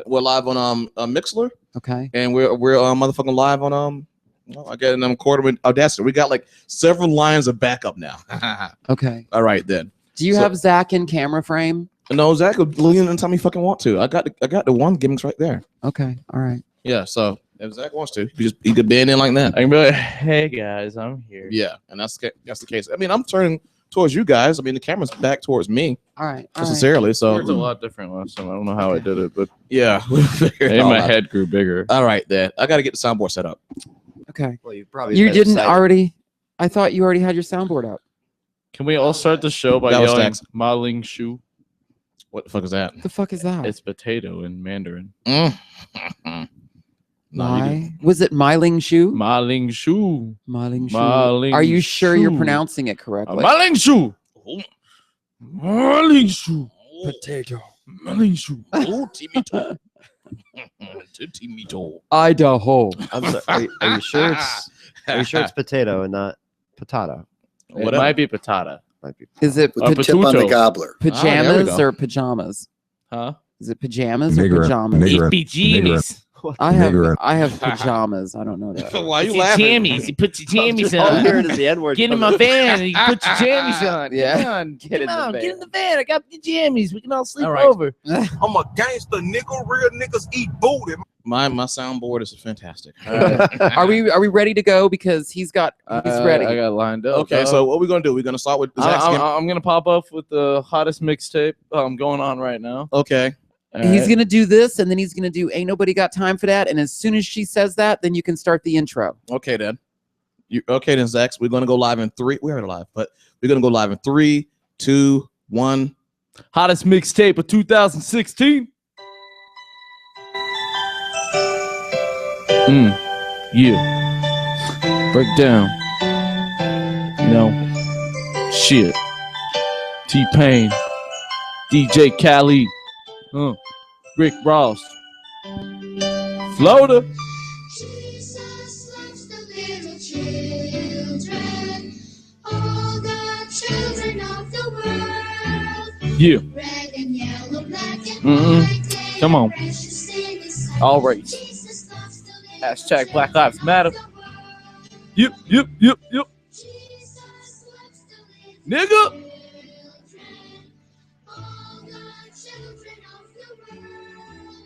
We're live on Mixler, Okay. and we're motherfucking live on I get quarter with Audacity. We got like several lines of backup now. Okay. All right then. Do you have Zach in camera frame? No, Zack will lean in anytime he fucking want to. I got the one gimmicks right there. Okay. All right. Yeah. So if Zack wants to, he could bend in like that. I can be like, hey guys, I'm here. Yeah, and that's the case. I mean, I'm turning towards you guys. I mean, the camera's back towards me. All right. Necessarily. So It's a lot different last time. I don't know how I did it, but yeah, maybe my head grew bigger. All right, then I got to get the soundboard set up. Okay. Well, You didn't already. I thought you already had your soundboard up. Can we all start the show by That was yelling next. Ma Ling Shu? What the fuck is that? What the fuck is that? It's potato in Mandarin. No, you Why? Was it Myling Shu? Ma Ling Shu. Myling Shu. Ma Ling Are you sure you're Shu. pronouncing it correctly? Ma Ling Shu. Ma Ling Shu. Potato. Ma Ling Shu. Oh, Timito. Timito. Idaho. I'm sorry. Are you sure it's? Are you sure it's potato and not potato? It Whatever. might be patata. Might be. Is it With the tip on the Patuto. gobbler. there we pajamas go. or pajamas? Huh? Is it pajamas or Nigger- pajamas? nigger- Pajamas. I have Nigger. pajamas. I don't know that. Why are you laughing? You put your jammies All I hear on. is the N-word. Get in my van and you put your jammies on. Yeah. Come on. Get in the van. Get in the van. I got the jammies. We can all sleep All right. over. I'm a gangster, nigga. Real niggas eat booty. My soundboard is fantastic. Are we ready to go? Because he's ready. I got lined up. Okay, so what we gonna do? We're gonna start with Zack's game. I'm gonna pop off with the hottest mixtape going on right now. Okay. He's gonna do this, and then he's gonna do "Ain't Nobody Got Time for That." And as soon as she says that, then you can start the intro. Okay then. Okay then, Zack. We're gonna go live in 3. We're already live, but we're gonna go live in 3, 2, 1. Hottest mixtape of 2016. Yeah. Break down. You know. Shit. T-Pain. DJ Khaled. Rick Ross. Floater. Jesus loves the little children, all the children of the world. Yeah. Red and yellow, black and white. Come on. Precious in His sight. All right. Jesus loves the little Hashtag Black Lives children Matter. of the world. Yep. Jesus loves the little Nigga. children, all the children of the world.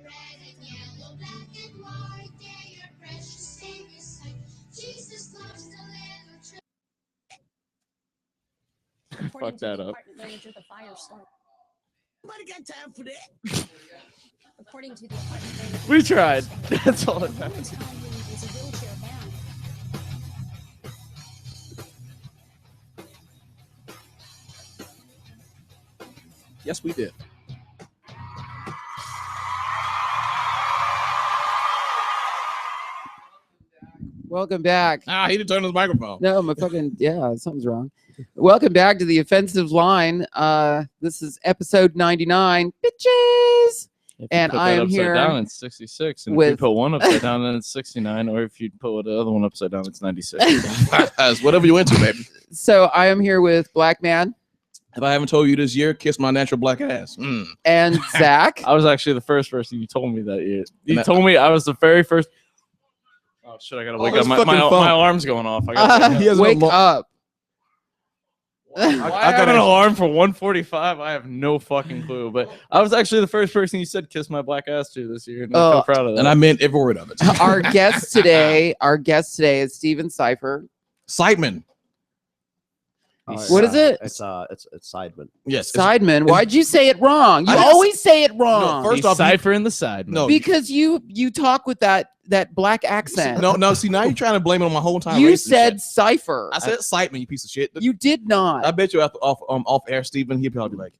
Red and yellow, black and white, they are precious in His sight. Jesus loves the little children. Fuck that up. Nobody got time for that. According to the apartment manager, We tried. That's all that matters. is a wheelchair bound. Yes, we did. Welcome back. He didn't turn his microphone. No, my fucking something's wrong. Welcome back to the offensive line. This is episode 99, bitches. If you And put I that am upside here down, it's 66. And if you with- put one upside down, then it's 69. Or if you put the other one upside down, it's 96. It's whatever you into, baby. So I am here with Blackman If I haven't told you this year, kiss my natural black ass. and Zack. I was actually the first person you told me that year. You And told me I was the very first. Oh, shit, I gotta wake his up. My fucking phone. my alarm's going off. I gotta He has an Wake alarm. up. Why I got an alarm for 1:45. I have no fucking clue. But I was actually the first person you said kiss my black ass to this year. And I'm so proud of that. And I meant every word of it. Our guest today is Steven Seidman. What is it? It's Seidman. Yes. Seidman. Why'd you say it wrong? You I didn't- always say it wrong. first He's off, cipher in the side. No. Because you talk with that black accent. No. See, now you're trying to blame it on my whole time. You said cipher. I said Seidman, you piece of shit. You did not. I bet you off air, Steven, he'd probably be like,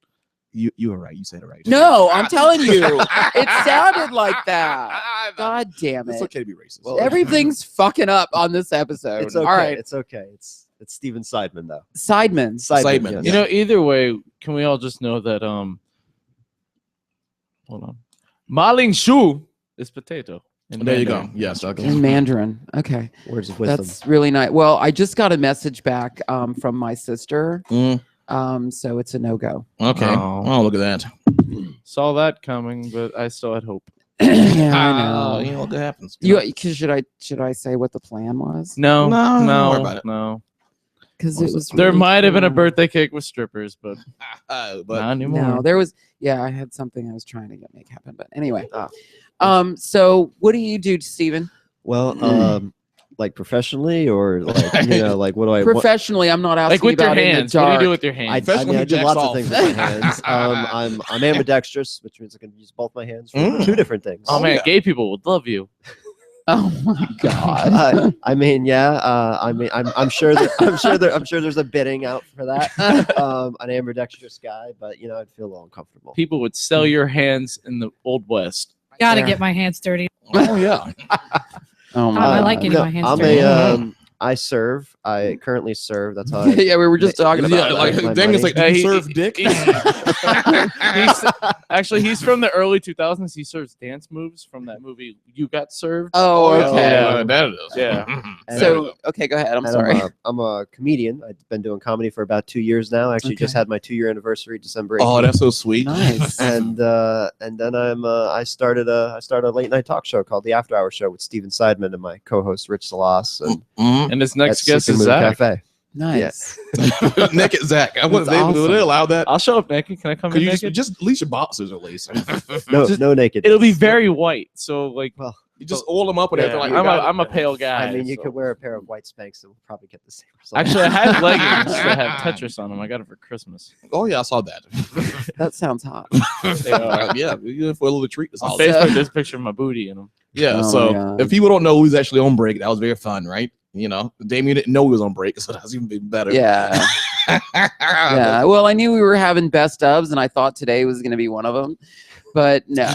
you were right. You said it right. No, I'm telling you. It sounded like that. God damn It's it. okay to be racist. Well, Everything's fucking up on this episode. It's okay. All right. It's okay. It's Steven Seidman though. Seidman. Seidman. yes. You know, either way, can we all just know that hold on. Ma Ling Shu is potato. in There you go. Mandarin. Yes. Okay. In Mandarin. Okay. Words of wisdom. That's really nice. Well, I just got a message back from my sister. Mm, So it's a no-go. okay. Oh. Oh, look at that. Saw that coming, but I still had hope. Yeah, I know. You know what happens. Should I say what the plan was? No, No, no, don't worry about it. no. Because it was. There really might have been a cool. birthday cake with strippers, but but not anymore. No, there was. Yeah, I had something I was trying to make happen, but anyway. Ah. So what do you do, Steven? Well, like professionally or like like what do I? Professionally, I'm not asking Like with you your about in the hands. What do you dark. do with your I hands? Professionally, do jacks lots of off. things with my hands. I'm ambidextrous, which means I can use both my hands for two different things. Oh man, yeah. gay people would love you. Oh my god. I mean, yeah. I'm sure there's a bidding out for that. An ambidextrous guy, but I'd feel a little uncomfortable. People would sell your hands in the Old West. Gotta Yeah. get my hands dirty. oh yeah. Oh my. I God. like getting my hands I'm dirty. I serve. I currently serve. That's how. Yeah, we were just talking about Yeah, that. like my Damien's money. like, do you He- serve he- dick? He's from the early 2000s. He serves dance moves from that movie You Got Served. Oh, yeah. okay. Yeah. that it is. Yeah. So okay, go ahead. I'm And sorry. I'm a comedian. I've been doing comedy for about 2 years now. Actually, just Okay. had my 2-year anniversary, December 18th. Oh, that's so sweet. Nice. and then I started a late night talk show called the After Hour Show with Steven Seidman and my co-host Rich Salas and Mhm. And his at next guest Sleeping is Moon Zack. Cafe. Nice. Naked Zach. I wouldn't That's able to awesome. allow that. I'll show up naked. Can I come Could in you naked? just leash your boxers at least? No, Just- no naked. It'll be very white. So like, You just oil them up with yeah, everything. I'm a pale guy. I mean, you so- could wear a pair of white Spanx and we'll probably get the same result. Actually, I had leggings that have Tetris on them. I got it for Christmas. Oh yeah, I saw that. That sounds hot. Yeah, you for a little treat. This On holiday. Facebook, there's a picture of my booty in them. Yeah. Oh, So yeah. if people don't know who's actually on break, that was very fun, right? Damien didn't know he was on break, so that's even better. Yeah. Yeah. Well, I knew we were having best ofs, and I thought today was going to be one of them, but no,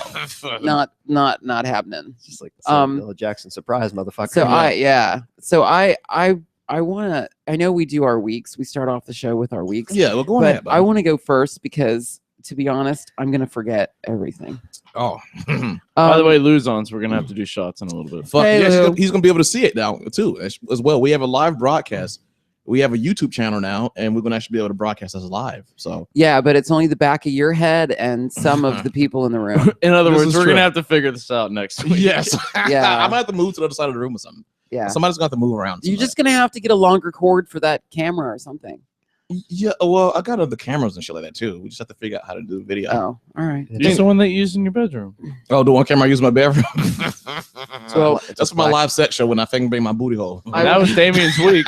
not happening. Just like the Um, Samuel L. Jackson surprise, motherfucker. So I want to. I know we do our weeks. We start off the show with our weeks. Yeah, well, go but ahead. I want to go first because, to be honest, I'm going to forget everything. Oh, By the Um, way, Luzons, we're gonna have to do shots in a little bit. fuck. Hey, Yeah, Lou. he's gonna be able to see it now too, as well. We have a live broadcast. We have a YouTube channel now, and we're gonna actually be able to broadcast this live. So yeah, but it's only the back of your head and some of the people in the room. In other This words, is we're true. gonna have to figure this out next week. yes, Yeah. I might have to move to the other side of the room or something. Yeah. Somebody's gonna have to move around. You're somewhere. just going to have to get a longer cord for that camera or something. Yeah, well, I got other cameras and shit like that too. We just have to figure out how to do the video. Oh, all right. Use the one that you used in your bedroom. Oh, the one camera I use in my bedroom. Well, That's for my live set show when I can bring my booty hole. That was Damien's week.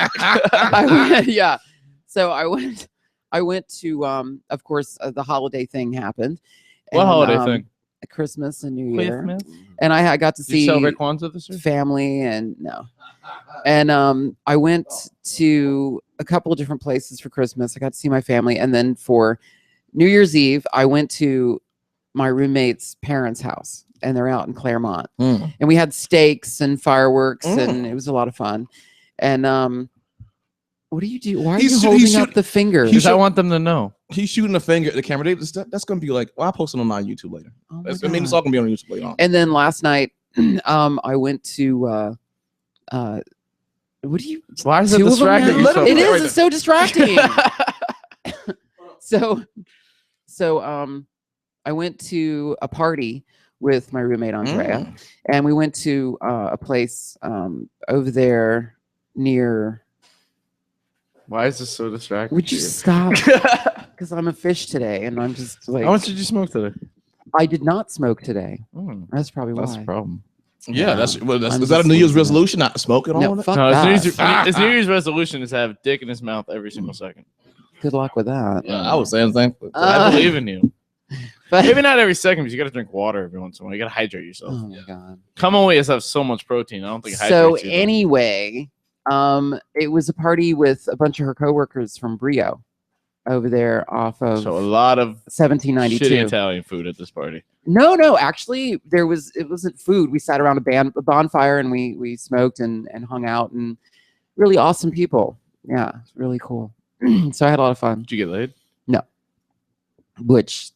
Yeah. So I went to of course the holiday thing happened. What And, holiday thing? Christmas and New Year. Christmas? And I got to Did you see celebrate Kwanzaa this year? family and no. And I went to a couple of different places for Christmas. I got to see my family, and then for New Year's Eve, I went to my roommate's parents' house, and they're out in Claremont. Mm. And we had steaks and fireworks, Mm. and it was a lot of fun. And what do you do? Why are He's you shoot- holding he's up shoot- the finger? he Because I should- want them to know. He's shooting a finger at the camera. That's gonna be like, well, I'll post it on my YouTube later. Oh my I mean, it's God. all gonna be on YouTube later on. And then last night, I went to what do you? Why is it Two of them distracting now? you so It much? is. It's so distracting. So I went to a party with my roommate Andrea, and we went to a place over there near. Why is this so distracting? Would to you stop? Because I'm a fish today, and I'm just like How much did you smoke today? I did not smoke today. That's probably why. That's the problem. Yeah, that's I'm is that a just New Year's losing it. resolution? Not smoking all No, of it? fuck No, that. his New Year's resolution is to have dick in his mouth every single second. Good luck with that. Yeah, I was saying the same. I believe in you. But Maybe not every second, but you got to drink water every once in a while. You got to hydrate yourself. oh my god. Come on, has have so much protein. I don't think it hydrates So you, though. anyway, it was a party with a bunch of her coworkers from Brio over there off of So a lot of shitty 1792. Italian food at this party. No, actually it wasn't food. We sat around a bonfire and we smoked and hung out, and really awesome people. Yeah, it's really cool. So I had a lot of fun, Did you get laid? which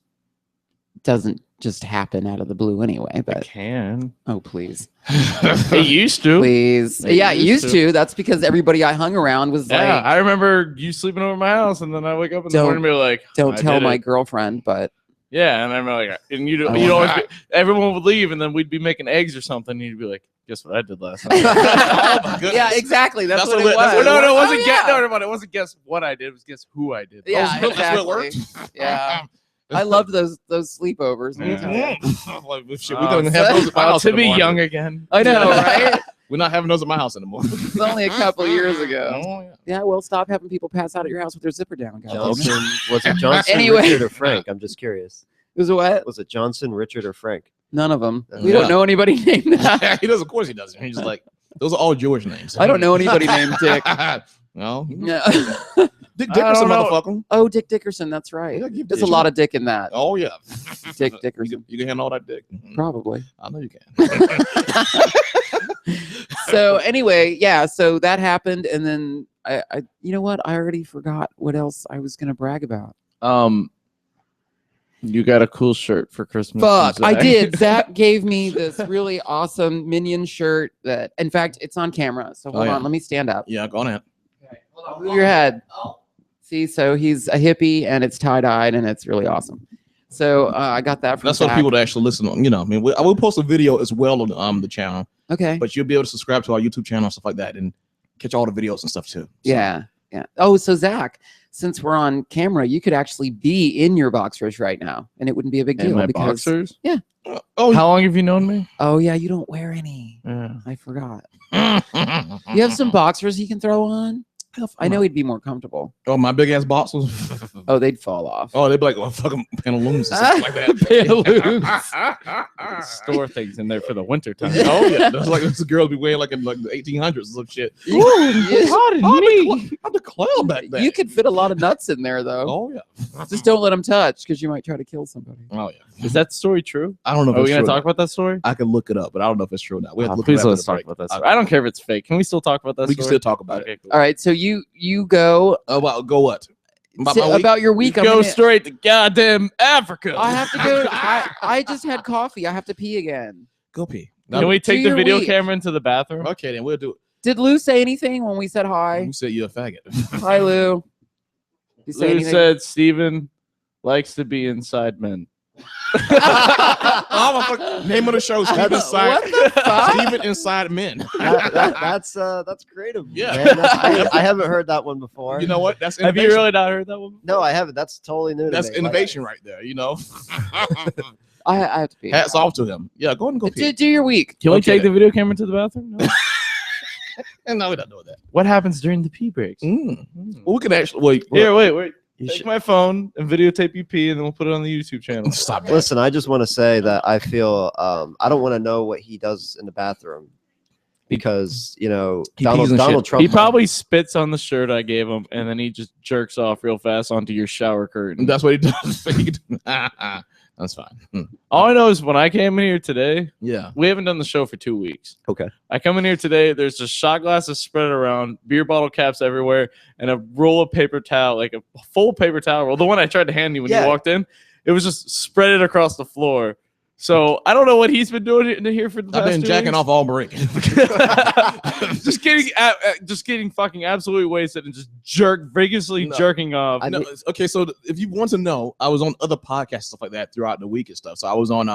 doesn't just happen out of the blue anyway, It but can. oh please. It used to. Please. They Yeah, it used used to. That's because everybody I hung around was Yeah, like, I remember you sleeping over my house, and then I wake up in the Don't- morning and be like, don't I tell did my it. girlfriend, but Yeah, and I'm like, and you'd always everyone would leave, and then we'd be making eggs or something. And you'd be like, "Guess what I did last night?" Oh my goodness. Yeah, exactly. That's what it what- that's was. what- No, it wasn't Oh, guess. yeah. No, it wasn't guess what I did. It was guess who I did. Yeah, That's exactly. what worked. Yeah, I loved those sleepovers. let me tell you. Like, shit, we don't even have those at my house to be anymore. young again. I know, right? We're not having those at my house anymore. It's only a couple years ago. Oh, yeah. Yeah, well, stop having people pass out at your house with their zipper down, guys. Johnson, was it Johnson, Anyway. Richard, or Frank? I'm just curious. It was a what? Was it Johnson, Richard, or Frank? None of them. We Yeah. don't know anybody named that. Yeah, he does. Of course, he doesn't. He's just like, those are all Jewish names. I don't know anybody named Dick. No, Yeah. Dick I Dickerson, don't know. motherfucker. Oh, Dick Dickerson. That's right. Yeah, give There's a Dick- lot of dick in that. Oh yeah, Dick You Dickerson. can handle all that dick. Probably. I know you can. So anyway, yeah. So that happened, and then I you know what? I already forgot what else I was gonna brag about. You got a cool shirt for Christmas. Fuck, from I Zack. did. Zach gave me this really awesome Minion shirt that, in fact, it's on camera. So hold yeah. on, let me stand up. Yeah, go on ahead. Move your head. See, so he's a hippie, and it's tie-dyed, and it's really awesome. So I got that from That's for Zach. people to actually listen on. You know, I mean, I will post a video as well on the channel, Okay. but you'll be able to subscribe to our YouTube channel and stuff like that, and catch all the videos and stuff too. So, Yeah. Yeah. Oh, so Zach, since we're on camera, you could actually be in your boxers right now, and it wouldn't be a big And deal my because. boxers. Oh, How long have you known me? Oh yeah, you don't wear any. Yeah. I forgot. oh, You have some boxers he can throw on. I know he'd be more comfortable. my big ass boxers. Oh, they'd fall off. Oh, they'd be like, well, fucking pantaloons and stuff like that. Store things in there for the winter time. Oh yeah, that's like this girl be wearing like in like the 1800s or some shit. I'm the clown back then. You could fit a lot of nuts in there though. Oh yeah. Just don't let them touch because you might try to kill somebody. Oh yeah. Is that story true? I don't know if Are we it's gonna true. talk about that story? I can look it up, but I don't know if it's true or not. We have to look Please it up let's after the talk break. about that story. I don't care if it's fake. Can we still talk about that We story? can still talk about it. Okay, cool. All right, so you go About go what? About say my week? about your week. I'm Go gonna- straight to goddamn Africa. I have to go. I just had coffee. I have to pee again. Go pee. Can we take the your video week. camera into the bathroom? Okay, then we'll do it. Did Lou say anything when we said hi? You said you're a faggot. Hi, Lou. You say Lou anything? said Steven likes to be inside men. Oh, my fuck. Name of the show: Steven What Inside. the fuck? Steven Inside Men. That's creative. Yeah. man. I haven't heard that one before. You know what? That's Have innovation. you really not heard that one? No, I haven't. That's totally new. That's to me. innovation right there. You know. I have to pee. Hats off to him. Yeah, go ahead and go pee. Do your week. Can we Okay. take the video camera to the bathroom? No. And no, we're not doing that. What happens during the pee breaks? Mm. Well, we can actually wait. Here, wait. You Take should- my phone and videotape you pee, and then we'll put it on the YouTube channel. Stop that. Listen, I just want to say that I feel I don't want to know what he does in the bathroom because He Donald pees and Donald shit. Trump. He probably spits on the shirt I gave him, and then he just jerks off real fast onto your shower curtain. That's what he does. That's fine. All I know is when I came in here today, Yeah. we haven't done the show for 2 weeks. Okay. I come in here today, there's just shot glasses spread around, beer bottle caps everywhere, and a roll of paper towel, like a full paper towel roll. The one I tried to hand you when Yeah. you walked in, it was just spread it across the floor. So I don't know what he's been doing in here for the I've past been 2 jacking weeks. off all break. just getting fucking absolutely wasted and just vigorously No. jerking off. I No, mean- okay, so if you want to know, I was on other podcasts stuff like that throughout the week and stuff. So I was on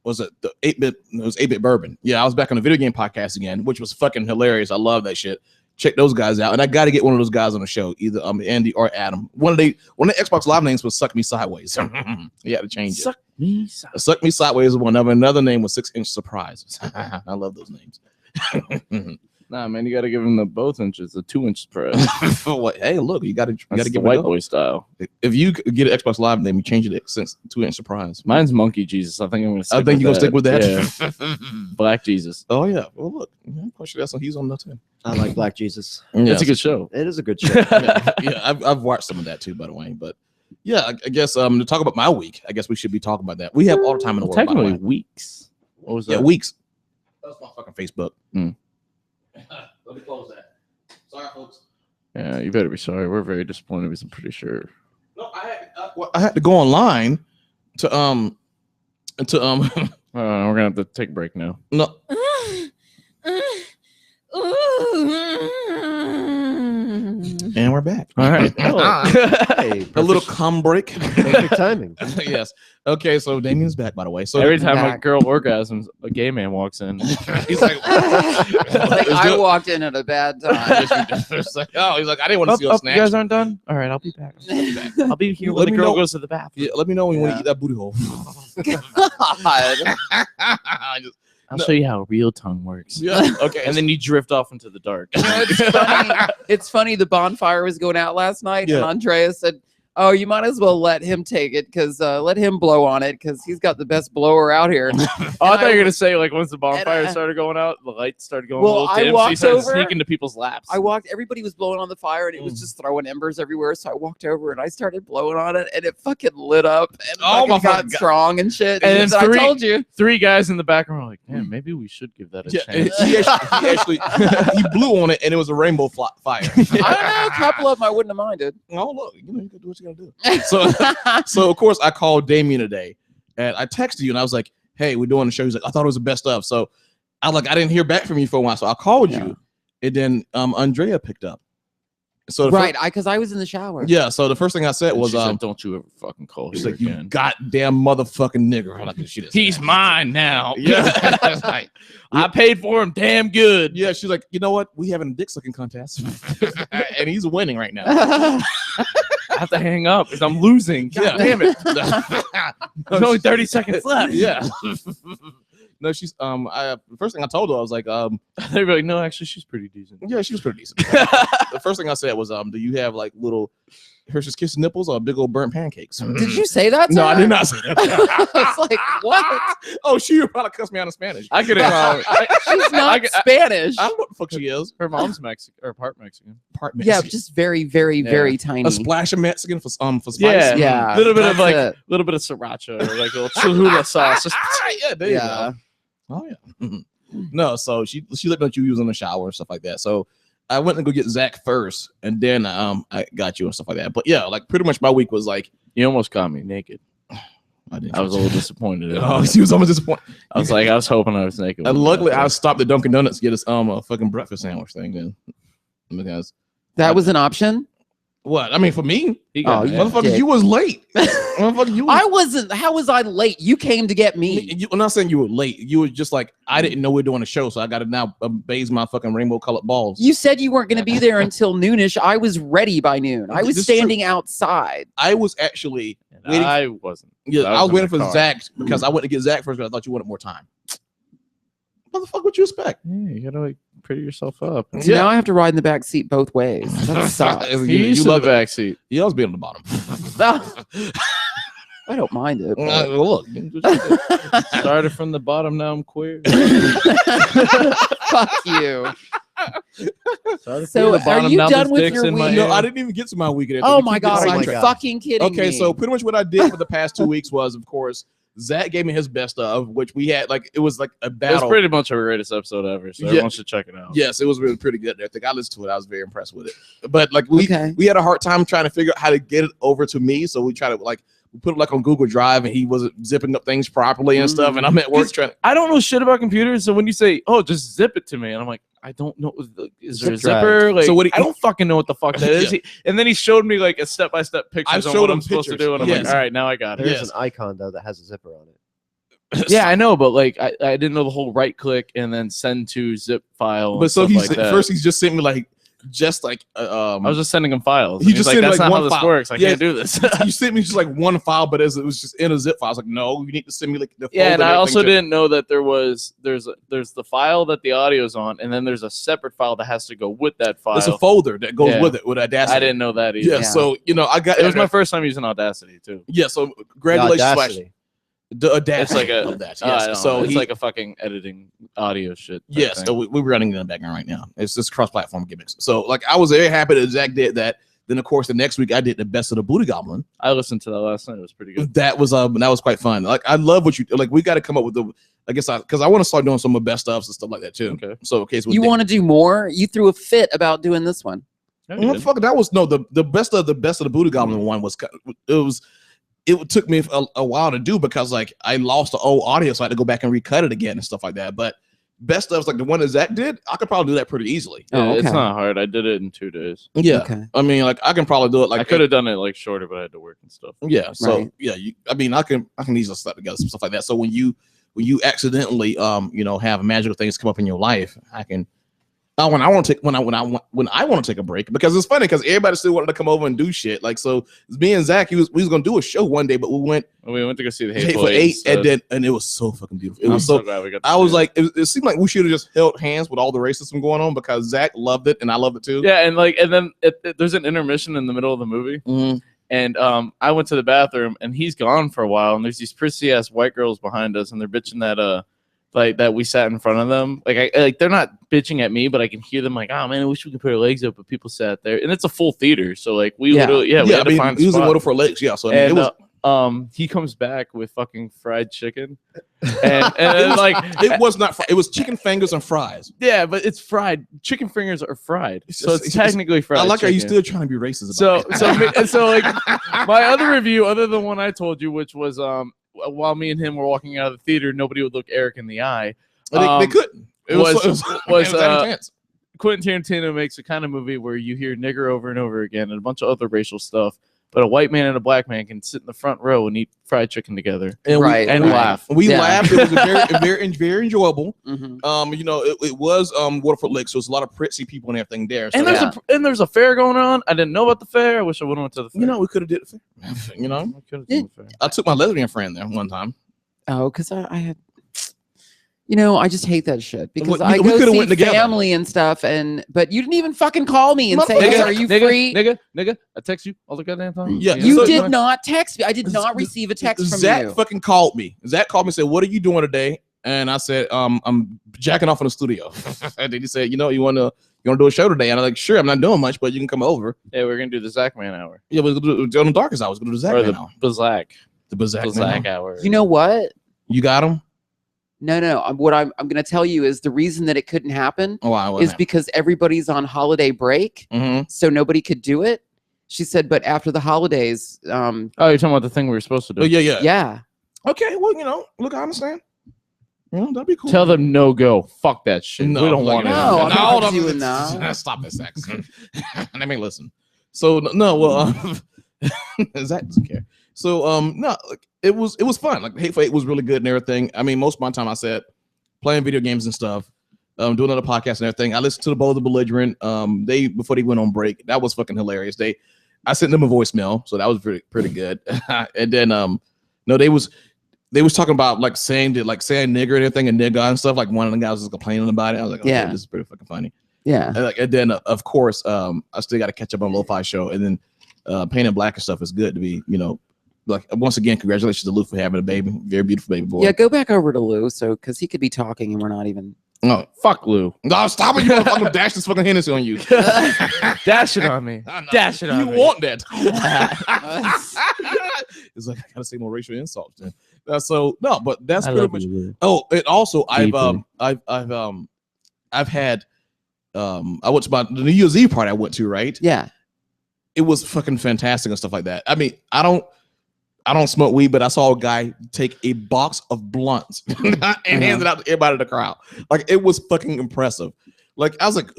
was it the 8-bit? It was 8-bit bourbon. Yeah, I was back on the video game podcast again, which was fucking hilarious. I love that shit. Check those guys out, and I got to get one of those guys on the show, either Andy or Adam. One of the Xbox Live names was Suck Me Sideways. You had to change it. Suck me. Suck Me Sideways was one. Another name was 6-inch Surprises. I love those names. Nah, man, you got to give him the both inches, the 2-inch spread. What? Hey, look, you got to That's the give white it boy style. If you get an Xbox Live name, you change it since 2-inch Surprise. Mine's Monkey Jesus. I think I'm gonna. I think you're gonna stick with that. Yeah. Black Jesus. Oh yeah. Well, look, that's he's on that too. I like Black Jesus. That's a good show. It is a good show. yeah. I've watched some of that too, by the way. But yeah, I guess to talk about my week, I guess we should be talking about that. We have all the time in the world. By the Technically, way. weeks. What was Yeah, that? weeks. That was my fucking Facebook. Mm. Let me close that. Sorry, folks. Yeah, you better be sorry. We're very disappointed. I'm pretty sure. No, I had to go online to We're gonna have to take a break now. no. And And we're back. All right. Hey, A little cum break. perfect timing. Yes. Okay, so Damien's back, by the way. So Every time a Back. girl orgasms, a gay man walks in. he's like, Like, I walked in at a bad time. It's like, oh, he's like, I didn't want to see You a snack. guys aren't done? All right, I'll be back. I'll be here when Let the me girl know- goes to the bathroom. Yeah, let me know when you want Yeah. to eat that booty hole. God. I'll show you how real tongue works. Yeah. Okay. And then you drift off into the dark. It's funny. It's funny. The bonfire was going out last night, and Yeah. Andrea said, "Oh, you might as well let him take it because let him blow on it because he's got the best blower out here." Oh, I thought you were gonna say like once the bonfire And I- started going out, the lights started going Well, a little I dim, so you walked started over- sneaking into people's laps. I walked. Everybody was blowing on the fire, and it was just throwing embers everywhere. So I walked over and I started blowing on it, and it fucking lit up and Oh my fucking got fucking God. strong and shit. And And then said, three- I told you. 3 guys in the background were like, "Man, maybe we should give that a Yeah, chance." he actually he blew on it, and it was a rainbow fire. I don't know. A couple of them I wouldn't have minded. Oh look, you know you can do what you gotta do. So of course I called Damien today, and I texted you, and I was like, "Hey, we're doing the show." He's like, "I thought it was the best of." So I didn't hear back from you for a while, so I called Yeah. you, and then Andrea picked up. So the Right, because I was in the shower. yeah. So the first thing I said And was, she said, "Don't you ever fucking call she's her like, "You again." goddamn motherfucking nigger." I'm like, "She didn't say He's that." mine now. Yeah. That's right. I paid for him damn good. Yeah, she's like, "You know what? We having a dick sucking contest, and he's winning right now." I have to hang up because I'm losing. God Yeah. damn it. There's only 30 seconds left. Yeah. No, she's the first thing I told her, I was like, They were like, no, actually, she's pretty decent. yeah, she was pretty decent. The first thing I said was, do you have like little Hershey's Kiss nipples or big old burnt pancakes? Did you say that? To No, I her? did not say that. I was like, what? Oh, she would probably cuss me out in Spanish. I could have. She's not Spanish. I don't know what the fuck she is. Her mom's Mexican or part Mexican. Part Yeah, Mexican. just very, very, very tiny. A splash of Mexican for spice. Yeah. Yeah, Little bit of, that's like, it. little bit of sriracha or like a little Cholula sauce. Just, Yeah, there you Yeah. go. Oh yeah. Mhm. No, so she let me know you was in the shower and stuff like that. So I went to go get Zack first, and then I got you and stuff like that. But yeah, like pretty much my week was like you almost caught me naked. I didn't. I was a little disappointed. Oh, she was almost disappointed. I was like, I was hoping I was naked. And luckily, I stopped at Dunkin' Donuts to get us a fucking breakfast sandwich thing. Then because That was an option. what? I mean, for me, He got Oh, mad. yeah. motherfucker, dick. you was late. Motherfucker, you. I wasn't. How was I late? You came to get me. I'm not saying you were late. You were just like, I didn't know we were doing a show, so I got to now bathe my fucking rainbow colored balls. You said you weren't going to be there until noonish. I was ready by noon. I was This is true. standing outside. I was actually And waiting- I wasn't. Yeah, I I was in waiting the for car. Zach because I went to get Zach first, but I thought you wanted more time. Motherfucker, what you expect? Yeah, you gotta like pretty yourself up. So now I have to ride in the back seat both ways. That sucks. you, He used you to love the it. back seat. You always be on the bottom. I don't mind it. but- Well, look, Started from the bottom. Now I'm queer. Fuck you. Started So from the are bottom, you now done there's with dicks your in my week? no, ear. I didn't even get to my weekend. Oh We my keep god, getting are you sidetracked. fucking kidding Okay, me? so pretty much what I did for the past 2 weeks was, of course, Zach gave me his best of, which we had like it was like a It was battle. pretty much our greatest episode ever. So Yeah. everyone should check it out. Yes, it was really pretty good. I think I listened to it. I was very impressed with it. But like we Okay. we had a hard time trying to figure out how to get it over to me. So we tried to like we put it like on Google Drive, and he wasn't zipping up things properly and stuff. And I'm at work trying. I don't know shit about computers. So when you say, "Oh, just zip it to me," and I'm like, I don't know. Is there a Zip drive. zipper? Like, So what he- I don't fucking know what the fuck that is. Yeah. And then he showed me like a step-by-step picture I on showed what him I'm supposed to pictures. do, and I'm Yes. like, all right, now I got it. There's Yes. an icon though that has a zipper on it. Yeah, I know, but like I didn't know the whole right click and then send to zip file. But so stuff he's like that. first he's just sent me like just like I was just sending him files. He and just like, sent, that's like, not one how this file. works. I Yeah. can't do this. you sent me just like one file, but as it was just in a zip file. I was like, no, you need to send me like the Yeah, folder and I everything also to- didn't know that there's the file that the audio's on, and then there's a separate file that has to go with that file. There's a folder that goes Yeah. with it with Audacity. I didn't know that either. Yeah, Yeah. so I got It was my first time using Audacity too. yeah. So congratulations, Slash, Audacity. the Audacity. It's like a of that. I Yes. don't So know, it's he, like a fucking editing audio shit. type yes. thing. So we're running in the background right now. It's just cross-platform gimmicks. So like I was very happy that Zach did that. Then of course the next week I did the best of the Booty Goblin. I listened to that last night. It was pretty good. That was quite fun. Like I love what you like. We got to come up with the. I guess because I want to start doing some of the best stuffs and stuff like that too. Okay. So in case You want to do more? You threw a fit about doing this one. Motherfucker, that was no the best of the Booty Goblin one was it took me a while to do because like I lost the old audio, so I had to go back and recut it again and stuff like that. But best stuff's like the one that Zach did, I could probably do that pretty easily. Oh, It's okay. not hard. I did it in 2 days. Yeah. Okay. I mean, like I can probably do it. Like I could have done it like shorter, but I had to work and stuff. Yeah. So Right. yeah, I mean, I can easily stuff together some stuff like that. So when you accidentally have magical things come up in your life, I can. When I want to take a break, because it's funny because everybody still wanted to come over and do shit. Like, so me and Zach, we was gonna do a show one day, but we went to go see the Hateful Eight, and it was so fucking beautiful. It was so glad we got. I was like, it seemed like we should have just held hands with all the racism going on, because Zach loved it and I loved it too. Yeah, and then there's an intermission in the middle of the movie, Mhm. and I went to the bathroom, and he's gone for a while, and there's these prissy ass white girls behind us, and they're bitching that that we sat in front of them. Like they're not bitching at me, but I can hear them like, oh man, I wish we could put our legs up, but people sat there, and it's a full theater, so like we literally we had to find a he was in spot. Water for Lakes, yeah. So I mean, And it was. he comes back with fucking fried chicken, and then, like It was not. It was chicken fingers and fries. yeah, but it's fried. Chicken fingers are fried, so it's It's- technically fried. I like how you chicken. still trying to be racist about it. So like my other review, other than one I told you, which was while me and him were walking out of the theater, nobody would look Eric in the eye. They couldn't. It was intense. Quentin Tarantino makes a kind of movie where you hear nigger over and over again and a bunch of other racial stuff, but a white man and a black man can sit in the front row and eat fried chicken together and Right. and Right. laugh. We Yeah. laughed. It was very enjoyable. Mhm. It was Waterford Lake, so it's a lot of prissy people and everything there. So, And there's a fair going on. I didn't know about the fair. I wish I would have went to the fair. we could have did it. I could have done the fair. I took my lesbian friend there one time. Oh, because I had, I just hate that shit because We- I we go coulda see went together. family and stuff, but you didn't even fucking call me and say, Motherfucker, hey, are you nigga, free? Nigga, I text you all the goddamn time. Yeah, You so- did not text me. I did not receive a text from Zach you. fucking called me. Zach called me and said, "What are you doing today?" And I said, "I'm jacking off in the studio." And then he said, "You want to do a show today?" And I'm like, "Sure, I'm not doing much, but you can come over." Yeah, we're gonna do the Zack Man hour Yeah, we're gonna do on the darkest hours. We're gonna do Zach or Man the hour. Bazak The Bazak Man Bazak hour. hour. You know what? You got him? No. What I'm going to tell you is the reason that it couldn't happen Oh, wow. is because everybody's on holiday break, so nobody could do it. She said, but after the holidays, Oh, you're talking about the thing we were supposed to do. Oh, yeah. yeah. Okay, well, look, I understand. That'd be cool. Tell them no go. Fuck that shit. No, we don't like, want it. No, I'm not hold on. doing that. Stop it, Zach. Let me listen. So no, well, Zach doesn't care. So no, like, it was fun. Like Hateful Eight was really good and everything. I mean, most of my time I said playing video games and stuff, doing other podcasts and everything. I listened to the Bold the Belligerent. Before they went on break, that was fucking hilarious. I sent them a voicemail, so that was pretty good. And then no, they was talking about saying nigger and everything and nigga and stuff. Like one of the guys was complaining about it. I was like, Yeah. okay, this is pretty fucking funny. Yeah. And then of course, I still got to catch up on Lo-Fi Show, and then Paint and Black and stuff is good to be, once again, congratulations to Lou for having a baby, very beautiful baby boy. Yeah, go back over to Lou, because he could be talking and we're not even. Oh, Fuck Lou. no, stop it! You want to fucking dash this fucking Hennessy on you? Dash it on me. I know. Dash it on You me. want that? It's like I gotta say more racial insults. Then. So no, but that's I pretty love much. you, Lou. Oh, and also I've had I went to the New Year's Eve party I went to, right? Yeah. It was fucking fantastic and stuff like that. I mean, I don't smoke weed, but I saw a guy take a box of blunts and hand it out to everybody in the crowd. Like, it was fucking impressive. Like, I was like,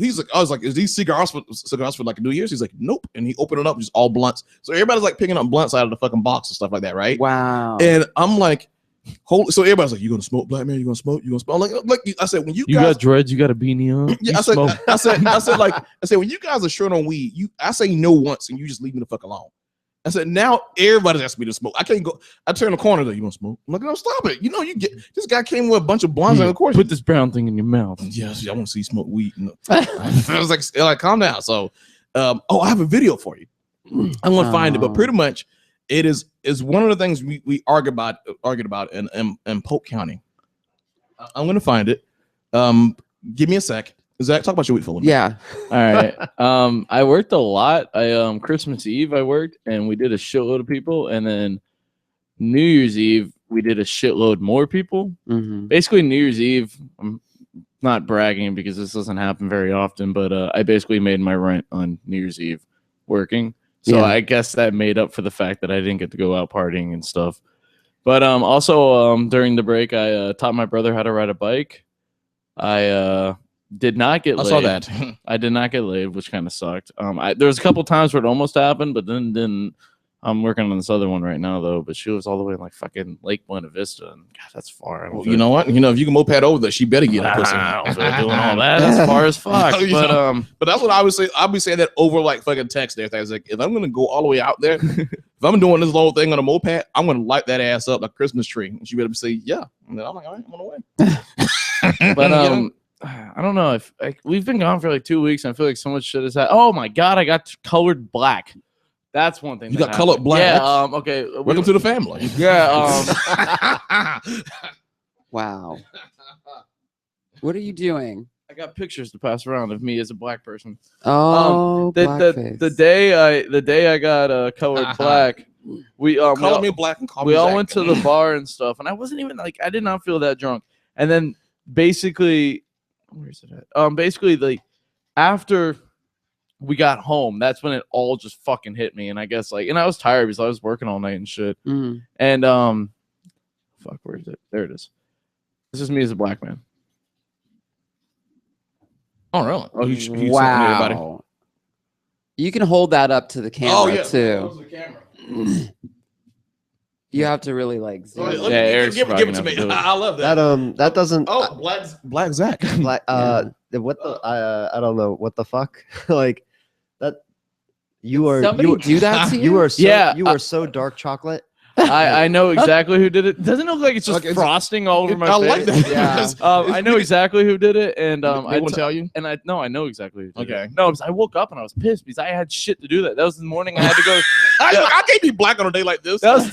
is these cigars for like New Year's? He's like, nope. And he opened it up, just all blunts. So everybody's like picking up blunts out of the fucking box and stuff like that, right? Wow. And I'm like, so everybody's like, you gonna smoke, black man? You gonna smoke? You gonna smoke? I'm like I said, when you You guys got dreads. You got a beanie on. yeah, You I smoke. said, when you guys are short on weed, I say no once and you just leave me the fuck alone. I said, now everybody's asking me to smoke. I can't go. I turn the corner, you want to smoke? I'm like, no, stop it. You get this guy came with a bunch of blondes, and of course, Put this brown thing in your mouth. yes, I want to see you smoke weed. No. I was like, calm down. So, I have a video for you. I'm gonna find it, but pretty much, it is one of the things we argued about in Polk County. I'm gonna find it. Give me a sec. Zach, talk about your week for a little bit. Yeah. All right. I worked a lot. Christmas Eve I worked, and we did a shitload of people, and then New Year's Eve we did a shitload more people. Mhm. Basically, New Year's Eve, I'm not bragging because this doesn't happen very often, but I basically made my rent on New Year's Eve working. So Yeah. I guess that made up for the fact that I didn't get to go out partying and stuff. But also during the break, I taught my brother how to ride a bike. I did not get I laid. saw that. I did not get laid, which kind of sucked. There was a couple times where it almost happened, but then didn't. I'm working on this other one right now though, but she was all the way in like fucking Lake Buena Vista, and God, that's far. Well, you know what? You know, if you can moped over there, she better get a pussy. I don't feel like doing all that. That's far as fuck. You But know, but that's what I would say. I'll be saying that over like fucking text there. Things like, if I'm gonna go all the way out there, if I'm doing this whole thing on a moped, I'm gonna light that ass up like a Christmas tree. And she better say, yeah. And then I'm like, all right, I'm on the way. But You know? I don't know if we've been gone for like 2 weeks, and I feel like so much shit has happened. Oh my God, I got colored black. That's one thing. You that got colored black? Yeah. Okay. Welcome to the family. Yeah. Wow. What are you doing? I got pictures to pass around of me as a black person. Oh, blackface. The day I got colored black, we Color me black and call me we all Zack. went to the bar and stuff, and I wasn't even like, I did not feel that drunk. And then basically, where is it at? Basically, like after we got home, that's when it all just fucking hit me. And I guess like, and I was tired because I was working all night and shit. Mm. And fuck, where is it? There it is. This is me as a black man. Oh, really? Oh, he's everybody. Wow. You can hold that up to the camera too. You have to really like zoom. Let me- Yeah, Eric's give probably it to gonna me. have to do it. I love that. That doesn't. Oh, black Zack. Like, Yeah. what the I don't know what the fuck. Like that. You are Somebody you, do that to you? you are so, Yeah, you are so dark chocolate. I know exactly who did it. Doesn't it look like it's just Okay, frosting all over my I face. like that. Yeah. I know exactly who did it, and They I won't tell you. And I know exactly who did Okay. it. No, because I woke up and I was pissed because I had shit to do that. That was the morning I had to go. I can't be black on a day like this. That was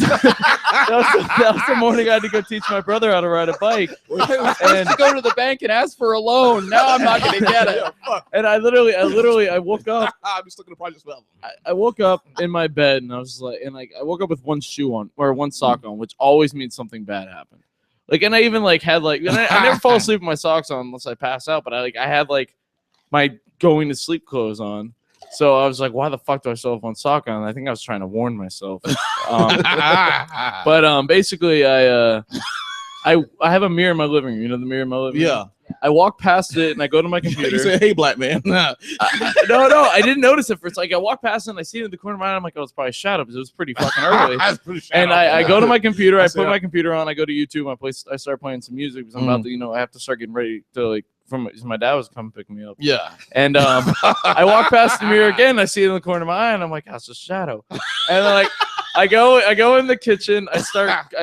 the morning I had to go teach my brother how to ride a bike. And to go to the bank and ask for a loan. Now I'm not going to get it. Yeah, fuck. And I literally woke up. I'm just looking at the project level. I woke up in my bed and I was just like, I woke up with one shoe on or one sock on, which always means something bad happened. Like, and I even like had like, and I never fall asleep with my socks on unless I pass out, but I had like my going to sleep clothes on. So I was like, why the fuck do I still have one sock on? I think I was trying to warn myself. But basically I have a mirror in my living room. You know the mirror in my living room? Yeah. I walk past it and I go to my computer. You say, hey, black man. No, I didn't notice it first. Like I walk past it and I see it in the corner of my eye. I'm like, oh, it's probably shadow because it was pretty fucking early. And I go to my computer. I put my computer on. I go to YouTube. I start playing some music because I'm about to, I have to start getting ready to like my dad was coming pick me up. Yeah. And I walk past the mirror again. I see it in the corner of my eye, and I'm like, oh, it's a shadow. And then like I go in the kitchen. I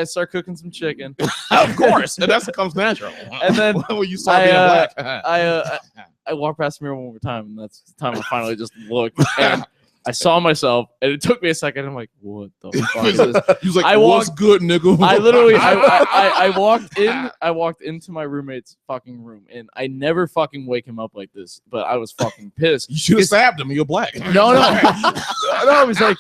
start cooking some chicken. Of course. And that comes natural. And then when you saw being black. I walk past the mirror one more time, and that's the time I finally just looked. And I saw myself, and it took me a second. I'm like, what the fuck is this? He was like, I what's walked- good, nigga? I literally, I walked in. I walked into my roommate's fucking room, and I never fucking wake him up like this. But I was fucking pissed. You should have stabbed him. You're black. No, it was like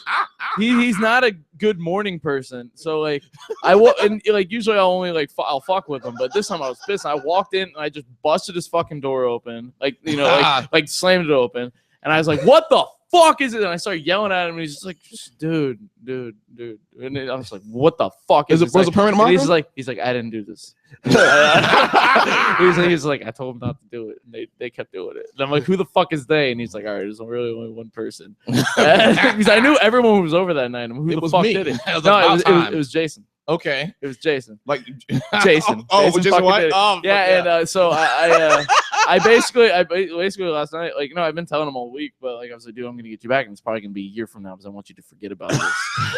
he's not a good morning person. So like and like usually I'll only like I'll fuck with him, but this time I was pissed. I walked in and I just busted his fucking door open, like like slammed it open, and I was like, what the fuck is it? And I started yelling at him, and he's just like, dude. And I was like, what the fuck Is it was a permanent marker? He's like, I didn't do this. he's like, I told him not to do it, and they kept doing it. And I'm like, who the fuck is they? And he's like, all right, there's really only one person. Because I knew everyone who was over that night. Who It the was fuck me. did it? It was No, about time. it was Jason. Okay. It was Jason. Like Jason. Oh, Jason Jason fucking White? did it. Oh, Yeah, and so I basically last night, like, I've been telling him all week, but like I was like, dude, I'm gonna get you back, and it's probably gonna be a year from now because I want you to forget about this,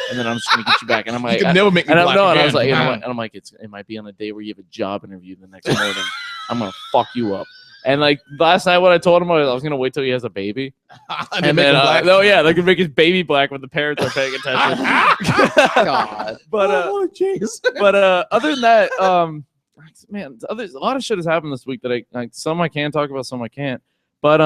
and then I'm just gonna get you back. And I'm like, you can never make me and black I was again. like, and I'm like, it might be on a day where you have a job interview the next morning. I'm gonna fuck you up. And like last night, what I told him was I was gonna wait till he has a baby, and and then then they could make his baby black when the parents are paying attention. God. But jeez. but other than that, man, a lot of shit has happened this week that some I can talk about, some I can't. But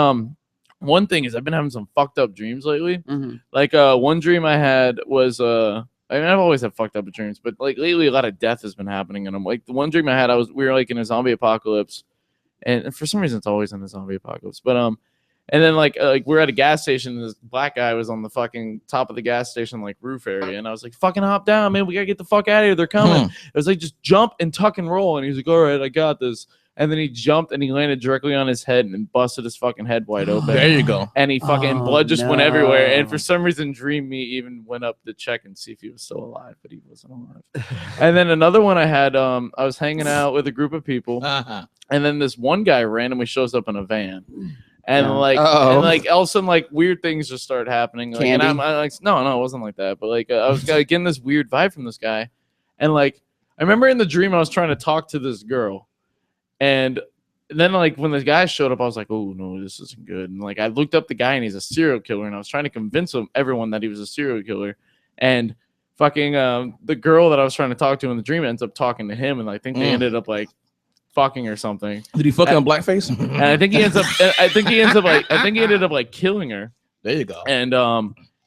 one thing is I've been having some fucked up dreams lately. Mhm. Like one dream I had was I mean, I've always had fucked up dreams, but like lately a lot of death has been happening, and I'm like, the one dream I had, we were like in a zombie apocalypse, and for some reason it's always in a zombie apocalypse, but And then like we're at a gas station, and this black guy was on the fucking top of the gas station like roof area, and I was like, fucking hop down, man, we gotta get the fuck out of here, they're coming. It was like, just jump and tuck and roll, and he was like, all right, I got this. And then he jumped and he landed directly on his head and busted his fucking head wide open. There you go. And he fucking blood just went everywhere. And for some reason, Dream Me even went up to check and see if he was still alive, but he wasn't alive. And then another one I had, I was hanging out with a group of people, and then this one guy randomly shows up in a van. And like, and like, all of a sudden, like weird things just started happening. Like, and I'm like, no, it wasn't like that. But like, I was getting this weird vibe from this guy, and like, I remember in the dream I was trying to talk to this girl. And then, like, when the guy showed up, I was like, oh, no, this isn't good. And, like, I looked up the guy, and he's a serial killer. And I was trying to convince everyone that he was a serial killer. And fucking the girl that I was trying to talk to in the dream ends up talking to him. And I think they ended up, like, fucking or something. Did he fuck on blackface? And I think he ends up, I think he ended up, like, killing her. There you go. And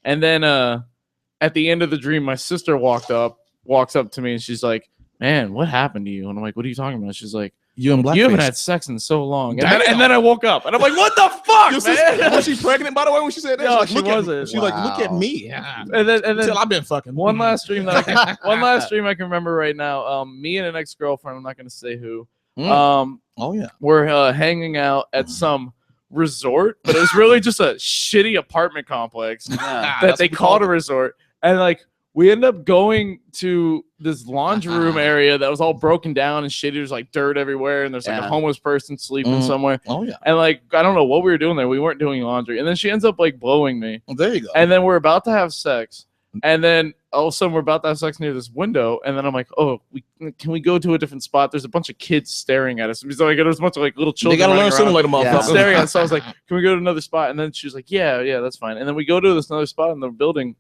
then at the end of the dream, my sister walks up to me, and she's like, man, what happened to you? And I'm like, what are you talking about? She's like, you haven't had sex in so long. And then I woke up, and I'm like, what the fuck, man? Was she pregnant, by the way, when she said that? No, like, she wasn't. She's like, look at me. And then I've been fucking. One last dream I can remember right now. Me and an ex-girlfriend, I'm not going to say who. We're hanging out at some resort, but it was really just a shitty apartment complex that they called a resort. And like, we ended up going to this laundry room area that was all broken down and shitty. There's like dirt everywhere, and there's like a homeless person sleeping somewhere. And like, I don't know what we were doing there. We weren't doing laundry. And then she ends up like blowing me. There you go. And then we're about to have sex. And then all of a sudden we're about to have sex near this window. And then I'm like, oh, can we go to a different spot? There's a bunch of kids staring at us. So like, there's a bunch of like little children. They gotta learn something like a motherfucker. Staring at us. So I was like, can we go to another spot? And then she was like, yeah, that's fine. And then we go to this another spot in the building.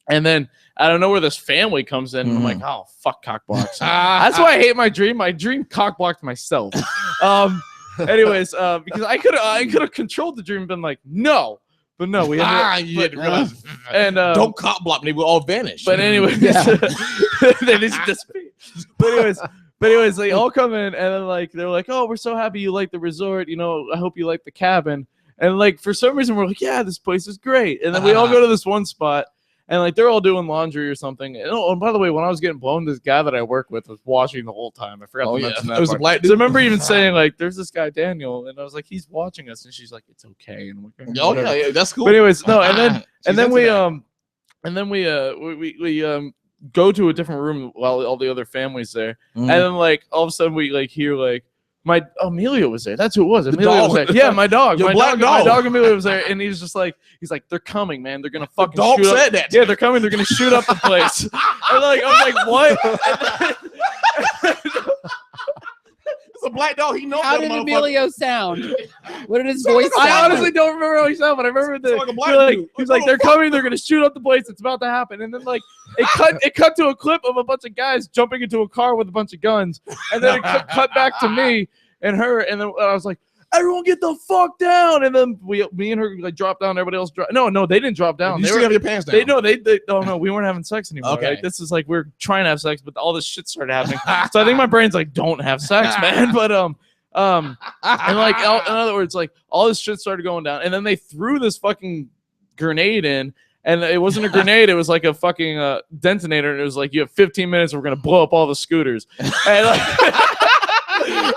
And then I don't know where this family comes in. And I'm like, oh, fuck cockblocks. That's why I hate my dream. My dream cockblocked myself. Anyways, because I could have controlled the dream and been like, no. But no, we you didn't realize. And don't cockblock me. We'll all vanish. But anyways, they just disappear. But anyways, they all come in, and then like they're like, oh, we're so happy you like the resort. You know, I hope you like the cabin. And like for some reason we're like, yeah, this place is great. And then we all go to this one spot. And like they're all doing laundry or something. And by the way, when I was getting blown, this guy that I work with was watching the whole time. I forgot to mention that. It was a black dude. So I remember even saying like, "There's this guy Daniel," and I was like, "He's watching us," and she's like, "It's okay." And I'm like, oh yeah, that's cool. But anyways, no, and then we go to a different room while all the other families there, and then like all of a sudden we like hear like. Amelia was there. That's who it was. Amelia was there. Yeah, my dog. My dog Amelia was there, and he's like, they're coming, man. They're gonna fucking shoot up. Said that. Yeah, they're coming. They're gonna shoot up the place. I'm like, what? It's a black dog. He knows. How did Emilio sound? What did his voice sound? I honestly don't remember how he sounded, but I remember he's like, they're coming. They're gonna shoot up the place. It's about to happen. And then like it cut to a clip of a bunch of guys jumping into a car with a bunch of guns, and then it cut back to me and her, and then I was like, everyone get the fuck down. And then me and her like dropped down. Everybody else dropped. No, they didn't drop down. You still have your pants down. No, we weren't having sex anymore. Okay. Like, this is like we're trying to have sex, but all this shit started happening. So I think my brain's like, don't have sex, man. But and like in other words, like all this shit started going down, and then they threw this fucking grenade in. And it wasn't a grenade. It was like a fucking detonator. And it was like, you have 15 minutes. We're going to blow up all the scooters. And like,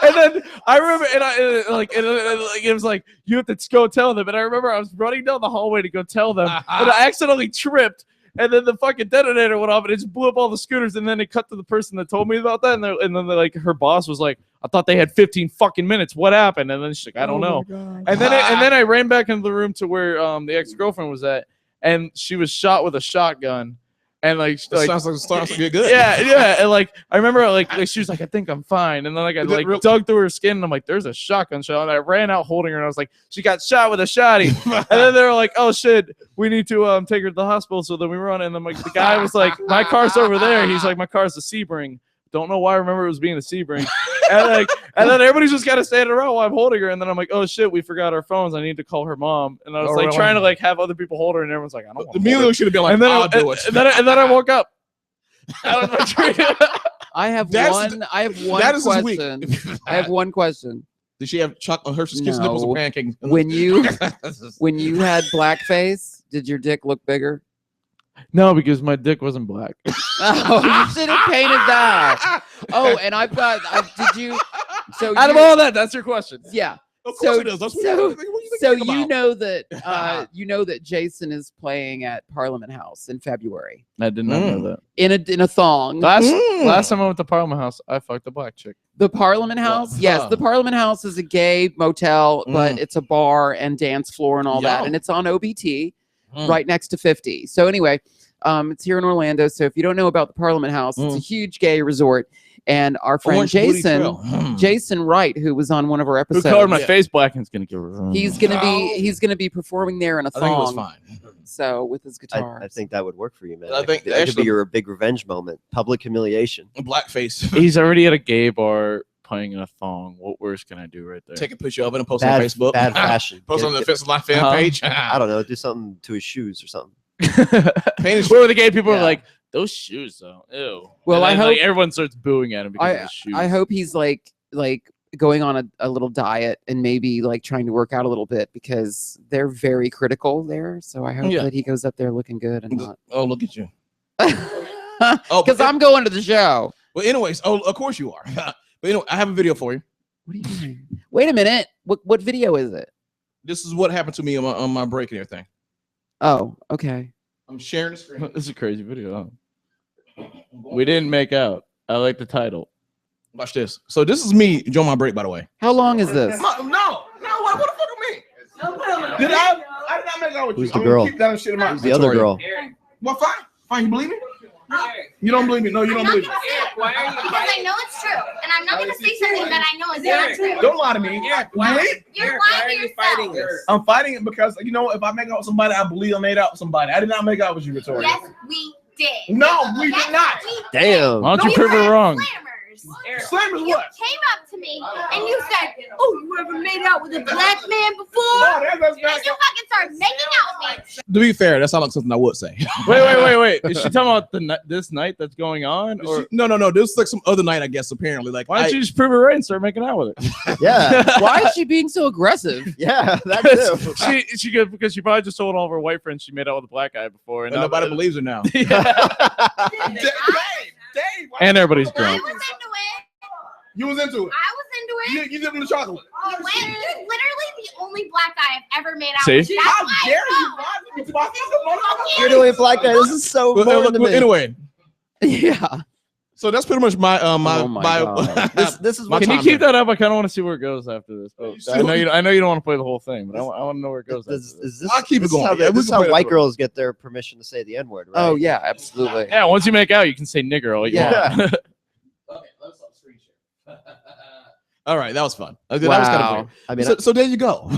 and then I remember, it was like, you have to go tell them. And I remember I was running down the hallway to go tell them, and I accidentally tripped. And then the fucking detonator went off, and it just blew up all the scooters. And then it cut to the person that told me about that. And then like her boss was like, I thought they had 15 fucking minutes. What happened? And then she's like, I don't know. And then I ran back into the room to where the ex-girlfriend was at. And she was shot with a shotgun, and sounds like good. Yeah. And like I remember, like she was like, "I think I'm fine," and then like I like dug through her skin, and I'm like, "There's a shotgun shot," and I ran out holding her, and I was like, "She got shot with a shotty," and then they were like, "Oh shit, we need to take her to the hospital." So then we run, and then like the guy was like, "My car's over there." He's like, "My car's the Sebring." Don't know why I remember it was being a Sebring. and then everybody's just kind of standing around while I'm holding her. And then I'm like, oh shit, we forgot our phones. I need to call her mom. And I was like trying to like have other people hold her, and everyone's like, I don't want to. Emilio should have been like, I'll do it. And then I woke up. Out of my dream. I have one question. I have one question. Did she have chocolate Hershey's Kiss nipples No. and pancakes? When you had blackface, did your dick look bigger? No, because my dick wasn't black. Oh, you should have painted that. Oh, and I've got. Did you? So Out of all that, that's your question. yeah. Of course So- it is. That's what so- what you So think you about? know that Jason is playing at Parliament House in February I did not know that. in a thong. Last time I went to Parliament House, I fucked a black chick. The Parliament House, yes, the Parliament House is a gay motel, but it's a bar and dance floor and all that, Yum. and it's on OBT, right next to 50. So anyway, it's here in Orlando. So if you don't know about the Parliament House, it's a huge gay resort. And our friend Orange Booty Jason, Trail. Jason Wright, who was on one of our Who episodes, colored my face black and is gonna give her. he's gonna be performing there in a I think it was thong. fine. So with his guitar, I think that would work for you, man. I think that could actually- be your big revenge moment, public humiliation. Blackface. He's already at a gay bar playing in a thong. What worse can I do right there? Take a picture of it and post it on Facebook. Bad fashion. Post Get- on the get- Offensive Life fan Uh-huh. page. I don't know. Do something to his shoes or something. Paint his- Where the gay people Yeah. are like, those shoes though. Ew. Well, And I then, like, hope- everyone starts booing at him because of his shoes. I hope he's like going on a little diet and maybe like trying to work out a little bit because they're very critical there. So I hope Yeah. that he goes up there looking good and not. Oh, look at you. Because I'm going to the show. Well, anyways, of course you are. But anyway, I have a video for you. What are you doing? Wait a minute. What video is it? This is what happened to me on my break and everything. Oh, okay. I'm sharing the screen. This is a crazy video. Huh? We didn't make out. I like the title. Watch this. So this is me during my break, by the way. How long is this? No, what the fuck with me? Did I did not make out with Who's you. the I'm girl? gonna keep that shit in my Who's the other girl? Well, fine. You believe me? You don't believe me? No, you don't believe me. Because I know it's true, and I'm not gonna say something that I know is not true. Don't lie to me. Really? You're lying to yourself. I'm fighting it because you know if I make out with somebody, I believe I made out with somebody. I did not make out with you, Victoria. Yes, we did. No, we Yes, did not. we did. Damn. Why don't you We prove were her wrong? slammers. Slam is You what? came up to me and you said, "Oh, you ever made out with a black man before?" Oh, that's And you fucking started making out with me. To be fair, that sounds like something I would say. Wait. Is she talking about this night that's going on? Or No. This is like some other night, I guess. Apparently, like why don't you just prove it right and start making out with it? Yeah. Why is she being so aggressive? Yeah. That too. she good because she probably just told all of her white friends she made out with a black guy before, and now- nobody believes her now. Yeah. Dave, And everybody's I drunk. was into it. you was into it. I was into it. You dipped in the chocolate. You went. You're literally the only black guy I've ever made out See? with. That's How why I dare know. you? You're doing black guy. This is so foreign to me. Anyway, Yeah. so that's pretty much my Oh my God. This is My what Can you time keep there. that up? I kind of want to see where it goes after this. But I know you don't want to play the whole thing, but I want to know where it goes. After this. is this, I'll keep it this is going. how, Yeah, we this is can how play it white through. girls get their permission to say the N word, right? Oh yeah, absolutely. Yeah, once you make out, you can say nigger all you Yeah. want. Okay, let's stop screen share. All right, that was fun. That was kind of Wow. fun. I mean, So there you go.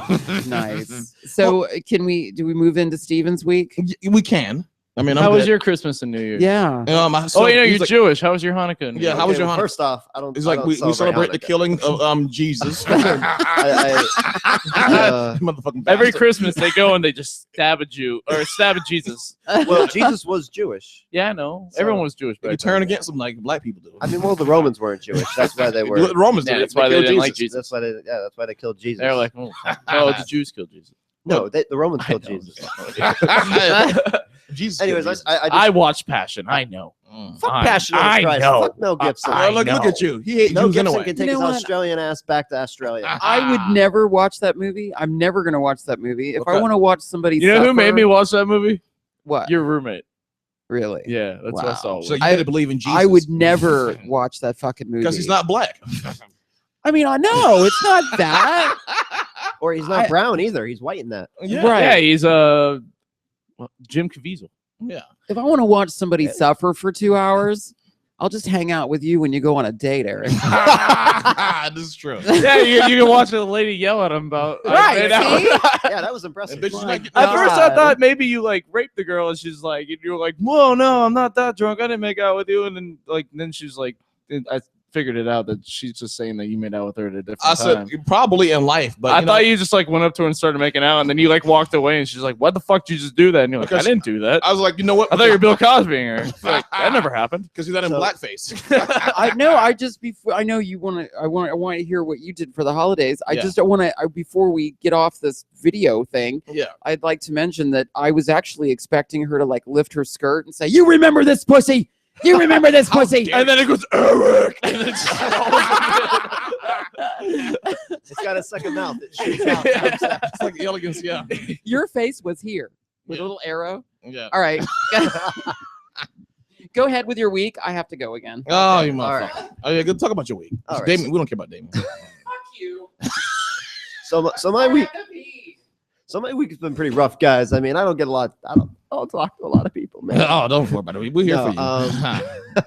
Nice. So do we move into Steven's week? We can. I mean, How I'm was good. your Christmas and New Year's? Yeah. So Oh, you know, he's you're like, Jewish. How was your Hanukkah? and New Yeah, Year's? how was your Hanukkah? First off, I don't. It's I like don't we celebrate the Hanukkah. killing of Jesus. Motherfucking Every bastard. Christmas they go and they just stab a Jew or stab a Jesus. Well, Jesus was Jewish. Yeah, I know. So- Everyone was Jewish. You back turn then. against them like black people do. I mean, well, the Romans weren't Jewish. That's why they were. The Romans. Yeah, did it. that's why they killed didn't like Jesus. That's why they. Yeah, that's why they killed Jesus. They're like, oh, the Jews killed Jesus. no, the Romans I killed know. Jesus. Jesus. Anyways, killed Jesus. I watched Passion. I know. fuck I- Passion of I Christ. know. Fuck Mel Gibson. I look know. at you. He hates Mel Jews Gibson anyway. can take You his know what? Australian ass back to Australia. I would never watch that movie. I'm never gonna watch that movie. If I Okay. want to watch somebody, You know who made suffer- me watch that movie? What? Your roommate. Really? Yeah, that's what I Wow. saw. So you I- had to believe in Jesus. I would never watch that fucking movie because he's not black. I mean, I know it's not that. Or he's not I- brown either. He's white in that. Yeah. Right. Yeah, he's Jim Caviezel. Yeah. If I want to watch somebody suffer for 2 hours, I'll just hang out with you when you go on a date, Eric. This is true. Yeah, you can watch a lady yell at him about Right, made out. see? Yeah, that was impressive. Bitches My like- At first, I God. thought maybe you like raped the girl, and she's like, and you're like, "Whoa, no, I'm not that drunk. I didn't make out with you." And then she's like, figured it out that she's just saying that you made out with her at a different I time. said probably in life, but I you thought know, you just like went up to her and started making out, and then you like walked away, and she's like, "What the fuck did you just do that?" And you're like, Because "I didn't do that. I was like, you know what? I thought you were Bill Cosby." Her. Like, that never happened. Because you're that in So- blackface. I know. I just before I know you want to. I want to hear what you did for the holidays. I Yeah. just don't want to. Before we get off this video thing, Yeah. I'd like to mention that I was actually expecting her to like lift her skirt and say, "You remember this pussy? You remember this How pussy?" dare And then it goes, Eric. And then It's got a second mouth. It shoots out. It's like the elegance, yeah. Your face was here with Yeah. a little arrow. Yeah. All right. Go ahead with your week. I have to go again. Oh, you All right. motherfucker. Oh, yeah, good. Talk about your week. All right. Damon, we don't care about Damon. Fuck you. So my week. So my week's been pretty rough, guys. I mean, I don't talk to a lot of people, man. Oh, don't worry about it. We're here No, for you.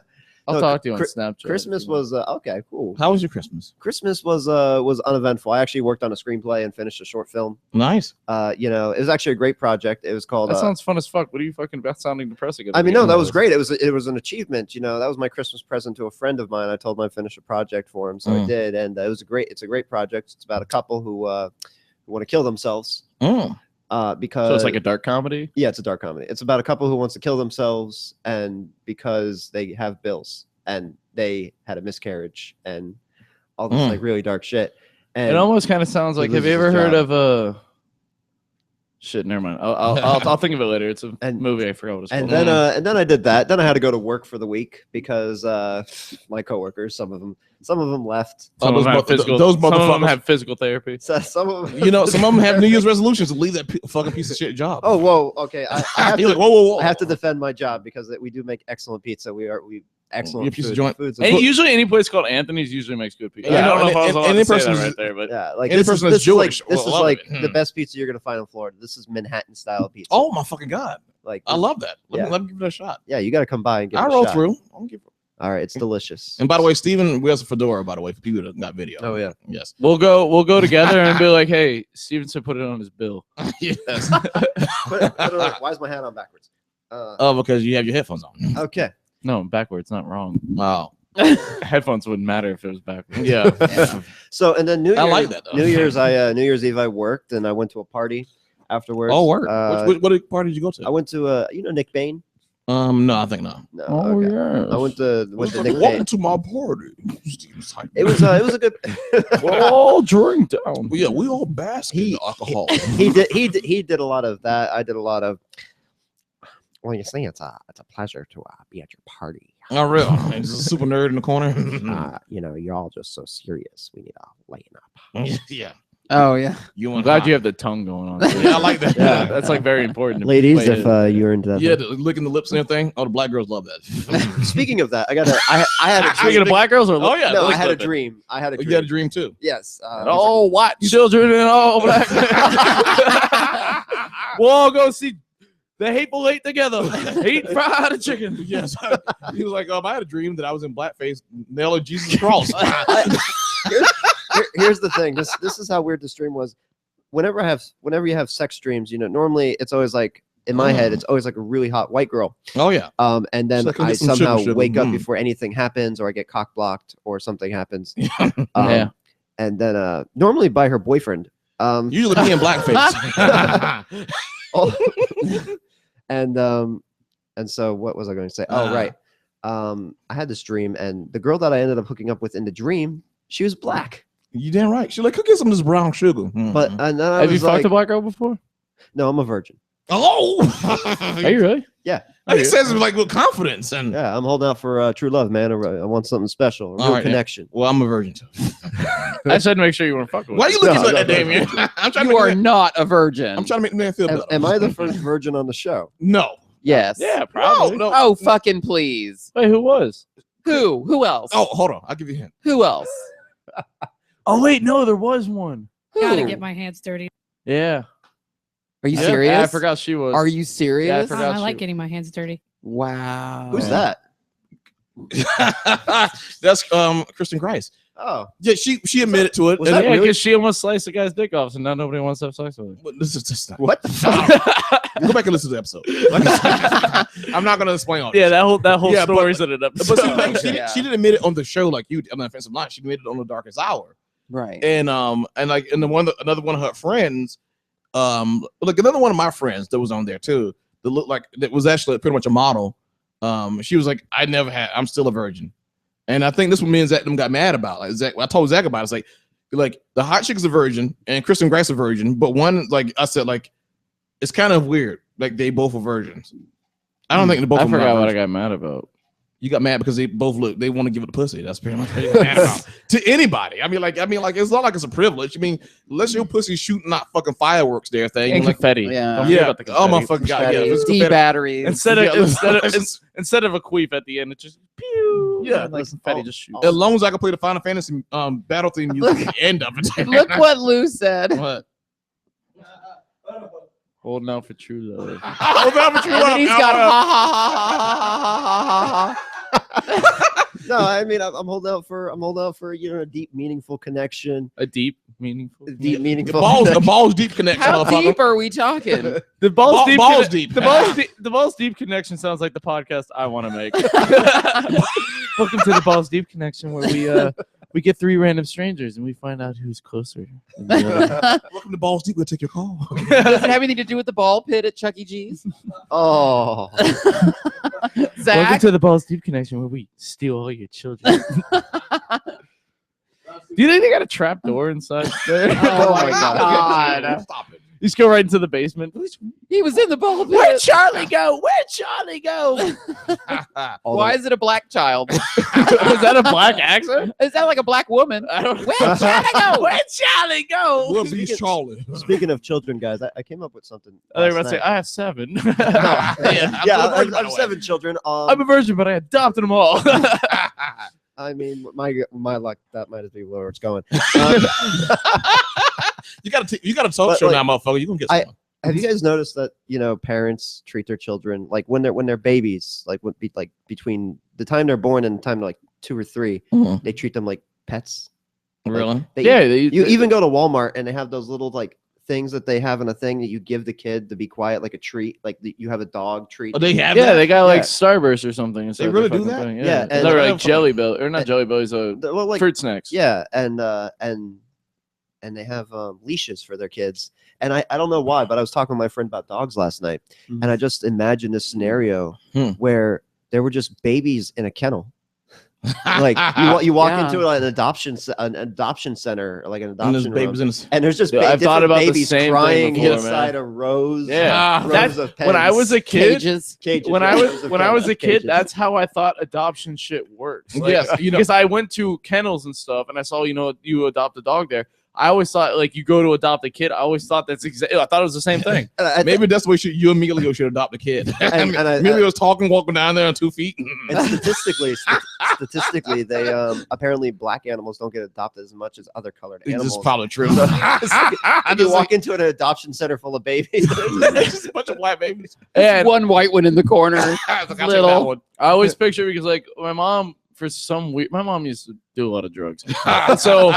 I'll No, talk to you on Chri- Snapchat. Christmas was okay, cool. How was your Christmas? Christmas was uneventful. I actually worked on a screenplay and finished a short film. Nice. You know, it was actually a great project. It was called. That sounds fun as fuck. What are you fucking about sounding depressing? at the I mean, no, beginning that of was this? great. It was an achievement. You know, that was my Christmas present to a friend of mine. I told him I'd finish a project for him, so I Mm. did, and it's a great project. It's about a couple who want to kill themselves. Mm. Because So it's like a dark comedy. yeah, it's a dark comedy. It's about a couple who wants to kill themselves, and because they have bills and they had a miscarriage and all this Mm. like really dark shit. And It almost kind of sounds he like. Have you loses ever his heard job. of Shit, never mind. I'll think of it later. It's a And- movie. I forgot what it's and called. then I did that. Then I had to go to work for the week because my coworkers, some of them left. Some those of them have mo- physical. those some of them motherfuckers. have physical therapy. So some of them, You know, some of them have New Year's resolutions to leave that fucking piece of shit job. Oh, whoa, okay. I have You're to, like, whoa. I have to defend my job because we do make excellent pizza. We excellent Your pizza food. joint. Foods Hey, usually any place called Anthony's usually makes good pizza. Yeah, I don't know if I was and allowed any to say person that who's- right there, but yeah, like Any this person is, that's this is like Jewish this will is love like it. the best pizza you're gonna find in Florida. This is Manhattan style pizza. Oh my fucking god! like I love that. Yeah. Let me give it a shot. yeah, you got to come by and give I it a roll shot. through. All right, it's delicious. And by the way, Steven wears a fedora. By the way, for people that got video. Oh yeah. Yes. we'll go together and be like, hey, Stevenson put it on his bill. Yes. Put it on- why is my hat on backwards? Oh, because you have your headphones on. Okay. No, backwards, not wrong. Wow. Headphones wouldn't matter if it was backwards. Yeah. So and then New Year's, I like that, though. New Year's Eve I worked and I went to a party afterwards. Oh, work. Uh, What party did you go to? I went to Nick Bain. No, I think no. No. Oh okay. yeah. I went to Nick Welcome Bain. to my party. Steven Seidman. It was a good. We're all drink down. Well, yeah, we all bask in He- the alcohol. he did a lot of that. I did a lot of. Well, you see, it's a pleasure to be at your party. Oh, real. He's a super nerd in the corner. You know, you're all just so serious. We need to lighten up. Yeah. Oh yeah. You I'm want glad you have the tongue going on. Yeah, I like that. Yeah, that's like very important. to Ladies, play if it. you're into that. Yeah, licking the lips and everything. Oh, the black girls love that. Speaking of that, I had a Speaking of black girls, or Oh, yeah. no, I lick had a lipping. dream. I had a You dream. got a dream too. Yes. oh, white children and all black. We'll all go see the Hateful Eight together. Eat fried chicken. Yes. He was like, I had a dream that I was in blackface nailing Jesus' cross. Here's the thing. This is how weird this dream was. Whenever you have sex dreams, you know, normally it's always like in my head, it's always like a really hot white girl. Oh, yeah. And then She's like, "I'll I get some somehow sugar, wake up mm." before anything happens, or I get cock blocked, or something happens. Yeah. And then normally by her boyfriend. Usually me in blackface. Oh, and so what was I going to say? Oh, right. I had this dream, and the girl that I ended up hooking up with in the dream, she was black. You damn right. She's like, go get some of this brown sugar. But and then I Have you was fucked like, a black girl before? no, I'm a virgin. oh, Are you really? he says it like with confidence. And Yeah, I'm holding out for true love, man. I want something special, a real All right, yeah. connection. well, I'm a virgin too. I just had to make sure you weren't fucking with Why are you looking No, like no, that, no. Damien? I'm trying to You make are the man- not a virgin. I'm trying to make the man feel better. Am I the first virgin on the show? No. Yes. Yeah, probably. No. Oh fucking please. Wait, who was? Who? Who else? Oh, hold on. I'll give you a hint. Who else? Oh wait, no, there was one. Who? Gotta get my hands dirty. Yeah. Are you Yeah, serious? I forgot she was. Are you serious? forgot I she- like getting my hands dirty. Wow. Who's that? That's Kristen Christ. Oh, Yeah, she admitted to it. Was and that Yeah, really- because she almost sliced the guy's dick off, so now nobody wants to have sex with her. But this is just not. what the fuck? Go back and listen to the episode. I'm not gonna explain all this. Yeah, that whole Yeah, but- story's in an episode. But see, the thing, Yeah. she didn't admit it on the show like you did on the offensive line. She admitted it on the Darkest Hour. Right. And another one of her friends, like another one of my friends that was on there too, that looked like that was actually pretty much a model. She was like, I'm still a virgin. And I think this one me and Zach them got mad about. Like Zach, I told Zach about it. It's like the hot chick is a virgin and Kristen Grace a virgin, but one, like I said, like it's kind of weird. Like they both are virgins. I don't think they both. I of them are forgot what I virgins. got mad about. You got mad because they both they want to give it the pussy. That's pretty much what you got mad about. To anybody. I mean, like it's not like it's a privilege. I mean, unless your pussy shooting not fucking fireworks there thing. And like, confetti. Yeah. Don't forget yeah. about the Oh my confetti. fucking god. Yeah. It's D confetti. batteries. Instead of Yeah, instead of a queef at the end, it's just pew. Yeah. and, like confetti just shoots. As long as I can play the Final Fantasy battle theme music at the end of it. Look what Lou said. What? Holding out for true love. Hold on, but you And then up. he's got ha ha ha ha ha ha ha. No, I mean I'm holding out for a deep, meaningful connection. A deep, meaningful. Deep, The meaningful. balls deep connection. How motherfucker. deep are we talking? The balls deep. Balls deep. The balls deep connection sounds like the podcast I want to make. Welcome to the balls deep connection, where we get three random strangers and we find out who's closer. than the other. Welcome to Balls Deep. We'll take your call. Does it have anything to do with the ball pit at Chuck E. Cheese? Oh, Welcome Zach? to the balls deep connection, where we steal all your children. Do you think they got a trap door inside there? Oh my God. Stop it. You just go right into the basement. He was in the ball pit. Where'd Charlie go? Where'd Charlie go? Why is it a black child? Is that a black accent? Is that like a black woman? I don't know. Where'd Charlie go? Where'd Charlie go? We'll be Charlie. speaking of children, guys, I came up with something. I was last about to say, night. I have 7. No. Yeah, yeah, I'm virgin, by I'm the way. 7 children. I'm a virgin, but I adopted them all. I mean, my luck, that might be where it's going. You gotta talk But, show like, now, motherfucker. You gonna get I- someone. Have you guys noticed that parents treat their children like when they're babies, like between the time they're born and the time they're like 2 or 3, they treat them like pets. Really? They, yeah, you even go to Walmart and they have those little like things that they have in a thing that you give the kid to be quiet, like a treat. Like you have a dog treat. Oh, they have yeah, that? they got like Yeah. Starburst or something. instead of the really do fucking that? thing. Yeah, Yeah, and- they're Yeah. like Jelly Belly, or not Jelly Bellies, Well, like fruit snacks. yeah, and they have leashes for their kids. And I don't know why, but I was talking with my friend about dogs last night, Mhm. and I just imagined this scenario where there were just babies in a kennel. Like you walk Yeah. into an adoption center, like an And there's adoption room, babies in the and there's just Yeah, I've thought different about the babies same thing crying before, inside man. a rows. Yeah, rows that's of when I was a pens. kid. Cages. Cages, When yeah, I rows was of when I was a pens, kid, cages. that's how I thought adoption shit works. Like, Yes, you know. because I went to kennels and stuff, and I saw you adopt a dog there. I always thought like you go to adopt a kid. I always thought that's exactly. I thought it was the same thing. And I- Maybe that's the way you and Emilio should adopt a kid. And I- Emilio's talking, walking down there on 2 feet. and statistically, they apparently black animals don't get adopted as much as other colored This animals. is probably true. If you walk into an adoption center full of babies, There's just a bunch of black babies. And One white one in the corner. I'll take that Little. one. I always picture because like my mom, for some weird, my mom used to do a lot of drugs, so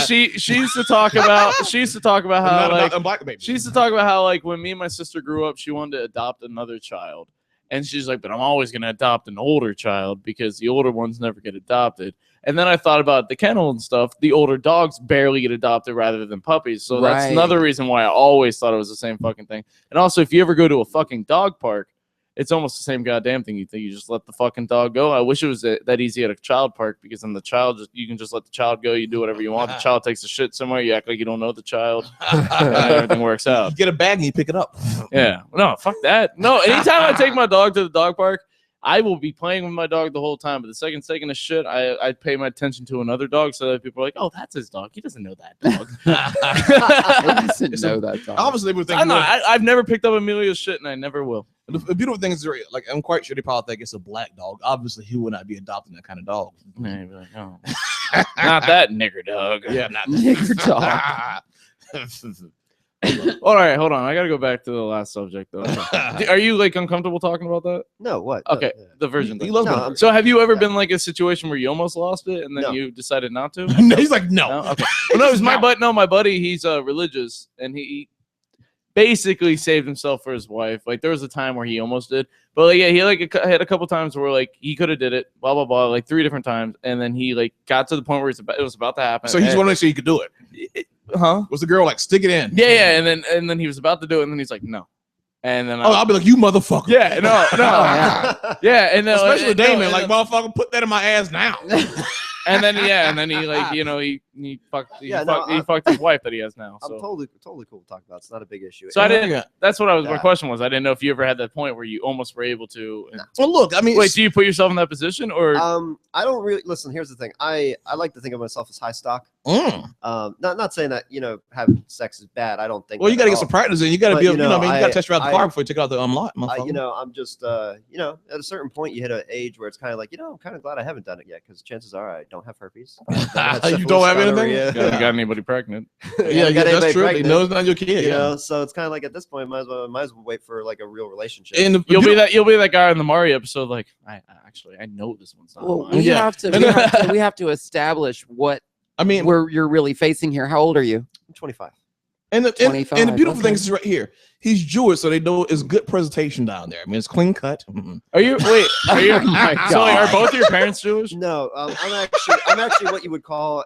she used to talk about how Not like about black babies. she used to talk about how like when me and my sister grew up, she wanted to adopt another child, and she's like, but I'm always gonna adopt an older child because the older ones never get adopted. And then I thought about the kennel and stuff. The older dogs barely get adopted rather than puppies, so that's Right. another reason why I always thought it was the same fucking thing. And also, if you ever go to a fucking dog park, it's almost the same goddamn thing. You think you just let the fucking dog go. I wish it was that easy at a child park, because then you can just let the child go. You do whatever you want. The child takes a shit somewhere. You act like you don't know the child. And everything works out. You get a bag and you pick it up. Yeah. No, fuck that. No, anytime I take my dog to the dog park, I will be playing with my dog the whole time. But the second it's taking a shit, I pay my attention to another dog, so that people are like, oh, that's his dog. He doesn't know that dog. I didn't It's know that. Dog. Obviously, we think I know. I've never picked up Emilio's shit, and I never will. the beautiful thing is, like, I'm quite sure they probably think it's a black dog. Obviously, he would not be adopting that kind of dog. And you'd be like, oh, not that nigger dog. Yeah, not Nigger dog. All right, hold on. I gotta go back to the last subject though. Are you like uncomfortable talking about that? No, what? Okay, Yeah. the virgin He thing. loves No, my I'm- So have you ever been like a situation where you almost lost it and then No. you decided not to? He's like, no. No? Okay. Well, no, it was my buddy. He's religious, and he basically saved himself for his wife. Like there was a time where he almost did, but like, yeah, he like had a couple times where like he could have did it, blah blah blah, like 3 different times, and then he like got to the point where it was about to happen. So he's and, want to make sure he could do it. huh? Was the girl like, stick it in? Yeah, and then he was about to do it, and then he's like, no, and then Oh, I'll be like, you motherfucker. yeah, no, yeah. yeah, and then Especially Damon, and like, motherfucker, put that in my ass now. and then he like he fucked his wife that he has now. I'm So. totally cool to talk about. It's not a big issue. So I didn't. Yeah. That's what I was. My Yeah. question was. I didn't know if you ever had that point where you almost were able to. and- Well, look, I mean, Wait, do you put yourself in that position, or I don't really listen. Here's the thing. I like to think of myself as high stock. Not saying that having sex is bad. I don't think. well, you that got to at get some all. practice in. You got to But, be able, you know, I mean, you got to test drive the I- car before you take out the lot. I'm just at a certain point you hit an age where it's kind of like I'm kind of glad I haven't done it yet because chances are I don't have herpes. You don't have anything? you got anybody pregnant? Yeah, got that's anybody true. They pregnant, know it's not your kid. Yeah. so it's kind of like at this point might as well wait for like a real relationship. And the, You'll be that guy in the Mario episode. Like, I know this one's not Well, mine. we Yeah. have to. We have to establish what I mean, where you're really facing here. How old are you? I'm 25. and the 25, beautiful thing okay. is right here. He's Jewish, so they know it's good presentation down there. I mean, it's clean cut. Are you? Wait, are you? my so like, are God. both your parents Jewish? No, I'm actually what you would call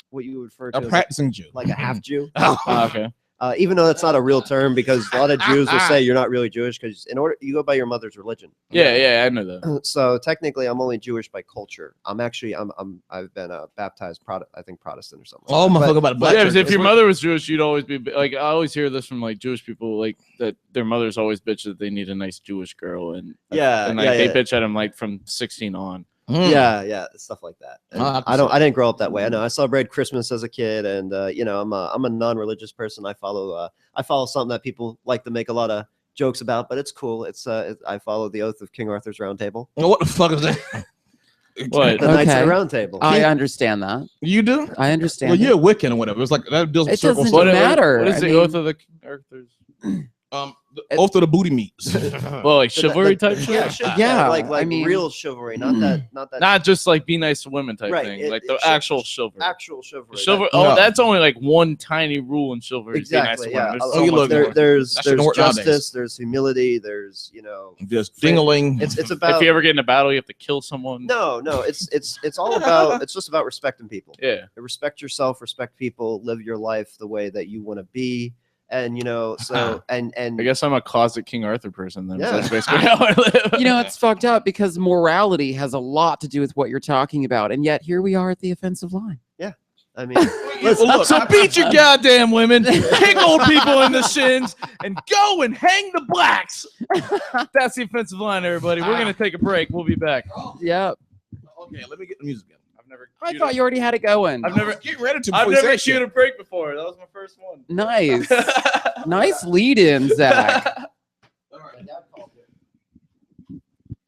what you would refer to A as practicing Jew. like a half Jew. Okay. Even though that's not a real term, because a lot of Jews will say you're not really Jewish because you go by your mother's religion. Yeah, I know that. So technically, I'm only Jewish by culture. I've been baptized Protestant or something. Oh, But- motherfucker, about a black Yeah, church. because if That's your what- mother was Jewish, you'd always be like. I always hear this from like Jewish people, like that their mothers always bitch that they need a nice Jewish girl, and Yeah, and like yeah, they yeah. bitch at them like from 16 on. Yeah, stuff like that. And Ah, I didn't grow up that way. I know I celebrated Christmas as a kid, and I'm a non-religious person. I follow something that people like to make a lot of jokes about, but it's cool. I follow the oath of King Arthur's Round Table. What the fuck is that? What? The Knights of Okay. the Round Table. I understand that. You do? I understand. Well, it. you're a Wiccan or whatever. It's like that deals with It circles. doesn't matter. What is I the mean- oath of the Arthur's? The oath of the booty meats. Well, like chivalry type shit. Yeah, like I mean- real chivalry, not that Not just like be nice to women type Right, thing, like the it- actual chivalry. actual chivalry. Chivalry. No. Oh, that's only like one tiny rule in chivalry. is be nice Exactly. to Yeah. women. There's Oh, you so much look- more. There's That shouldn't work justice. nowadays. There's humility. There's Just dingling. It's about If you ever get in a battle, you have to kill someone. no. It's all about. It's just about respecting people. Yeah. Respect yourself. Respect people. Live your life the way that you want to be. And and I guess I'm a closet King Arthur person then. Yeah. That's basically how I live. It's fucked up because morality has a lot to do with what you're talking about, and yet here we are at the offensith line. I mean, Well, look, So beat your goddamn women, kick old people in the shins, and go and hang the blacks. That's the offensive line, everybody. We're gonna take a break. We'll be back. Yep. Okay, let me get the music again. I've never. I thought you already had it going. I've never. Get ready to. I've before you never say shit. shoot a break before. That was my first one. Nice. Nice lead in, Zach.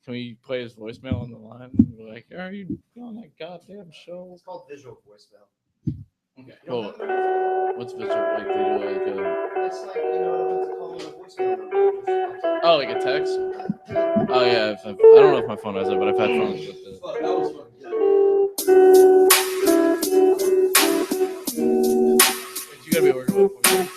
Can we play his voicemail on the line? We're like, are you on that goddamn show? it's called visual voicemail. Okay. Cool. What's visual? Like they do like It's like to call in a voicemail number. oh, like a text? Oh yeah. I don't know if my phone has it, but I've had phones with this. You gotta be working with it.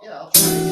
Yeah, I'll try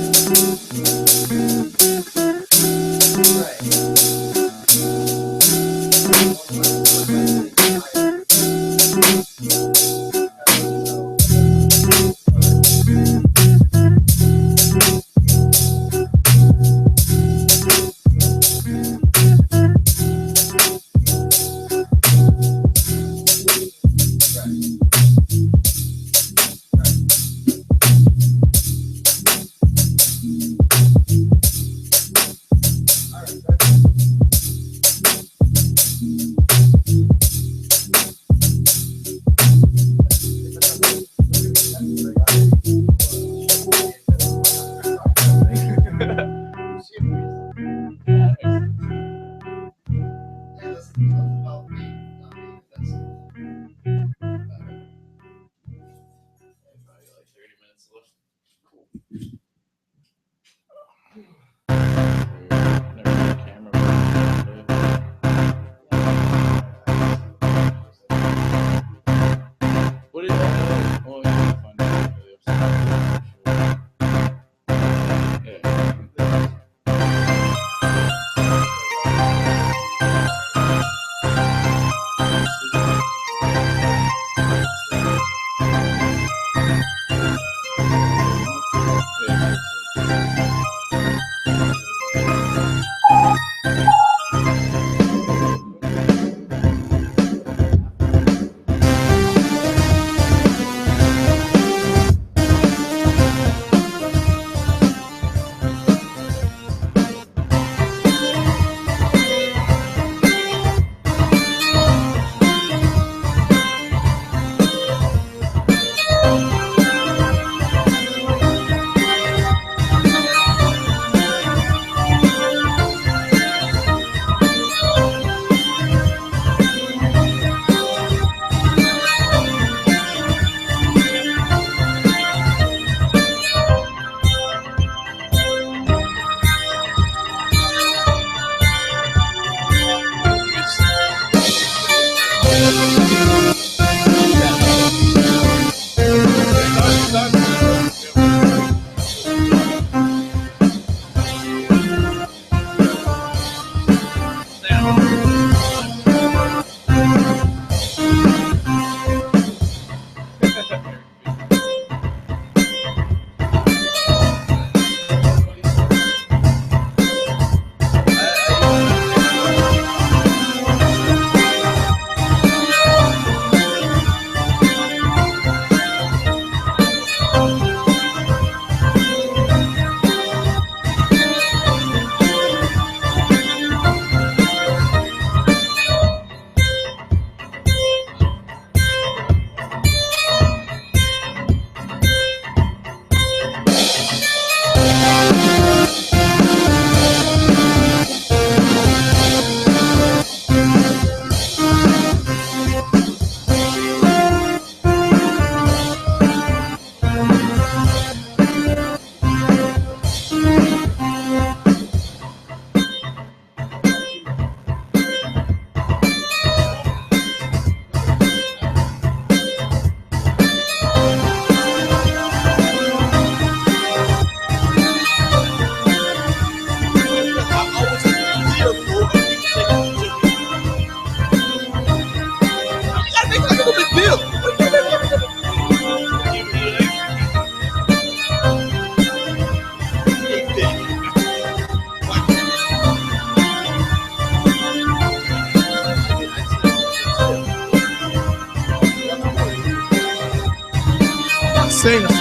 What is that? Well, yeah, I'll find out for the episode. Yeah.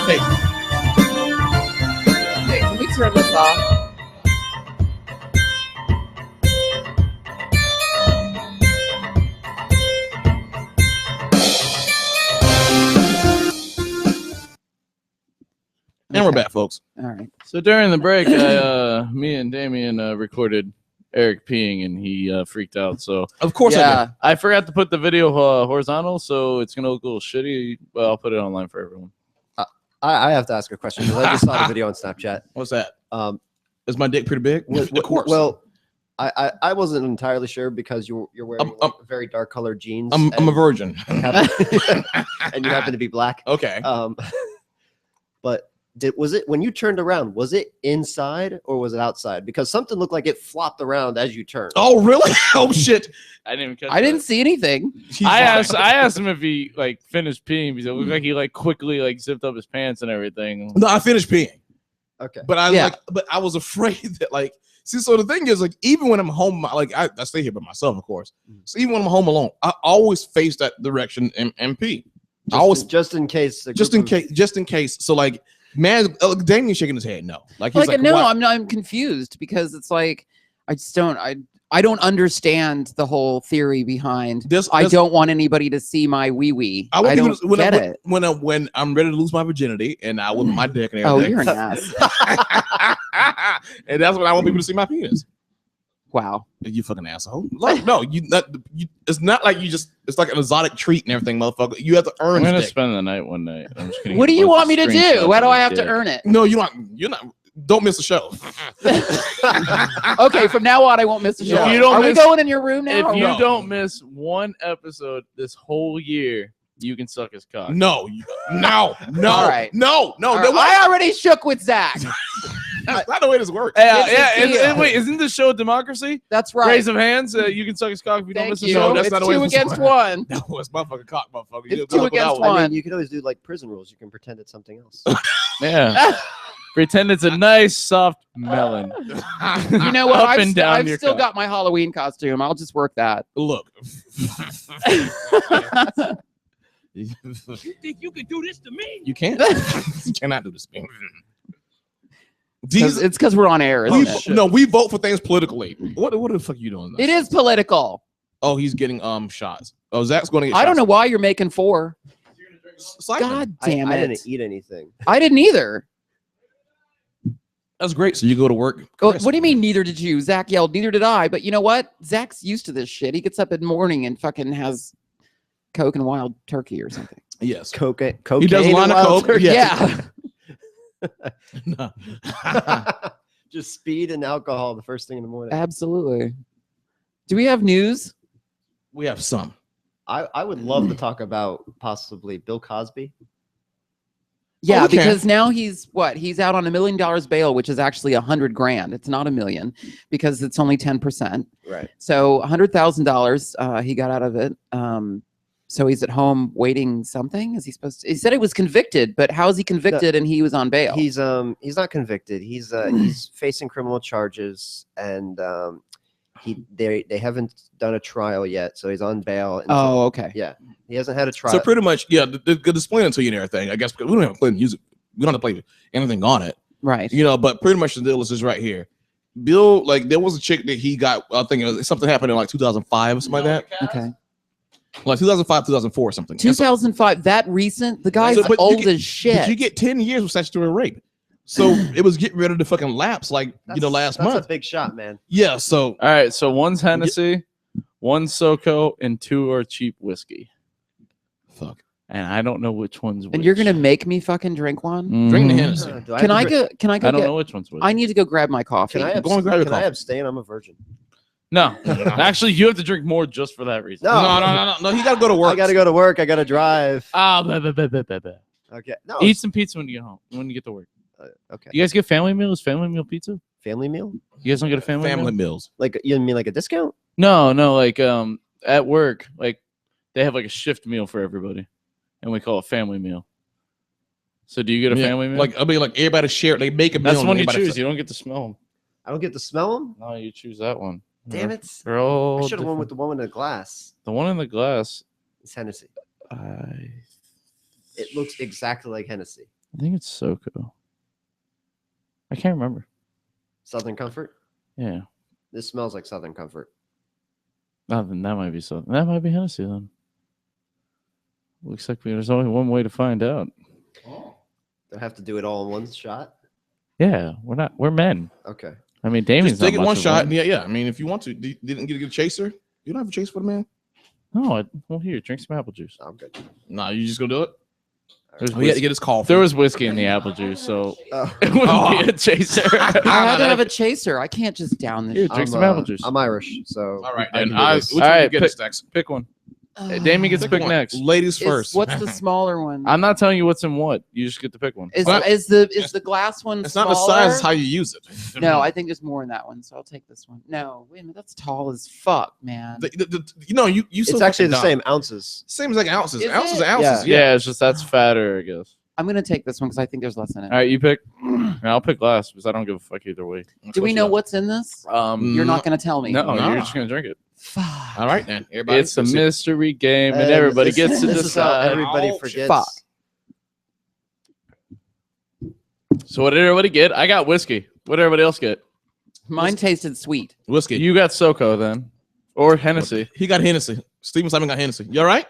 Hey, Hey, can we turn this off? and we're Okay. back, folks. All right. So during the break, me and Damien recorded Eric peeing, and he freaked out. So Of course, I Yeah. did. I forgot to put the video horizontal, so it's gonna look a little shitty. But I'll put it online for everyone. I have to ask a question because I just saw the video on Snapchat. What's that? Um, Is my dick pretty big? Of course. Well, I wasn't entirely sure because you're wearing like, very dark colored jeans. I'm a virgin. and you happen to be black. Okay. But was it when you turned around? Was it inside or was it outside? Because something looked like it flopped around as you turned. Oh, really? Oh, shit. I didn't even catch I didn't that. see anything. I asked him if he like finished peeing because it looked like he like quickly like zipped up his pants and everything. No, I finished peeing. Okay. But I was afraid that like, see, so the thing is like, even when I'm home, like I stay here by myself, of course. So even when I'm home alone, I always face that direction and pee. Just in case. Just in case. So like, man, Damien's shaking his head. No, like he's Like, like, no, why? I'm confused because it's like I just don't I don't understand the whole theory behind I don't want anybody to see my wee wee. I don't get it. When I'm ready to lose my virginity and I with my dick and Oh, everything. you're an ass. And that's when I want people to see my penis. Wow. You fucking asshole. Like, no, it's not like you just, it's like an exotic treat and everything, motherfucker. You have to earn I'm gonna it. spend the night one night. I'm just gonna What do get you a want me bunch to of do? screenshots Why do of I his have to dick. earn it? No, you're not, don't miss the show. Okay, from now on I won't miss the show. If you don't Are we miss- going in your room now? If or you what? don't miss one episode this whole year, you can suck his cock. No. All right. No. All right, I already shook with Zach. That's not the way this works. Yeah, It's a yeah. deal. And wait, isn't this show democracy? That's right. Raise of hands. You can suck his cock if you don't Thank miss the you. show. that's It's not the way 2 this against works. 1. No, it's motherfucking cock, motherfucker. It's You 2 look at against that one. 1. I mean, you could always do like prison rules. You can pretend it's something else. Yeah. Pretend it's a nice soft melon. You know what? Up and down I've your still cock. got my Halloween costume. I'll just work that. Look. You think you can do this to me? You can't. You cannot do this to me. 'Cause- it's because we're on air, isn't it? No, we vote for things politically. What the fuck are you doing? It is political. Oh, he's getting shots. Oh, Zach's going to get I don't shots. know why you're making 4. Seidman. God damn I it. didn't eat anything. I didn't either. That's great. So you go to work. Oh, what do you mean neither did you? Zach yelled, neither did I. But you know what? Zach's used to this shit. He gets up in the morning and fucking has Coke and wild turkey or something. Yes. Cocaine. He does a line of wild coke. turkey. Yeah. No. Just speed and alcohol the first thing in the morning. Absolutely. Do we have news? We have some. I would love to talk about possibly Bill Cosby. Yeah, okay. because now he's out on $1 million bail, which is actually $100,000. It's not $1 million because it's only 10%. Right. So $100,000 he got out of it. So he's at home waiting something. Is he supposed to? He said he was convicted, but how is he convicted and he was on bail? He's not convicted. He's facing criminal charges and they haven't done a trial yet, so he's on bail. Oh, okay. Yeah, he hasn't had a trial. So pretty much, yeah, the display it to you and everything. I guess because we don't have to play music. We don't have to play anything on it. Right. You know, but pretty much the deal is just right here. Bill, like there was a chick that he got, I think it was something happened in like 2005 or something like that. Okay. Like 2005, 2004 or something. And so- 2005. That recent? The guy's but you old get- as shit. But you get 10 years with statutory rape. So it was getting rid of the fucking lapse, like last that's month. a big shot, man. Yeah. So All right, so one's Hennessy, one's SoCo, and 2 are cheap whiskey. fuck. And I don't know which one's which. and you're gonna make me fucking drink one? Drink the Mhm. Hennessy. Do I Can have I to go? Can I go? I don't get- know which one's which. I need to go grab my coffee. Can I Go and grab your can I coffee. abstain? I'm a virgin. No, actually, you have to drink more just for that reason. No. He got to go to work. I got to go to work. I got to drive. Ah, blah, blah, blah, blah, blah, blah. Okay. No. Eat some pizza when you get home. When you get to work. Okay. You guys get family meals? Family meal pizza? Family meal? You guys don't get a family family meal? meals. Like you mean like a discount? No, like at work, like they have like a shift meal for everybody, and we call it family meal. So do you get a Yeah, family meal? like I mean, like everybody share. They make a meal. That's the one you and everybody- choose. You don't get to smell them. I don't get to smell them. No, you choose that one. Damn it! They're all I should have won different. with the one in the glass. The one in the glass. It's Hennessy. I It looks exactly like Hennessy. I think it's SoCo. I can't remember. Southern Comfort. Yeah. This smells like Southern Comfort. Then that might be something. That might be Hennessy then. Looks like there's only one way to find out. Do I have to do it all in one shot? Yeah, we're men. Okay. I mean, Damien's Just take it not one much of shot. one. Yeah. I mean, if you want to, you didn't get a chaser. You don't have a chaser for the man. No, well, here, drink some apple juice. I'm good. Nah, you just gonna do it. There's We had to get his call. There was whiskey in the apple juice, so Oh. it wouldn't be a chaser. I had to have a chaser. I can't just down this. Here, shit. drink some apple juice. I'm Irish, so All right, I then. can do this. Which All one you right, get, Stacks? Pick one. Damien gets to pick one. next. Ladies Is- first. What's the smaller one? I'm not telling you what's in what. You just get to pick one. Is But- the glass one? It's not the size; it's smaller? how you use it. No, I think there's more in that one, so I'll take this one. No, wait a minute, that's tall as fuck, man. You It's so actually fucking the dumb. same ounces. Same as like ounces. Is Ounces it? and ounces. Yeah, it's just that's fatter, I guess. I'm gonna take this one because I think there's less in it. All right, you pick. And I'll pick last because I don't give a fuck either way. Do we know what's in this? You're You're not gonna tell me. no, No. you're just gonna drink it. Fuck. All right then. Everybody. It's a let's see. mystery game, and And everybody this- gets to this is how decide. everybody Oh, forgets. fuck. So what did everybody get? I got whiskey. What did everybody else get? Mine tasted sweet. Whiskey. You got SoCo then, or Hennessy. He got Hennessy. Steven Seidman got Hennessy. You all right?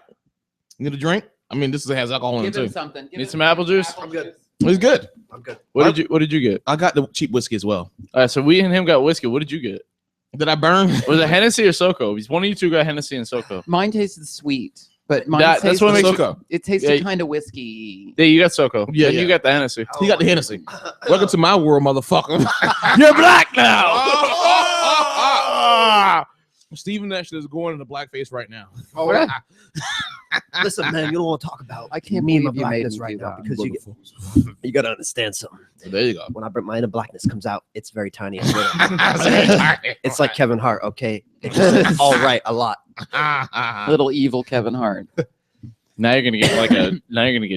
You need a drink? I mean, this has alcohol in it Give him too. something. Give Need him some apple juice? I'm good. It's good. I'm good. What did you get? I got the cheap whiskey as well. All right, so we and him got whiskey. What did you get? Did I burn? Was it Hennessy or SoCo? Because one of you two got Hennessy and SoCo. Mine tasted sweet, but mine That's tasted, what makes you. SoCo. it tasted Yeah. kind of whiskey. Yeah, you got SoCo. Yeah, and yeah. you got the Hennessy. He got the Hennessy. Welcome to my world, motherfucker. You're black now. Steven actually is going into blackface right now. Oh, listen, man, you don't want to talk about I can't me and my believe you made blackness him right do now that. because you got to understand something. So there you go. When my inner blackness comes out, it's very tiny. And little. It's like Kevin Hart, okay? It's just all right, a lot. Little evil Kevin Hart. Now you're gonna get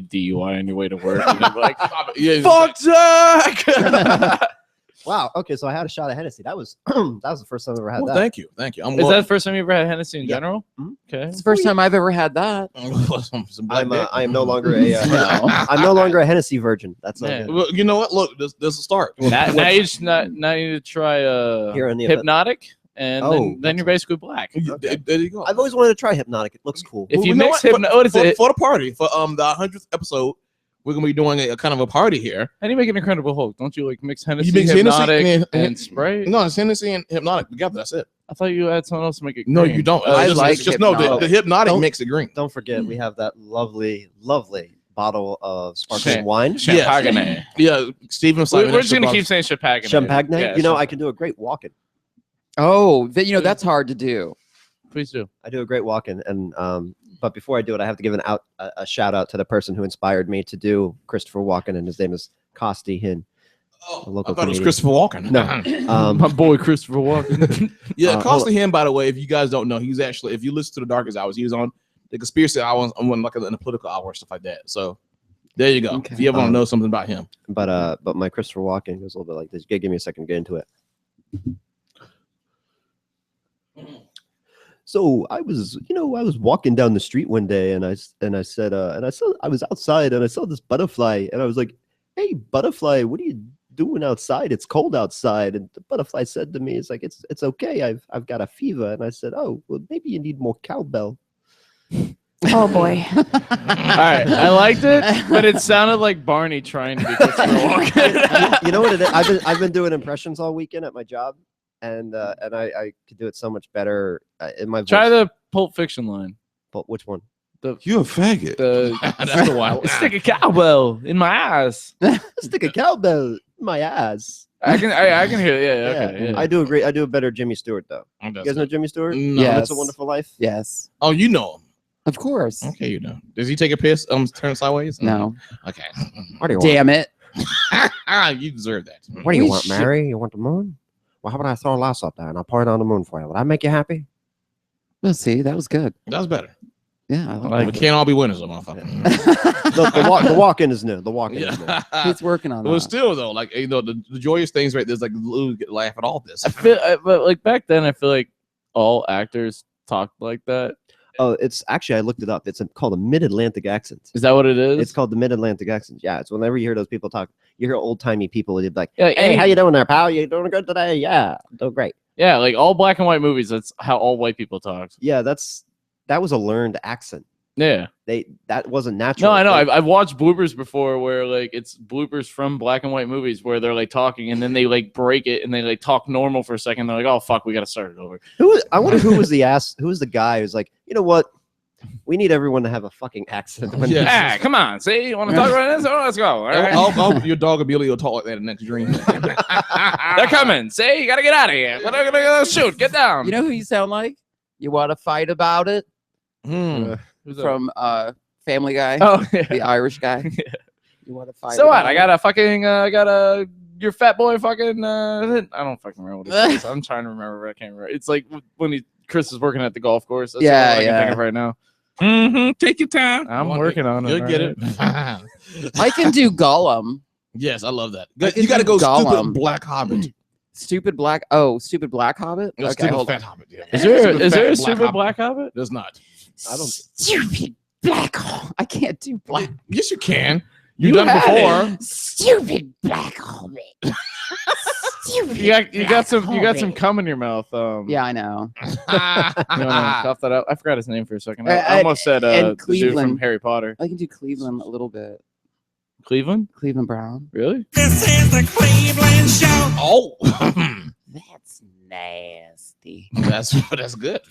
DUI on your way to work. And then be like, Yeah, fuck Zack! Wow. Okay, so I had a shot of Hennessy. That was the first time I ever had well, that. thank you. I'm Is that the first time you ever had Hennessy in Yeah. general? Mhm. Okay. It's the first time I've ever had that. I am no longer a I'm no longer a Hennessy virgin. That's not Yeah. good. Well, you know what? Look, this is a start. Now you just now you need to try Here in the event. Hypnotic, and Oh, then you're basically black. There you go. I've always wanted to try Hypnotic. It looks cool. If Well, you you know mix what? what is it? For the party for the 100th episode, we're gonna be doing a kind of a party here. How do you make an Incredible Hulk? Don't you like mix Hennessy, mix Hennessy Hypnotic, and- and spray? No, it's Hennessy and hypnotic together. That's it. I thought you had something else to make it. No, green. you don't. I It's like it's just no. The Hypnotic. hypnotic Don't- makes it green. Don't forget, we have that lovely, lovely bottle of sparkling Shit. wine. Champagne. Yeah, Steven Seidman. We're just gonna keep saying champagne. Champagne. Yeah, You know, I can do a great walk-in. Oh, that's hard to do. please do. I do a great walk-in, and but before I do it, I have to give a shout out to the person who inspired me to do Christopher Walken, and his name is Costi Hin. Oh, A local I thought it was comedian. Christopher Walken. No. My boy Christopher Walken. Yeah, hold Costa him, by the way, if you guys don't know, he's actually, if you listen to the Darkest Hours, he was on the Conspiracy Hour, on like in the political hour and stuff like that. So there you go. Okay. If you ever want to know something about him. But my Christopher Walken goes a little bit like this. Give me a second to get into it. So I was walking down the street one day, and I was outside, and I saw this butterfly, and I was like, "Hey, butterfly, what are you doing outside? It's cold outside." And the butterfly said to me, "It's like it's okay. I've got a fever." And I said, "Oh, well, maybe you need more cowbell." Oh boy. All right, I liked it, but it sounded like Barney trying to be Christopher Walken. You know what it is? I've been doing impressions all weekend at my job, and I could do it so much better in my voice. Try the Pulp Fiction line. But which one? You're a faggot. That's the wild. Stick a cowbell in my eyes. Stick a cowbell in my ass. I can hear it. Yeah, okay. Yeah. I do a better Jimmy Stewart though. You guys know Jimmy Stewart? No. Yeah. It's a Wonderful Life. Yes, Oh, you know him. of course. Okay, you know. Does he take a piss? Turn sideways? No, Okay. What do you damn it. You deserve that. What do you We want, should- Mary? You want the moon? Well, how about I throw a lasso up there and I'll pour it on the moon for you? Will that make you happy? Well, see, that was good. That was better. Yeah, I Like We can't all be winners, though, motherfucker. The walk-in is new. The walk-in is new. Yeah. He's working on But that. still, though, like, you know, the joyous things, right? There's like, Lou get laugh at all this. I feel, but like back then, I feel like all actors talked like that. Oh, it's actually, I looked it up. It's called a mid-Atlantic accent. Is that what it is? It's called the mid-Atlantic accent. Yeah, it's whenever you hear those people talk, you hear old-timey people. They'd be like, Yeah, "Hey, how you doing there, pal? You doing good today? Yeah, doing great." Yeah, like all black and white movies. That's how all white people talk. Yeah, that was a learned accent. Yeah. That wasn't natural. No, I know. They- I've watched bloopers before where like it's bloopers from black and white movies where they're like talking and then they like break it and they like talk normal for a second. They're like, oh fuck, we gotta start it over. I wonder who was the guy who's like, you know what? We need everyone to have a fucking accent. When Yeah. Ah, come on. See, you want to talk about this? Oh, let's go. All right. Your dog Billy will talk like that in the next dream. They're coming. See, you gotta get out of here. They're gonna shoot. Get down. You know who you sound like? You want to fight about it? Hmm. Who's that? From Family Guy, Oh yeah. the Irish guy. Yeah. You want to fight? So what? about I it? got a fucking. Your fat boy fucking. I don't fucking remember what it is. I'm trying to remember. But I can't remember. It's like when Chris is working at the golf course. That's Yeah, all I can yeah. think of right now. Take your time. I'm working on it. You'll get it. I can do Gollum. Yes, I love that. I can You got to do go Gollum. stupid black hobbit. Stupid Black Hobbit. Go Okay, stupid hold fat on. hobbit. Yeah. Is there Stupid a fat super black hobbit? There's not. I don't. Stupid Black Hobbit. I can't do black. Yes, you can. You've You done it had before. Stupid Black Hobbit. Stupid. You got some cum in your mouth. Yeah, I know. You wanna cough that out? I forgot his name for a second. I I- almost said and the dude from Cleveland. Harry Potter. I can do Cleveland a little bit. Cleveland? Cleveland Brown. Really? This is the Cleveland Show. Oh, That's nasty. that's good.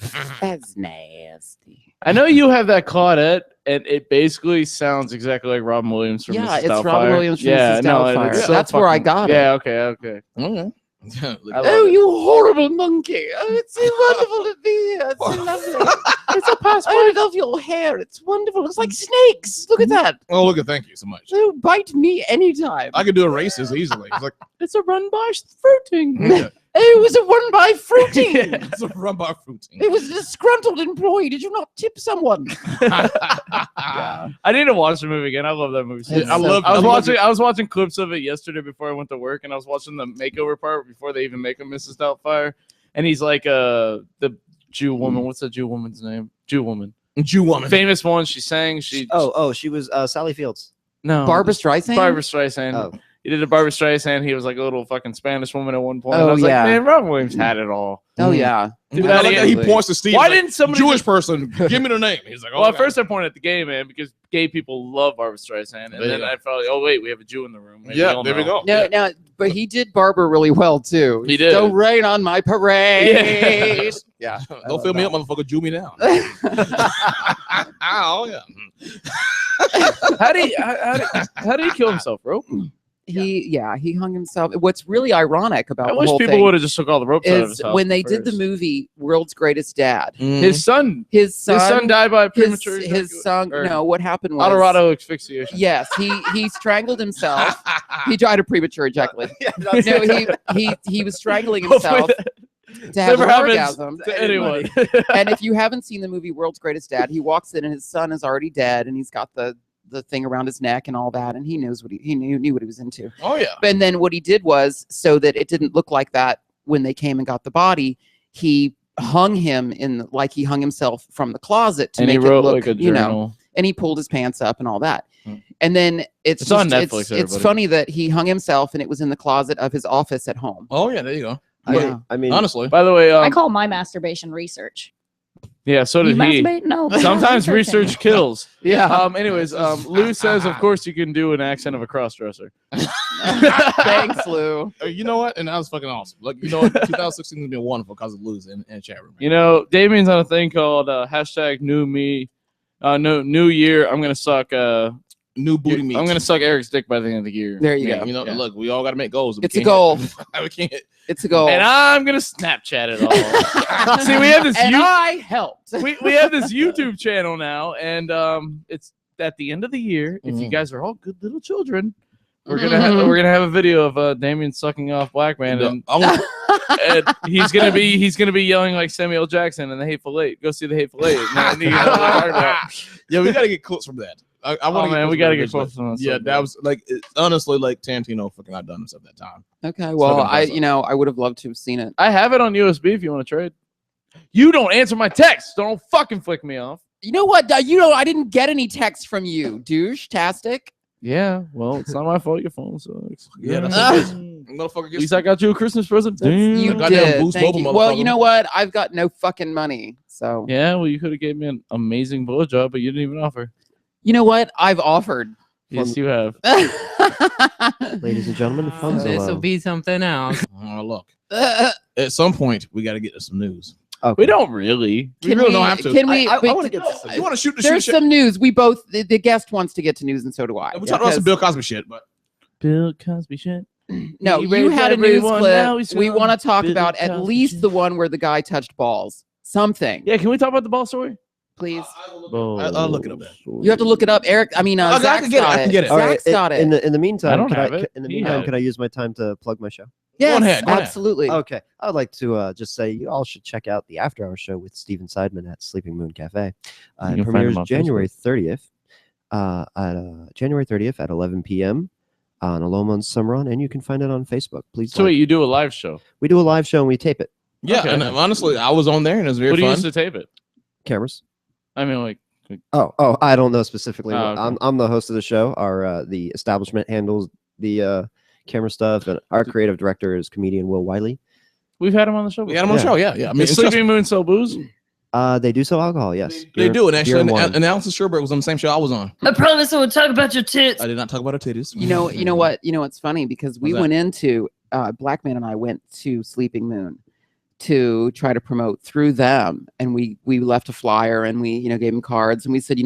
That's nasty. I know you have that Claudette, and it basically sounds exactly like Robin Williams from Yeah, Mrs. it's Doubtfire. Robin Williams from yeah, Mrs. no, Doubtfire. it's so That's where I fucking- got it. Yeah, okay. Okay. I love Oh, it. you horrible monkey! Oh, it's so wonderful to be here. It's so lovely. It's a passport. I love your hair. It's wonderful. It's like snakes. Look at that. Oh, look at thank you so much. They'll bite me anytime. I could do a racist easily. It's like It's a run by fruiting. It was a one by fruiting. it's a run by fruiting. It was a disgruntled employee. Did you not tip someone? I need to watch the movie again. I love that movie. so It's much. so I was watching clips of it yesterday before I went to work, and I was watching the makeover part before they even make a Mrs. Doubtfire. And he's like the Jew woman. What's the Jew woman's name? Jew woman. Jew woman. Famous one. She sang. She she was Sally Fields. no Barbara Streisand. Barbara Streisand. Oh. He did a Barbara Streisand. He was like a little fucking Spanish woman at one point. And Oh, I was yeah. like, man, Robin Williams had it all. Oh yeah. Dude, I that like that is- he points to Steve. Why like, didn't somebody Jewish person give me the name? He's like, oh, Well, at okay. first I pointed at the gay man because gay people love Barbara Streisand, and There you then go. I felt like, oh wait, we have a Jew in the room. Maybe Yeah, he'll there we know. go. No, Yeah. no, but he did Barbara really well too. He did. Don't rain on my parade. Yeah. Don't fill me up, motherfucker. Jew me down. Oh yeah. How did he kill himself, bro? He hung himself. What's really ironic about I the wish whole people thing would have just took all the ropes out of his is house when they did the first. movie World's Greatest Dad. His son His son died by his, premature his son. or No, what happened was auto asphyxiation. Yes, he strangled himself. He died of premature ejaculation. No, he was strangling Hopefully himself to have never an happens orgasm. to anyone. And if you haven't seen the movie World's Greatest Dad, he walks in and his son is already dead, and he's got the thing around his neck and all that, and he knows what he knew what he was into. Oh yeah. And then what he did was, so that it didn't look like that when they came and got the body, he hung him like he hung himself from the closet to And make he wrote it look, like a you know, journal. and he pulled his pants up and all that. Hmm. And then it's It's on just- Netflix, It's everybody. funny that he hung himself and it was in the closet of his office at home. Oh yeah. There you go. Yeah. I mean, Honestly. By the way, I call my masturbation research. yeah, so You did he. masturbate? No. but Sometimes I'm researching. research kills. Yeah. Anyways, Lou says, of course, you can do an accent of a crossdresser. Thanks, Lou. You know what? And that was fucking awesome. Like, you know what? 2016 has been wonderful because of Lou's in the chat room. You know, Damien's on a thing called hashtag new me, new year. I'm gonna suck. New booty meat. I'm gonna suck Eric's dick by the end of the year. There you Yeah, go. you know, Yeah. look, we all got to make goals. We It's a can't- goal. we can't. It's a goal. And I'm gonna Snapchat it all. See, we have this. And I helped. we have this YouTube channel now, and it's at the end of the year. If you Mhm. guys are all good little children, we're gonna have a video of Damien sucking off Blackman, and, I'm gonna- and he's gonna be yelling like Samuel Jackson in The Hateful Eight. Go see The Hateful Eight. And you know what I'm talking about. yeah, we got to get clips from that. I want Oh, man, we gotta get close close on that Yeah, stuff, that man. was like honestly like Tarantino fucking outdone himself that time. Okay, well, fucking awesome. I would have loved to have seen it. I have it on USB if you want to trade. You don't answer my text. Don't fucking flick me off. You know what? I didn't get any text from you, douche-tastic. Yeah, well, it's not my fault. Your phone sucks. Yeah, that's Ah. what it is. Motherfucker At gets least I got you a Christmas present. Damn. You goddamn did. Boost Thank Mobile you. Well, motherfucker. you know what? I've got no fucking money. So Yeah, well, you could have gave me an amazing blowjob, but you didn't even offer. you know what? I've offered. Yes, you have. Ladies and gentlemen, the funds This will alone. be something else. Oh, look. At some point, we got to get to some news. Okay. We don't really. We really don't have to. Can we? I wait, want to get to some. You want to shoot the there's shit? some news. We both. The guest wants to get to news, and so do I. We talked about some Bill Cosby shit, but Bill Cosby shit. No, He you raped had a news everyone, now clip. he's We gone. want to talk Bill about at Cosby least shit. the one where the guy touched balls. Something, Yeah, can we talk about the ball story? please. I'll look it up. You have to look it up, Eric. I mean, I Zach's can get it. got I can get it. All right. Zach's got it. In the meantime, I don't can have it. In the He meantime, had can I use my time to plug my show? Yes, ahead, go ahead. absolutely. Okay, I'd like to just say you all should check out the After Hour show with Steven Seidman at Sleeping Moon Cafe. You It can find premieres him on January 30th at January 30th at 11 p.m. on Alomon Summeron, and you can find it on Facebook. Please. So wait, you do a live show. We do a live show and we tape it. yeah, Okay. and honestly, I was on there and it was very What do you fun. use to tape it? Cameras. I mean, like, Oh, I don't know specifically. Oh, okay. I'm the host of the show. Our the establishment handles the camera stuff, and our creative director is comedian Will Wiley. we've had him on the show. We had him on the Yeah. show, yeah. I mean, Does Sleeping Moon sell booze? They do sell alcohol, yes. they Beer- do, and beer actually, and wine. and Allison Sherberg was on the same show I was on. I promise I will talk about your tits. I did not talk about her titties. You know what? You know what's funny because we What's that? went into Blackman and I went to Sleeping Moon to try to promote through them, and we left a flyer and we gave them cards and we said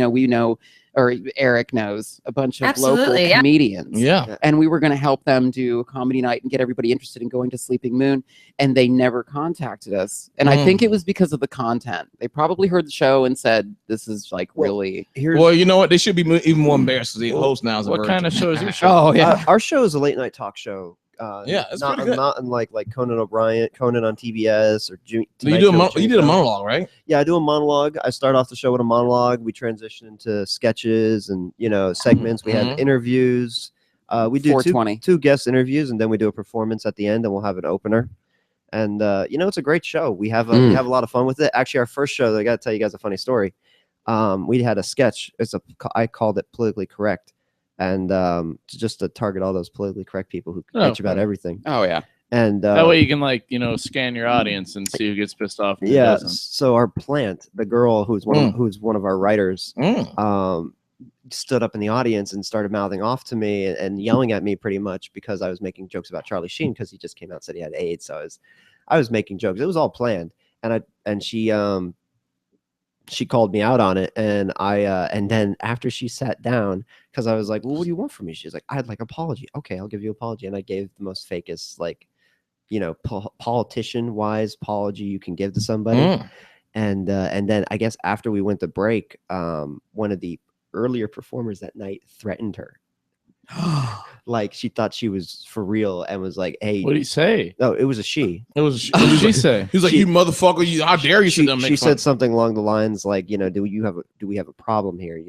or Eric knows a bunch of local Absolutely, yeah. comedians. Yeah, And we were going to help them do a comedy night and get everybody interested in going to Sleeping Moon. And they never contacted us. And I think it was because of the content. They probably heard the show and said, this is like really. Here's, well, you know what? They should be even more embarrassed because the host now is a What kind virgin. of show is your show? Oh, our show is a late night talk show. Yeah, it's not pretty good. not unlike like Conan on TBS or So you Tonight do a Show with you Jimmy did a Fallon. monologue, right? Yeah, I do a monologue. I start off the show with a monologue. We transition into sketches and segments. We Mhm. have interviews. We do 420. two guest interviews, and then we do a performance at the end, and we'll have an opener. And it's a great show. We have we have a lot of fun with it. Actually, our first show, I got to tell you guys a funny story. We had a sketch. I called it Politically Correct, and just to target all those politically correct people who Oh, bitch about okay. everything. Oh, yeah. And That way you can scan your audience and see who gets pissed off. And who yeah. doesn't. So our plant, the girl who's one of our writers, stood up in the audience and started mouthing off to me and yelling at me pretty much because I was making jokes about Charlie Sheen because he just came out and said he had AIDS. So I was making jokes. It was all planned. And she called me out on it. And and then after she sat down, because I was like, well, what do you want from me? She's like, I'd like apology. Okay, I'll give you apology. And I gave the most fakest, politician wise apology you can give to somebody. And then I guess after we went to break, one of the earlier performers that night threatened her. Like she thought she was for real and was like, "Hey, What do you say? no, it was a she." It was. What did she say? He was like, She- "You motherfucker! You how dare you?" She, sit there and make she fun?" said something along the lines like, "Do we have a problem here?"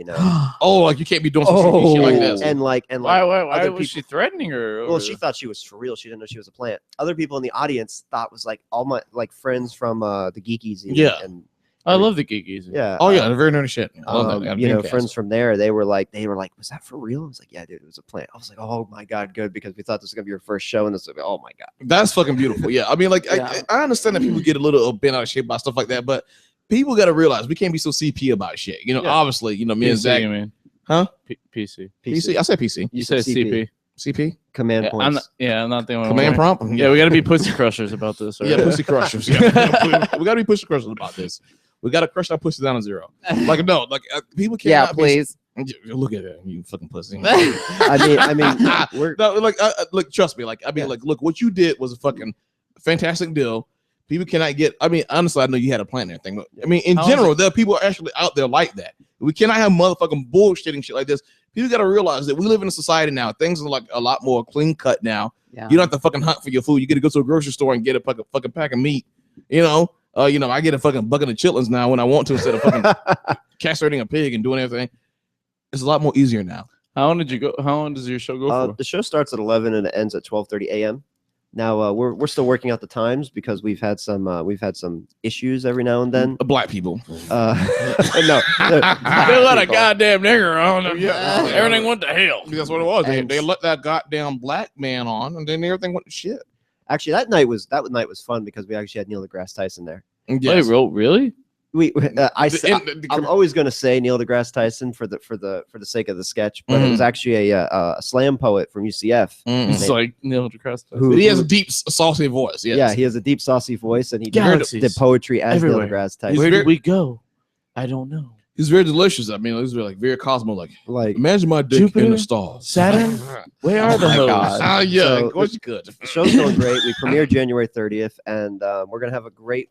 "Oh, like you can't be doing some shitty shit like that." And like Why other was she people- threatening her? Well, she thought she was for real. She didn't know she was a plant. Other people in the audience thought was like all my friends from the Geekies. Yeah. and I love the geekies. yeah. Oh yeah, they're very nerdy shit. I love that. Dreamcast. friends from there, they were like, was that for real? I was like, yeah, dude, it was a plant. I was like, oh my god, good, because we thought this was gonna be your first show, and this was like, oh my god. That's fucking beautiful. Yeah, I mean, like, Yeah. I understand that people get a little bent out of shape about stuff like that, but people got to realize we can't be so CP about shit. Yeah. Obviously, me and Zach. you mean? Huh? PC. PC. I said PC. You said CP. CP. Command Yeah, points. I'm not the only Command one. prompt. Yeah, we got to be pussy crushers about this. Yeah, right? pussy crushers. Yeah. we got to be pussy crushers about this. We got to crush our pussy down to zero. Like no, like people can't. Yeah, please. Look at it, you fucking pussy. I mean, we're No, like trust me. Look, what you did was a fucking fantastic deal. People cannot get. I mean, honestly, I know you had a plan and everything, but I mean, in How is general, there are people actually out there like that. We cannot have motherfucking bullshitting shit like this. People got to realize that we live in a society now. Things are like a lot more clean cut now. Yeah. You don't have to fucking hunt for your food. You get to go to a grocery store and get a fucking pack of meat. I get a fucking bucket of chitlins now when I want to instead of fucking castrating a pig and doing everything. It's a lot more easier now. How long did you go? How long does your show go for? the show starts at 11 and it ends at 12:30 a.m. Now we're still working out the times because we've had some issues every now and then. Black people. No, They let a goddamn nigger on them. Yeah. Everything went to hell. That's what it was. And- They let that goddamn black man on, and then everything went to shit. actually that night was fun because we actually had Neil deGrasse Tyson there. Yes. Wait, really? I'm always going to say Neil deGrasse Tyson for the sake of the sketch, but it was actually a slam poet from UCF. It's like Neil deGrasse Tyson. Who- He has a deep, saucy voice. Yes. Yeah, he has a deep, saucy voice, and he Galaxies did poetry as everywhere. Neil deGrasse Tyson. Where very- did we go? I don't know. He's very delicious. I mean, he's very cosmo. Like Imagine my dick in Jupiter? the stars. Saturn? Where are the my hoes? God. Ah, yeah, So of course you could. the show's going great. We premiere January 30th, and we're gonna have great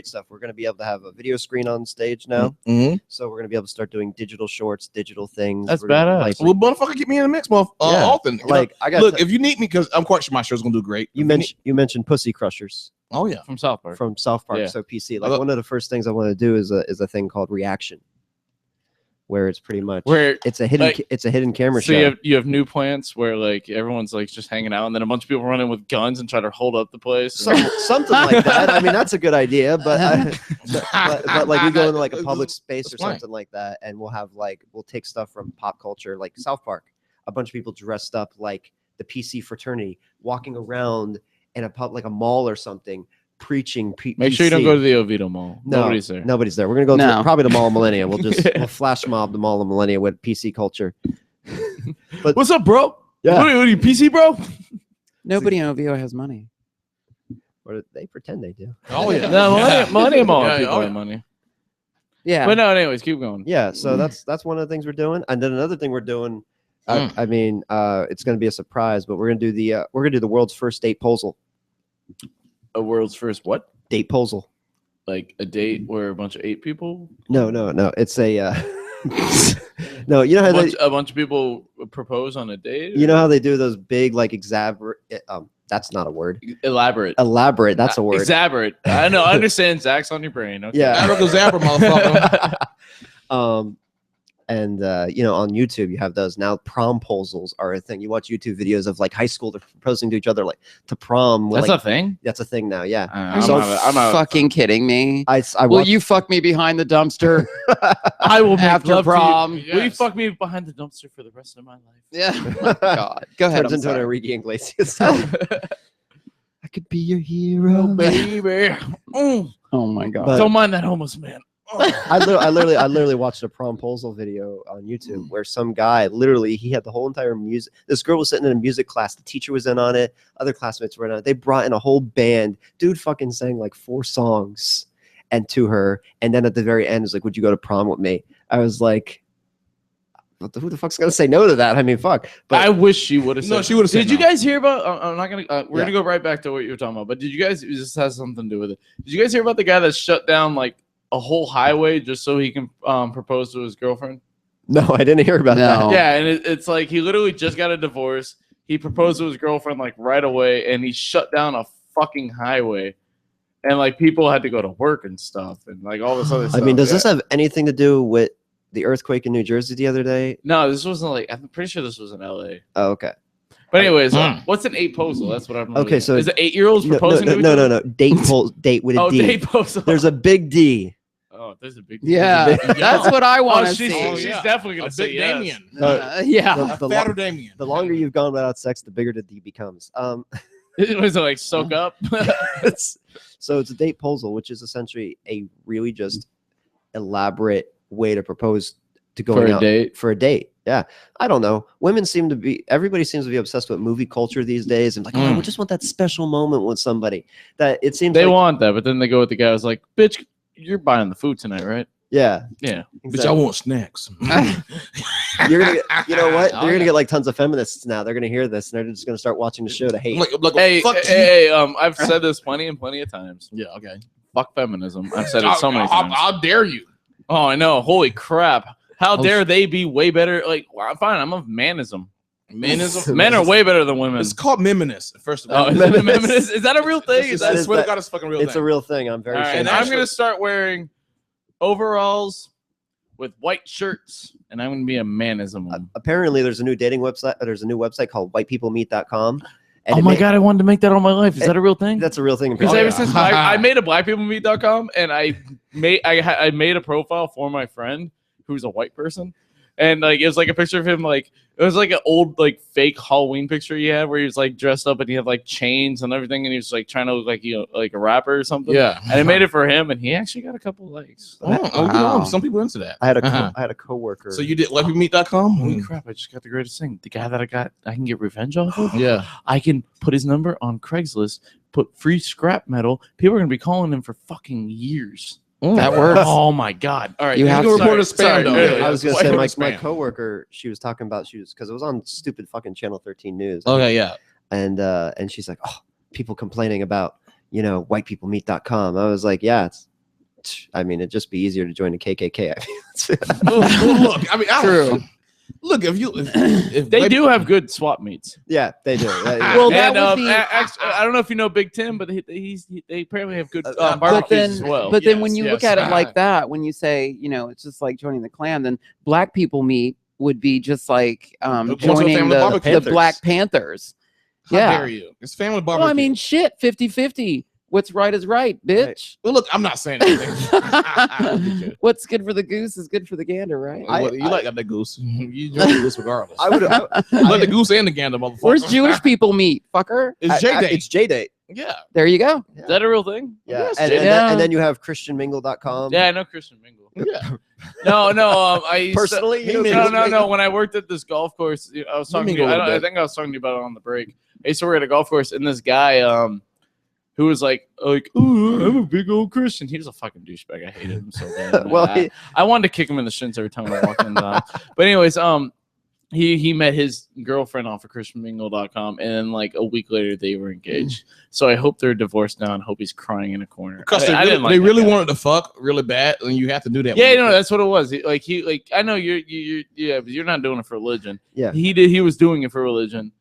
stuff. We're gonna be able to have a video screen on stage now, Mm-hmm. so we're gonna be able to start doing digital shorts, digital things. That's We're gonna, badass. Well, motherfucker, get me in the mix more Yeah, often. You know? like I got Look, if you need me, because I'm quite sure my show's gonna do great. you mentioned Pussy Crushers Oh yeah. From South Park. from South Park, Yeah. so PC. I Like thought- one of the first things I want to do is a thing called Reaction, where it's pretty much Where it's a hidden like, camera so show. you have new plants where like everyone's like just hanging out, and then a bunch of people run in with guns and try to hold up the place. Something like that. I mean, that's a good idea, but like we go into like a public space or That's fine. something like that, and we'll take stuff from pop culture, like South Park. A bunch of people dressed up like the PC fraternity, walking around in a mall or something, preaching. Make sure you don't go to the Oviedo Mall. No, Nobody's there. Nobody's there. We're gonna go No. to probably the Mall of Millennia. We'll flash mob the Mall of Millennia with PC culture. But What's up, bro? yeah, What are you, PC, bro? Nobody in OVO has money. or they pretend they do. Oh yeah. No, Millennium Mall Yeah, people oh, have yeah. money. Yeah. But no, anyways, keep going. Yeah, so that's one of the things we're doing, and then another thing we're doing. Mm. I mean, it's going to be a surprise, but we're going to do the world's first date posal. A world's first what? Date posal. Like a date where a bunch of 8 people? No. It's a no. You know how A bunch of people propose on a date? you know how they do those big like that's not a word. Elaborate. Elaborate. That's a word. Exaberate. I know. I understand. Zach's on your brain. Okay. Yeah. Abracadabra, motherfucker. And on YouTube you have those now. Promposals are a thing. You watch YouTube videos of like high school they're proposing to each other like to prom. That's like, a thing? that's a thing now. Yeah. Are So- I'm not fucking kidding me? I Will watched, you fuck me behind the dumpster I will make after love to you. prom? Will you Yes. fuck me behind the dumpster for the rest of my life? Yeah. Oh my God. Go ahead. turns I'm into an sorry. Enrique Iglesias song. I could be your hero, Baby. Mm. Oh my God. But- Don't mind that homeless man. I literally watched a promposal video on YouTube where some guy literally he had the whole entire music. This girl was sitting in a music class. The teacher was in on it. Other classmates were in on it. They brought in a whole band. Dude fucking sang like 4 songs and to her. And then at the very end is like, would you go to prom with me? I was like, who the fuck's gonna say no to that? I mean, fuck. But I wish she would have said. No, she would've said Did you no. guys hear about? I'm not gonna. We're Yeah. gonna go right back to what you were talking about. But did you guys? This has something to do with it. Did you guys hear about the guy that shut down like a whole highway just so he can propose to his girlfriend? no, I didn't hear about that. No. Yeah, and it's like he literally just got a divorce. He proposed to his girlfriend like right away, and he shut down a fucking highway, and like people had to go to work and stuff, and like all this other stuff. I mean, does this Yeah. have anything to do with the earthquake in New Jersey the other day? No, this wasn't like. I'm pretty sure this was in L.A. Oh, okay. But anyways, Mm. what's an 8 posal? That's what I'm. Okay, so is it 8-year-olds No, proposing to each other? no. Date with a Oh, D. date posal. There's a big D. Oh, there's a big. Yeah. there's a big- That's what I want Oh, to she's, see. she's yeah. definitely A gonna say big yes. Damien. Yeah. The Fatter Damien. The longer you've gone without sex, the bigger the D becomes. It was like soak up. So it's a date posal, which is essentially a really just elaborate way to propose to going For a out date? for a date. Yeah, I don't know. Everybody seems to be obsessed with movie culture these days, and like, oh, I just want that special moment with somebody. That it seems They like, want that, but then they go with the guy who's like, "Bitch, you're buying the food tonight, right?" yeah, Yeah. Bitch, I want snacks. You're gonna get, you know what? Oh, You're yeah. gonna get like tons of feminists now. They're gonna hear this and they're just gonna start watching the show to hate. like, Hey, fuck you. hey, I've said this plenty and plenty of times. Yeah, okay. Fuck feminism. I've said it so many times. How dare you? Oh, I know. Holy crap! How dare they be way better? Like, well, fine, I'm of manism. Manism. Men are way better than women. It's called meminist. First of Oh, all, is it a feminist? Is that a real thing? It's, Is that, I swear to God, it's a fucking real It's thing. a real thing. I'm very all right, sure. and I'm gonna start wearing overalls with white shirts, and I'm gonna be a manism woman. Apparently there's a new dating website. There's a new website called whitepeoplemeet.com. And Oh it my made- god, I wanted to make that all my life. Is that a real thing? That's a real thing. Because Oh, ever yeah. since I made a blackpeoplemeet.com and I made a profile for my friend who's a white person, and like it was like a picture of him, like it was like an old like fake Halloween picture he had where he was like dressed up and he had like chains and everything, and he was like trying to look like like a rapper or something. Yeah. And I made it for him, and he actually got a couple of likes. Oh, you know, Wow. some people into that. I had a Uh-huh. I had a coworker. So you did whitepeoplemeet.com? Holy crap! I just got the greatest thing. The guy that I can get revenge off of. Yeah. I can put his number on Craigslist, put free scrap metal. People are gonna be calling him for fucking years. That works. Oh my god! All right, You have can to- report a spam, though. Sorry. Yeah, I was gonna White say person my spam. coworker. She was talking about because it was on stupid fucking Channel 13 News. Okay, yeah. And she's like, oh, people complaining about whitepeoplemeet.com. I was like, yeah, I mean, it'd just be easier to join the KKK. I mean, Well, look, I mean, True. Look, if They white- do have good swap meets. yeah, they do. Well, that And would be- I don't know if you know Big Tim, but they apparently have good But barbecues as well. But then when you Yes, look yes. at it like that, when you say, it's just like joining the Klan, then Black People Meet would be just like Going to a joining family the barbecue. Black Panthers. How Yeah. dare you? It's family barbecue. Well, I mean, shit, 50-50. What's right is right, bitch. well, look, I'm not saying anything. What's good for the goose is good for the gander, right? You like the goose. You enjoy the goose regardless. I would. You like the goose and the gander, motherfucker. Where's Jewish people meet, fucker? It's J-Day. It's J-Date. Yeah. There you go. Is that a real thing? Yeah, Yes, and, J-Day. and, then, Yeah. and then you have ChristianMingle.com. Yeah, I know Christian Mingle. Yeah. No, I used to- Personally, you He know, made- No. When I worked at this golf course, I was talking to mingle you. a little I bit. think I was talking to you about it on the break. I used to work at a golf course, and this guy, who was like, oh, I'm a big old Christian. He was a fucking douchebag. I hated him so bad. man. Well, I wanted to kick him in the shins every time I walked in. But anyways, he met his girlfriend off of ChristianMingle.com, and then like a week later they were engaged. So I hope they're divorced now, and hope he's crying in a corner. Because I didn't like they that really guy. wanted to fuck really bad, and you have to do that. Yeah, when you no, fuck. that's what it was. I know yeah, but you're not doing it for religion. Yeah. He was doing it for religion.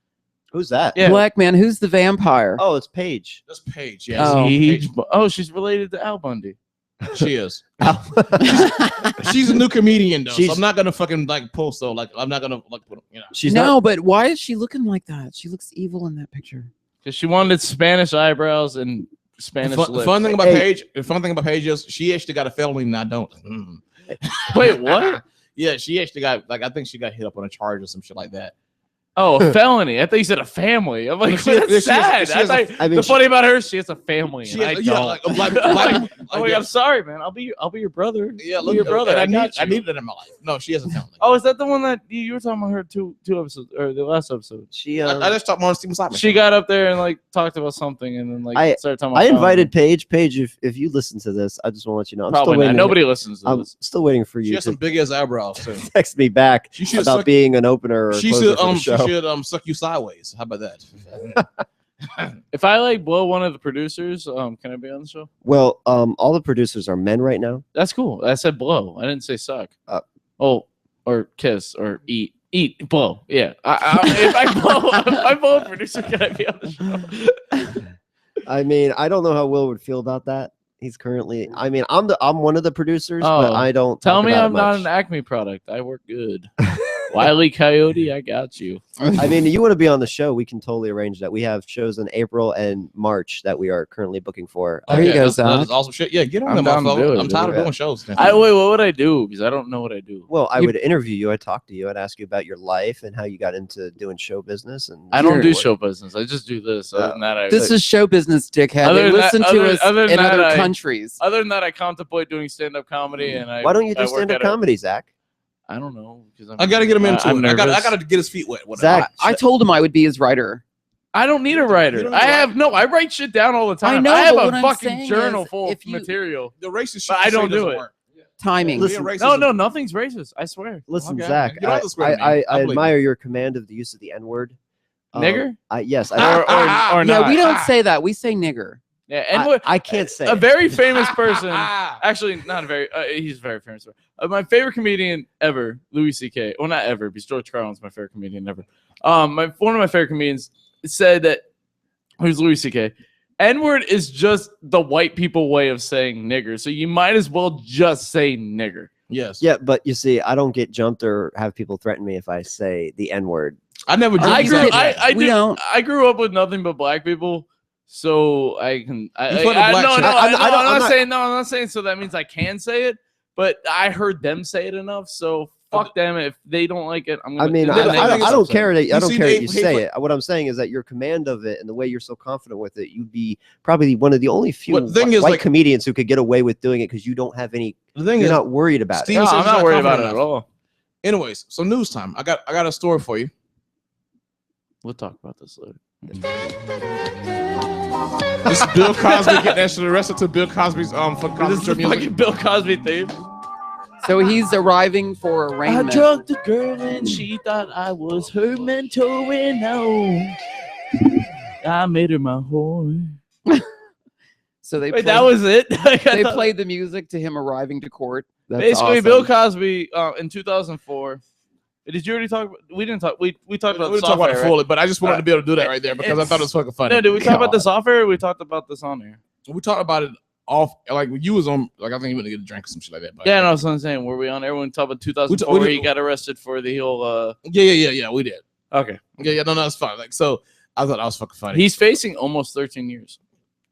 who's that? Yeah. Black man, who's the vampire? Oh, it's Paige. That's Paige. Yes. Oh. Paige. She's related to Al Bundy. She is. She's a new comedian though, so She's- I'm not gonna fucking like post though. Like I'm not gonna like put, She's no, not. but why is she looking like that? She looks evil in that picture. Because she wanted Spanish eyebrows and Spanish The lips. fun thing about Hey. Paige, the fun thing about Paige is she actually got a felony and I don't. Wait, what? Yeah, she actually got I think she got hit up on a charge or some shit like that. Oh, a felony. I thought you said a family. I'm like, She has- that's she has- sad. she has a- I the funny about her, she has a family. She and has- I yeah, don't. like a black, I'm like, I'm sorry, man. I'll be your brother. yeah, Be look, your brother. and I I got you. need that in my life. No, she has a family. Oh, is that the one that you were talking about her two episodes or the last episode? She. I just talked about Steven Seidman. She got up there and like talked about something and then like I- started talking about I invited Paige. Paige, if you listen to this, I just want to let you know. I'm probably still waiting. not. Nobody listens to I'm this. still waiting for She you has some to big ass eyebrows too. text me back She should about suck, being an opener or she closer should for the she show. should suck you sideways. How about that? If I like blow one of the producers, can I be on the show? Well, all the producers are men right now. That's cool. I said blow. I didn't say suck. Or kiss or eat. Blow. Yeah. If I blow a producer, can I be on the show? I mean, I don't know how Will would feel about that. He's currently. I mean, I'm one of the producers, Oh, but I don't. Tell talk me about it I'm not much. an Acme product. I work good. Wile E. Coyote, I got you. I mean, you want to be on the show? We can totally arrange that. We have shows in April and March that we are currently booking for. There you go, that's Zach. awesome shit. Yeah, get on I'm that down to do motherfucker. it, I'm tired of dude. doing shows. Wait, what would I do? Because I don't know what I do. Well, I You- would interview you. I'd talk to you. I'd ask you about your life and how you got into doing show business. And I don't do what- show business. I just do this. Other than that, This is show business, dickhead. Other They than that- listen other- to us other than in that, other I- countries. other than that, I contemplate doing stand-up comedy, and I. Why don't you do I work stand-up at a- comedy, Zach? I don't know because I gotta get him into I'm it. I nervous. gotta get his feet wet. Whatever. Zach, I told him I would be his writer. I don't need a You writer. don't I write? have no. I write shit down all the time. I know, I have but a what I'm fucking saying journal is, full of if you- material. The racist shit. But I you say don't do doesn't it. work. Timing. Listen, Being racist No, is- no, nothing's racist. I swear. Listen, Okay. Zach, You don't have to swear to me. I I believe admire your command of the use of the N-word. Nigger? Yes, Or Yeah, not. we don't say that. We say nigger. Yeah, and I can't say a it. very famous person. Actually, not a very. He's a very famous. My favorite comedian ever, Louis C.K. Well, not ever, because George Carlin's my favorite comedian ever. One of my favorite comedians said that who's Louis C.K. N-word is just the white people way of saying nigger, so you might as well just say nigger. Yes. Yeah, but you see, I don't get jumped or have people threaten me if I say the N-word. I never Are I drank you grew. kidding? that. We don't. I grew up with nothing but black people, so I can. You fuck a black chick. I'm I'm not not- saying no. I'm not saying so that means I can say it, but I heard them say it enough. So fuck them if they don't like it. I'm gonna. I mean, then they can I stop don't saying care it. that I You don't see care the that you hate- say it. What I'm saying is that your command of it and the way you're so confident with it, you'd be probably one of the only few But the thing is, white like- comedians who could get away with doing it because you don't have any. The thing You're is, not worried about Steve- it. No, says I'm he's not not worried about it confident at enough. all. anyways, so news time. I got a story for you. We'll talk about this later. This is Bill Cosby getting actually arrested to Bill Cosby's fucking This is the music. fucking Bill Cosby theme. So he's arriving for I arraignment. drugged the girl and she thought I was her mentor, and no, I made her my whore. So they Wait, played, that was it. they played the music to him arriving to court. That's basically awesome. Bill Cosby in 2004. Did you already talk about? We didn't talk. We talked about We the didn't talk about it software, fully, but I just wanted to be able to do that right there because I thought it was fucking funny. No, did we talk about the God. software? Or we talked about this on here. We talked about it off, like you was on, like I think you went to get a drink or some shit like that. But Yeah, no, that's what I'm saying. Were we on? Everyone talked about 2004. we Where did- he got arrested for the whole. yeah, we did. Okay, Yeah, no, it's fine. Like, so I thought that was fucking funny. he's facing almost 13 years.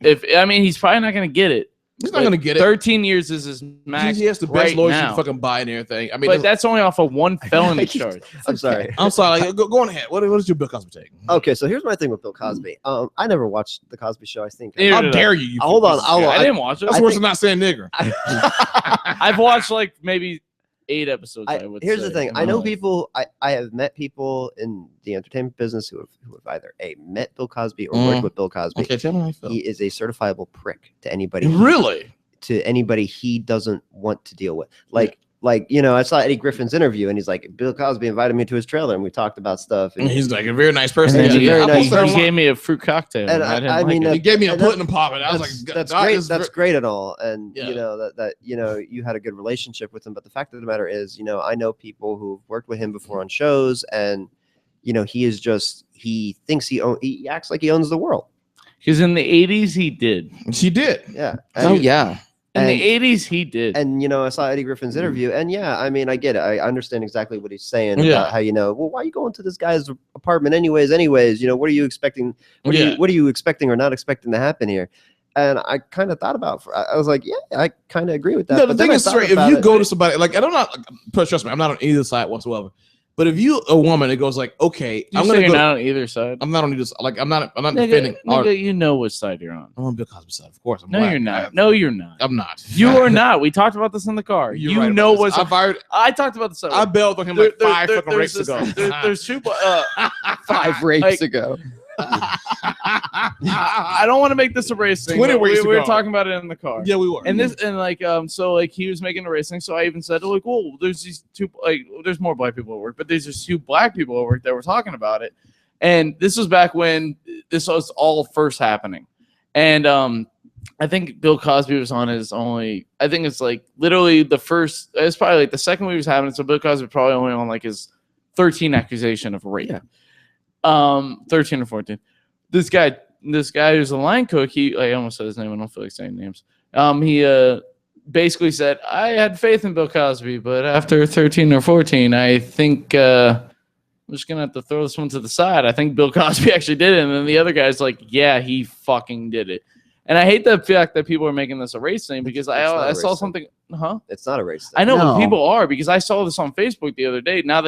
If I mean, he's probably not going to get it. He's not gonna get it. 13 years is his max. He has the best right lawyers you now. can fucking buy and everything. I mean, But that's only off of one felony charge. I'm sorry. I'm sorry. Like, go on ahead. What is your Bill Cosby take? Okay, so here's my thing with Bill Cosby. I never watched the Cosby Show. I think. Neither How did I. dare you? Hold on, I didn't watch it. That's I worse think- than not saying nigger. I've watched like maybe 8 episodes. I would Here's say, the thing. in I my know life. people. I have met people in the entertainment business who have either met Bill Cosby or worked with Bill Cosby. Okay, tell me how you feel. He is a certifiable prick to anybody. Really? To anybody he doesn't want to deal with. Like you know, I saw Eddie Griffin's interview, and he's like, Bill Cosby invited me to his trailer, and we talked about stuff. And He's like a very nice And person. then He's a he, very nice he person. gave me a fruit cocktail. And I didn't I like mean, it. He gave me a And pudding and pop, and I was like, that's God, great. this is That's ver- great and all, and Yeah. you know that you know you had a good relationship with him. But the fact of the matter is, you know, I know people who've worked with him before on shows, and you know, he thinks he acts like he owns the world. Because in the 80s, he did. She did. Yeah. Oh And- yeah. In And- the 80s, he did. And you know, I saw Eddie Griffin's interview, and yeah, I mean, I get it. I understand exactly what he's saying Yeah. about how well, why are you going to this guy's apartment anyways? You know, what are you expecting? What are you expecting or not expecting to happen here? And I kind of thought about. I was like, yeah, I kind of agree with that. No, the But then thing I is, thought straight, if about you it- go to somebody, like, and I'm not, trust me, I'm not on either side whatsoever. But if you a woman that goes like, okay, you I'm say gonna you're go. not on either side. I'm not on either side. Like, I'm not defending. Nigga, you know which side you're on. I'm on Bill Cosby's side, of course. I'm No, black. you're not. No, you're not. I'm not. You are not. We talked about this in the car. You're You right know about this. what's. I talked about this. I bailed on him like five fucking rapes ago. There's two. 5 rapes like- ago. I don't want to make this a race thing. 20 but rapes we were ago. talking about it in the car. Yeah, we were. And this and like so like he was making a race thing, so I even said like, well, there's these two there's more black people at work, but there's just 2 black people at work that were talking about it. And this was back when this was all first happening. And I think Bill Cosby was on his only, I think it's like literally the first, it's probably like the second week was happening, so Bill Cosby probably only on like his 13 accusation of rape. Yeah. 13 or 14. This guy who's a line cook, I almost said his name, I don't feel like saying names. He basically said, I had faith in Bill Cosby, but after 13 or 14, I think I'm just gonna have to throw this one to the side. I think Bill Cosby actually did it. And then the other guy's like, yeah, he fucking did it. And I hate the fact that people are making this a race thing because It's not a I race saw thing. something, huh? It's not a race. I know, No. but people are, because I saw this on Facebook the other day. Now,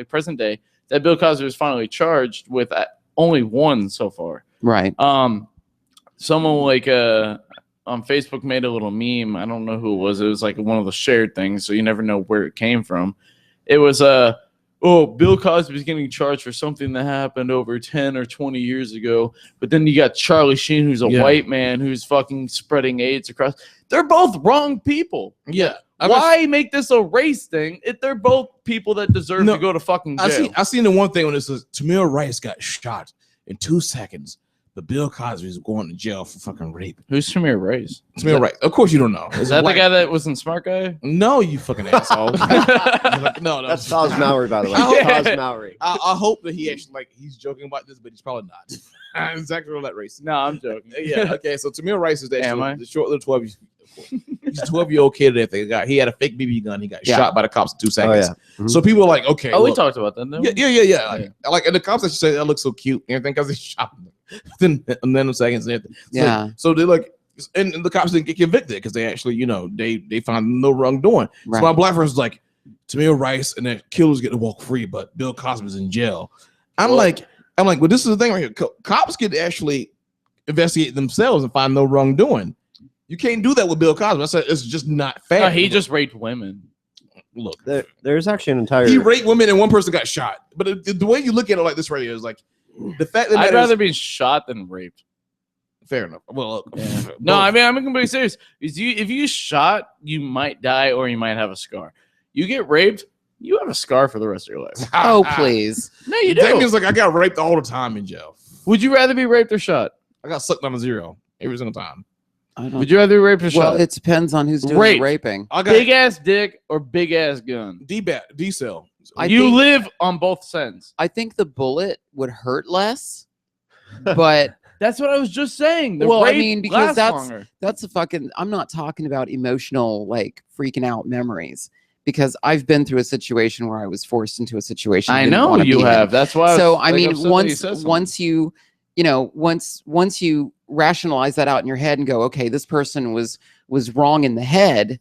present day, that Bill Cosby was finally charged with only one so far. Right. Someone like on Facebook made a little meme. I don't know who it was. It was like one of the shared things, so you never know where it came from. It was Bill Cosby's getting charged for something that happened over 10 or 20 years ago. But then you got Charlie Sheen, who's a white man who's fucking spreading AIDS across. They're both wrong people. Yeah. Why make this a race thing if they're both people that deserve to go to fucking jail? I seen the one thing when it says Tamir Rice got shot in 2 seconds, but Bill Cosby is going to jail for fucking rape. Who's Tamir Rice? Tamir Rice. Of course you don't know. Is that the guy that was in Smart Guy? No, you fucking asshole. No. That's Taj Mowry, by the way. Yeah. Taj Mowry. I hope that he actually he's joking about this, but he's probably not. Exactly on that race. No, I'm joking. Yeah. Okay. So Tamir Rice is the Am I? short little 12. He's a 12-year-old kid that he had a fake BB gun. He got Yeah. shot by the cops in 2 seconds. yeah. Mhm. So people are like, okay, Oh, we look, talked about that. Didn't we? yeah. Like, and the cops actually say that looks so cute and everything because he shot him. and then the seconds. Yeah. So they're like, and the cops didn't get convicted because they actually, they found no wrongdoing. Right. So my black friend's like, Tamir Rice and the killers get to walk free, but Bill Cosby's in jail. I'm like, well, this is the thing right here. Cops can actually investigate themselves and find no wrongdoing. You can't do that with Bill Cosby. I said it's just not fair. No, he just raped women. Look, There's actually an entire. he raped women and one person got shot. But the way you look at it like this right here is like the fact that I'd rather be shot than raped. fair enough. Well, No, I mean, I'm completely serious. If you shot, you might die or you might have a scar. You get raped, you have a scar for the rest of your life. Oh, please. No, you That do. means like I got raped all the time in jail. Would you rather be raped or shot? I got sucked down to 0 every single time. I don't. Would you rather be raped or Well, shot? it depends on who's doing Rape. the raping. I got Big ass dick or big ass gun? D cell. You think- live on both sides. I think the bullet would hurt less, but That's what I was just saying. The Well, I rape mean, because lasts that's- longer. that's a fucking. I'm not talking about emotional, like freaking out memories, because I've been through a situation where I was forced into a situation. I didn't know wanna be you in. have. That's why. So was, I mean, upset that you said something. once you rationalize that out in your head and go, okay, this person was wrong in the head,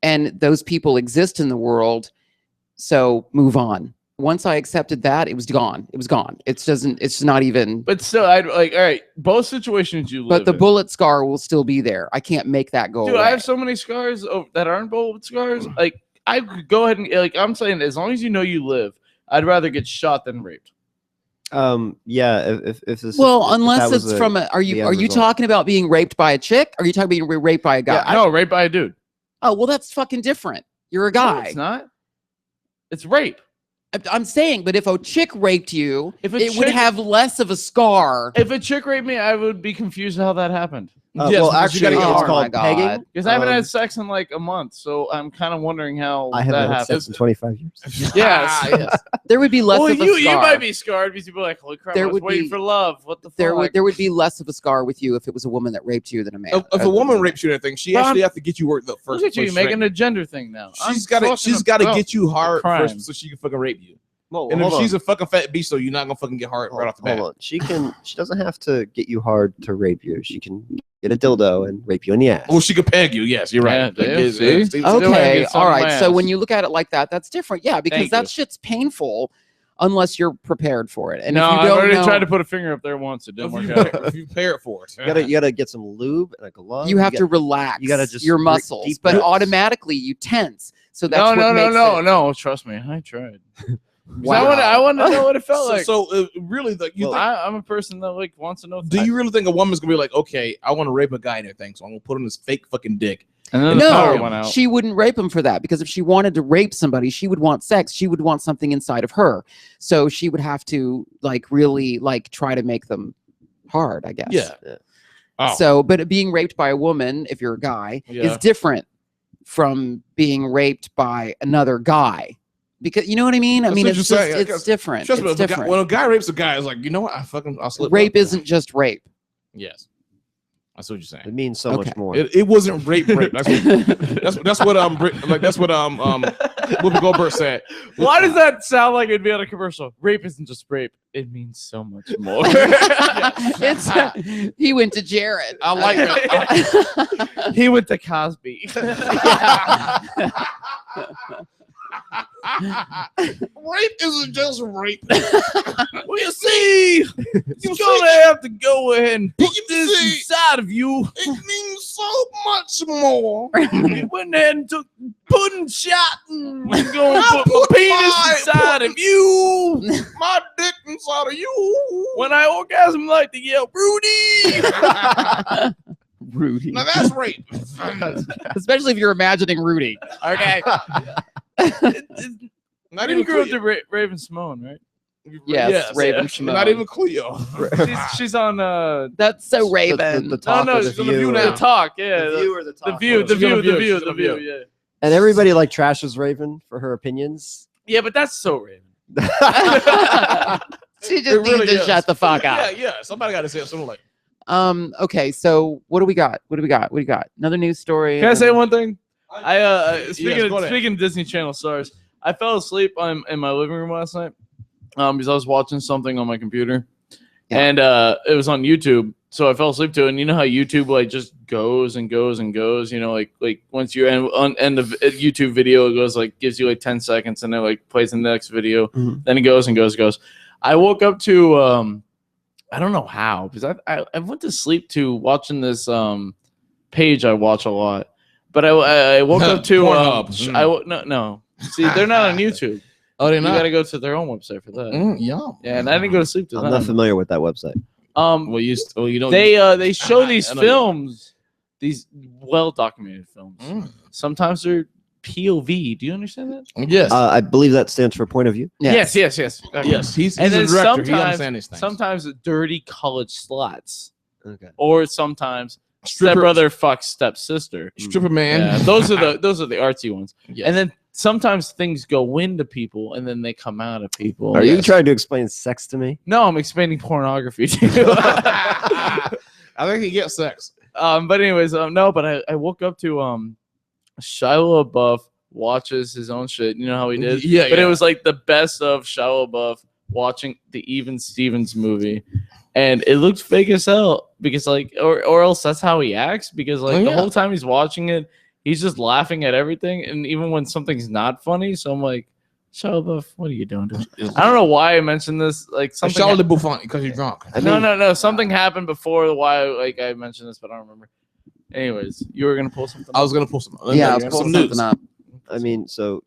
and those people exist in the world, so move on. Once I accepted that, it was gone. It was gone. It's not even. But still, I'd like. All right, both situations you live. But the in. bullet scar will still be there. I can't make that go Dude, away. I have so many scars that aren't bullet scars. Like I could go ahead and like I'm saying, as long as you know you live, I'd rather get shot than raped. Yeah. If this. Well, if unless that was it's from a. Are the you end result. talking about being raped by a chick? Or are you talking about being raped by a guy? No, raped by a dude. Oh, well, that's fucking different. You're a No, guy. it's not. It's rape. I'm saying, but if a chick raped you, If a it would chick- have less of a scar. If a chick raped me, I would be confused how that happened. Well, because you actually, gotta it's get hard. called Oh my God. pegging. Because I haven't Um, had sex in like a month, so I'm kind of wondering how I that haven't had happened. sex in 25 years. Yes. yes. There would be less Well, of a you scar. might be scarred because you'd be like, "Holy crap! There I was would waiting be- for love. What the there fuck?" would be less of a scar with you if it was a woman that raped you than a man. If a woman rapes you or anything, she But actually I'm- have to get you worked up first. Look at you before she making rape a gender thing now. you. She's got to get you hard crime. first so she can fucking rape you. Well, And if hold she's on. a fucking fat beast, so you're not gonna fucking get hard right off the bat. Hold on. She doesn't have to get you hard to rape you. She can get a dildo and rape you in the ass. Well, she could peg you. Yes, you're right. Yeah, Like, yeah, see? Steve- Still gotta Okay, get some all right. So ass. when you look at it like that, that's different. Yeah, because Thank that you. shit's painful unless you're prepared for it. And no, if you I've don't already know, tried to put a finger up there once. It didn't If work you, out. if you pair it for it, you gotta get some lube and a glove. you have got- to relax. you gotta just your breathe muscles, deep but breaths. automatically you tense. So that's No, what no, no, makes no, it. no. Trust me, I tried. 'Cause Wow. I want to know what it felt like. Really, like, you Well, think, I'm a person that like wants to know. do you really think a woman's gonna be like, okay, I want to rape a guy and everything, so I'm gonna put on this fake fucking dick? And then the power went No, out. she wouldn't rape him for that because if she wanted to rape somebody, she would want sex. She would want something inside of her. So she would have to like really like try to make them hard, I guess. Yeah. Yeah. Oh. So, but being raped by a woman, if you're a guy, Yeah. is different from being raped by another guy. Because you know what I mean? I That's mean, what it's you're just, saying. I it's guess- different. Trust me, It's if a guy- different. when a guy rapes a guy, it's like, you know what? I'll slip. Rape up. isn't just rape. Yes, that's what you're saying. It means so Okay. much more. It wasn't rape. That's what Whoopi Goldberg said. Why does that sound like it'd be on a commercial? Rape isn't just rape; it means so much more. It's he went to Jared. I like that. He went to Cosby. Rape isn't just rape. Well, you see, You're gonna have to go ahead and put this see, inside of you. it means so much more. You went ahead and took pudding shot and we're gonna I put my put penis my inside of you. My dick inside of you. When I orgasm, I like to yell, Rudy. Rudy. Now that's rape. Especially if you're imagining Rudy. Okay. Not You even grew up Cleo. to Raven Simone, right? Yes, Raven yeah. Simone. Not even Cleo. She's on That's so Raven. The talk no, or the she's on view. The or- Talk, yeah. The view or the The talk. View, the She's on View, The the View, View, she's the on The View, View. yeah. And everybody like trashes Raven for her opinions. Yeah, but that's so Raven. She just It needs really to is. shut the fuck up. Yeah. Somebody got to say something like, Okay, so what do we got? What do we got? Another news story. Can I say one thing? Yes, go ahead. Speaking of Disney Channel stars, I fell asleep in my living room last night because I was watching something on my computer, and it was on YouTube. So I fell asleep to it, and you know how YouTube like just goes and goes and goes. You know, like once you end the YouTube video, it goes like gives you like 10 seconds, and then like plays the next video. Then it goes and goes and goes. I woke up to I don't know how because I went to sleep to watching this page I watch a lot. But I woke up to no. See, they're not on YouTube. Oh, they're You not. got to go to their own website for that. Yeah. Yeah, and I didn't go to sleep to I'm that. not familiar with that website. Well, you don't. They show these I know you- films, these well documented films. Sometimes they're POV. Do you understand that? Yes. I believe that stands for point of view. Yes. Okay. Yes. He's And a then director. He understands these things. sometimes dirty college sluts, Okay. or sometimes Stripper- stepbrother fucks stepsister. Stripper man. Yeah, those are the artsy ones. Yes. And then sometimes things go into people and then they come out of people. Are you Yes. trying to explain sex to me? No, I'm expanding pornography to you. I think he gets sex. But anyways, no, but I woke up to Shia LaBeouf watches his own shit. You know how he did? Yeah, But yeah. it was like the best of Shia LaBeouf watching the Even Stevens movie. And it looked fake as hell because like or else that's how he acts because like Oh, the yeah. whole time he's watching it, he's just laughing at everything. And even when something's not funny, so I'm like, Shia LaBeouf, what are you doing? I don't know why I mentioned this. Like something. Charlotte Buffon because you're drunk. No. Something happened before why like I mentioned this, but I don't remember. Anyways, you were gonna pull something. I was gonna pull some. Yeah, let's pull some something news. up. I mean, so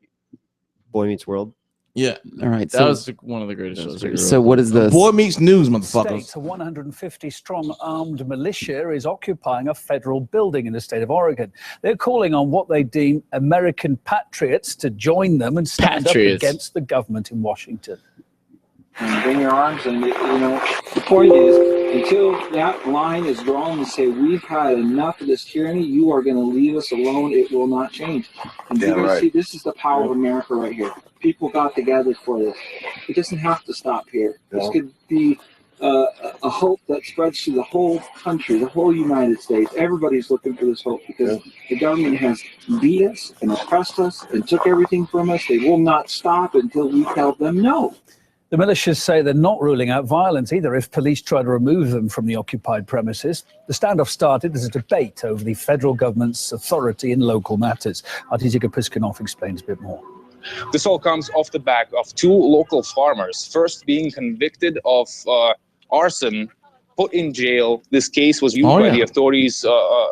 Boy Meets World. Yeah. All right. That was one of the greatest shows. I grew up So what is this? Boy meets news, motherfuckers. State, a 150-strong armed militia is occupying a federal building in the state of Oregon. They're calling on what they deem American patriots to join them and stand Patriots. up against the government in Washington. Bring your arms and, the point is, until that line is drawn and say, we've had enough of this tyranny, you are going to leave us alone, it will not change. And you guys see, this is the power of America right here. People got together for this. It doesn't have to stop here. This could be a hope that spreads to the whole country, the whole United States. Everybody's looking for this hope because the government has beat us and oppressed us and took everything from us. They will not stop until we tell them no. The militias say they're not ruling out violence either if police try to remove them from the occupied premises. The standoff started as a debate over the federal government's authority in local matters. Artizika Piskunov explains a bit more. This all comes off the back of two local farmers, first being convicted of arson, put in jail. This case was used by the authorities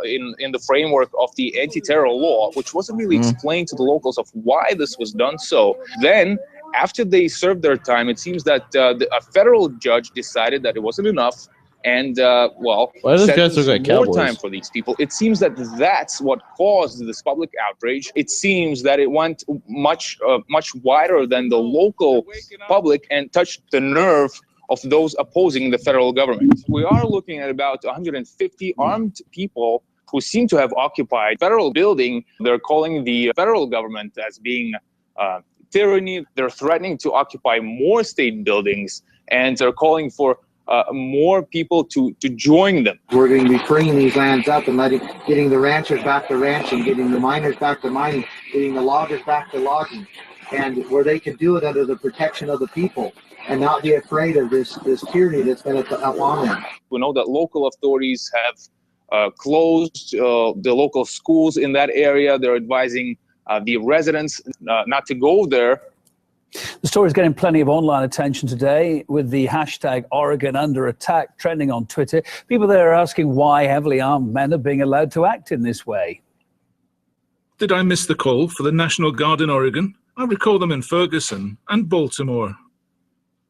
in the framework of the anti-terror law, which wasn't really explained to the locals of why this was done so. Then, after they served their time, it seems that a federal judge decided that it wasn't enough and, Why does guys sentenced look like more cowboys? time for these people. It seems that that's what caused this public outrage. It seems that it went much wider than the local public and touched the nerve of those opposing the federal government. We are looking at about 150 armed people who seem to have occupied federal building. They're calling the federal government as being tyranny. They're threatening to occupy more state buildings, and they're calling for more people to join them. We're going to be freeing these lands up and getting the ranchers back to ranching, getting the miners back to mining, getting the loggers back to logging, and where they can do it under the protection of the people and not be afraid of this tyranny that's been upon them. We know that local authorities have closed the local schools in that area. They're advising the residents not to go there. The story is getting plenty of online attention today with the hashtag Oregon under attack trending on Twitter. People there are asking why heavily armed men are being allowed to act in this way. Did I miss the call for the National Guard in Oregon? I recall them in Ferguson and Baltimore.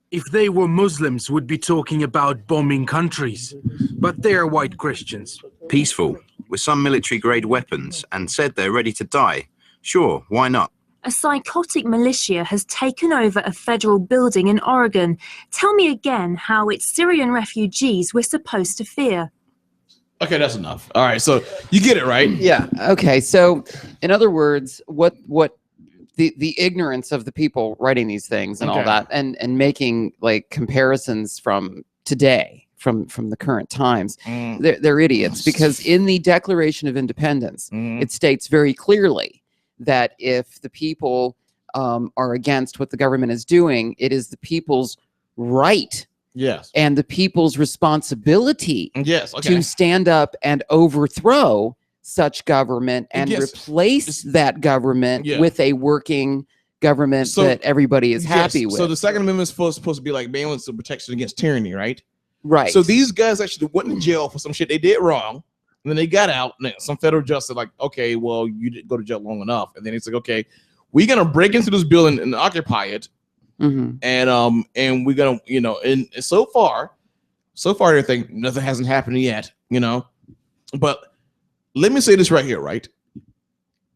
If they were Muslims, we'd be talking about bombing countries. But they are white Christians. Peaceful, with some military-grade weapons, and said they're ready to die. Sure, why not? A psychotic militia has taken over a federal building in Oregon. Tell me again how it's Syrian refugees we're supposed to fear. Okay, that's enough. All right, so you get it, right? Yeah. Okay. So, in other words, what the ignorance of the people writing these things and all Okay. that, and making like comparisons from today from the current times. They're idiots, because in the Declaration of Independence, it states very clearly that if the people are against what the government is doing, it is the people's right. Yes. And the people's responsibility Yes. Okay. to stand up and overthrow such government and replace that government with a working government that everybody is happy with. So the Second Amendment is supposed to be like balance of protection against tyranny, right? Right. So these guys actually went to jail for some shit they did wrong, and then they got out. And some federal justice like, okay, well, you didn't go to jail long enough, and then it's like, okay, we're gonna break into this building and occupy it, and we're gonna, and so far everything, nothing hasn't happened yet, But let me say this right here, right?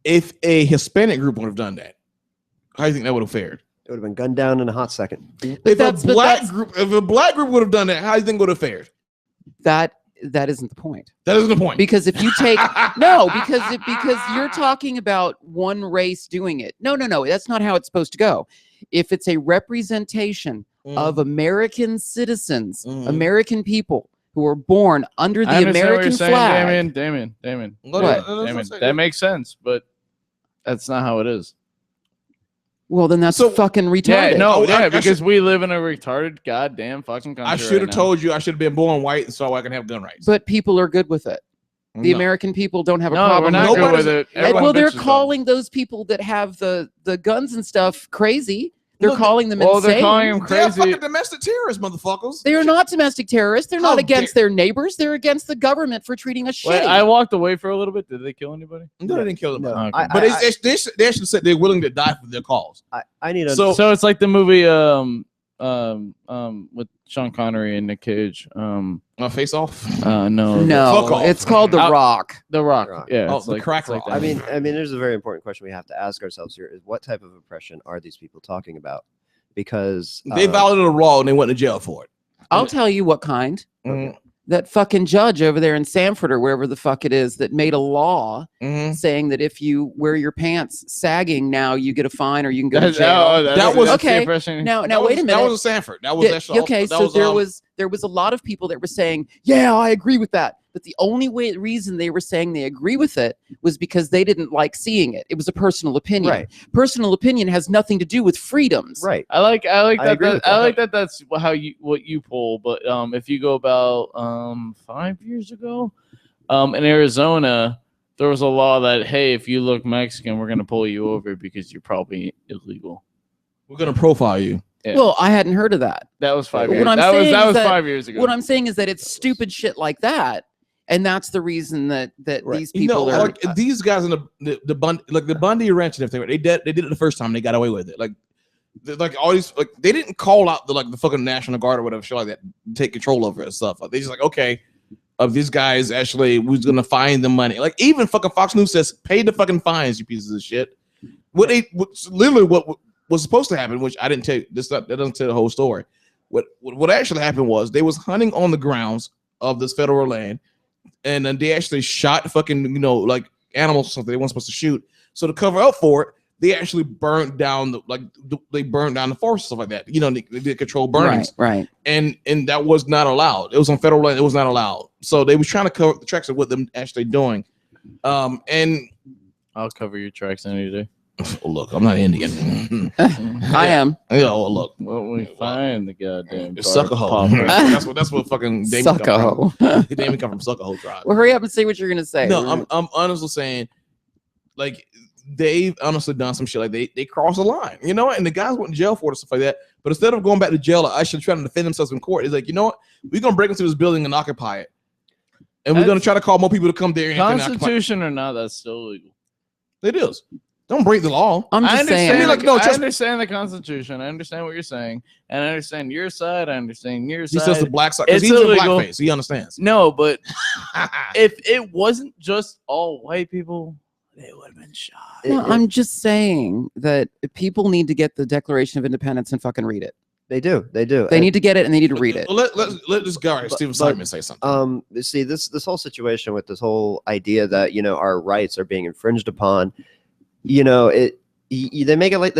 If a Hispanic group would have done that, how do you think that would have fared? It would have been gunned down in a hot second. If a black group would have done that, how do you think it would have fared? That isn't the point. That isn't the point. Because if you take because you're talking about one race doing it. No, that's not how it's supposed to go. If it's a representation of American citizens, American people who were born under the American flag. Damien. What? That makes sense, but that's not how it is. Well, then that's fucking retarded. Because we live in a retarded goddamn fucking country. I should have told you I should have been born white so I can have gun rights. But people are good with it. The American people don't have a problem. We're not good with it. Well, they're calling those people that have the guns and stuff crazy. They're calling them insane. They're calling them crazy. They're fucking domestic terrorists, motherfuckers. They are not domestic terrorists. They're not against their neighbors. They're against the government for treating us shitty. I walked away for a little bit. Did they kill anybody? No, they didn't kill them. No. Okay. But they actually said they're willing to die for their cause. I need a so it's like the movie with Sean Connery and Nick Cage. Face Off? No, it's called The Rock. The Rock. Yeah. Oh, the crack rock. I mean, there's a very important question we have to ask ourselves here: is what type of oppression are these people talking about? Because they violated the law and they went to jail for it. I'll tell you what kind. That fucking judge over there in Sanford or wherever the fuck it is that made a law saying that if you wear your pants sagging now, you get a fine or you can go to jail. That was okay. Now wait a minute. That was in Sanford. That was actually okay. So there was a lot of people that were saying, yeah, I agree with that. But the only reason they were saying they agree with it was because they didn't like seeing it. It was a personal opinion. Right. Personal opinion has nothing to do with freedoms. Right. I like that. I like that. That's what you pull. But if you go about 5 years ago, in Arizona, there was a law that, hey, if you look Mexican, we're gonna pull you over because you're probably illegal. We're gonna profile you. Yeah. Well, I hadn't heard of that. That was 5 years. That was 5 years ago. What I'm saying is that it's stupid shit like that. And that's the reason that these people are like these guys in the Bundy Ranch and everything. They did it the first time. They got away with it. Like all these, like they didn't call out the fucking National Guard or whatever shit like that to take control over it and stuff. Like they just like, okay, of these guys actually, who's gonna find the money? Like even fucking Fox News says, pay the fucking fines, you pieces of shit. What was supposed to happen, which I didn't tell you. That doesn't tell the whole story. What actually happened was they was hunting on the grounds of this federal land. And then they actually shot fucking, like animals or something they weren't supposed to shoot. So to cover up for it, they actually burned down the forest, stuff like that. They control burnings. Right. And that was not allowed. It was on federal land. It was not allowed. So they was trying to cover the tracks of what them actually doing. And I'll cover your tracks any day. Oh, look, I'm not Indian. I am. Look. Well, we find the goddamn sucker hole. That's what fucking Damien sucker come from. Damien come from sucker hole tribe. Well, hurry up and say what you're gonna say. No, I'm honestly saying, like, they've honestly done some shit. Like they crossed the line, and the guys went to jail for it and stuff like that. But instead of going back to jail, I should try to defend themselves in court. It's like, you know what? We're gonna break into this building and occupy it, and we're gonna try to call more people to come there. Constitution or not, that's still illegal. It is. Don't break the law. I'm just saying. I understand the Constitution. I understand what you're saying, and I understand your side. I understand your side. He says the black side because he's in blackface. He understands. No, but if it wasn't just all white people, they would have been shot. No, I'm just saying that people need to get the Declaration of Independence and fucking read it. They do. They need to get it and they need to read it. Let this guy, Steven Seidman, say something. See, this whole situation with this whole idea that our rights are being infringed upon. They make it like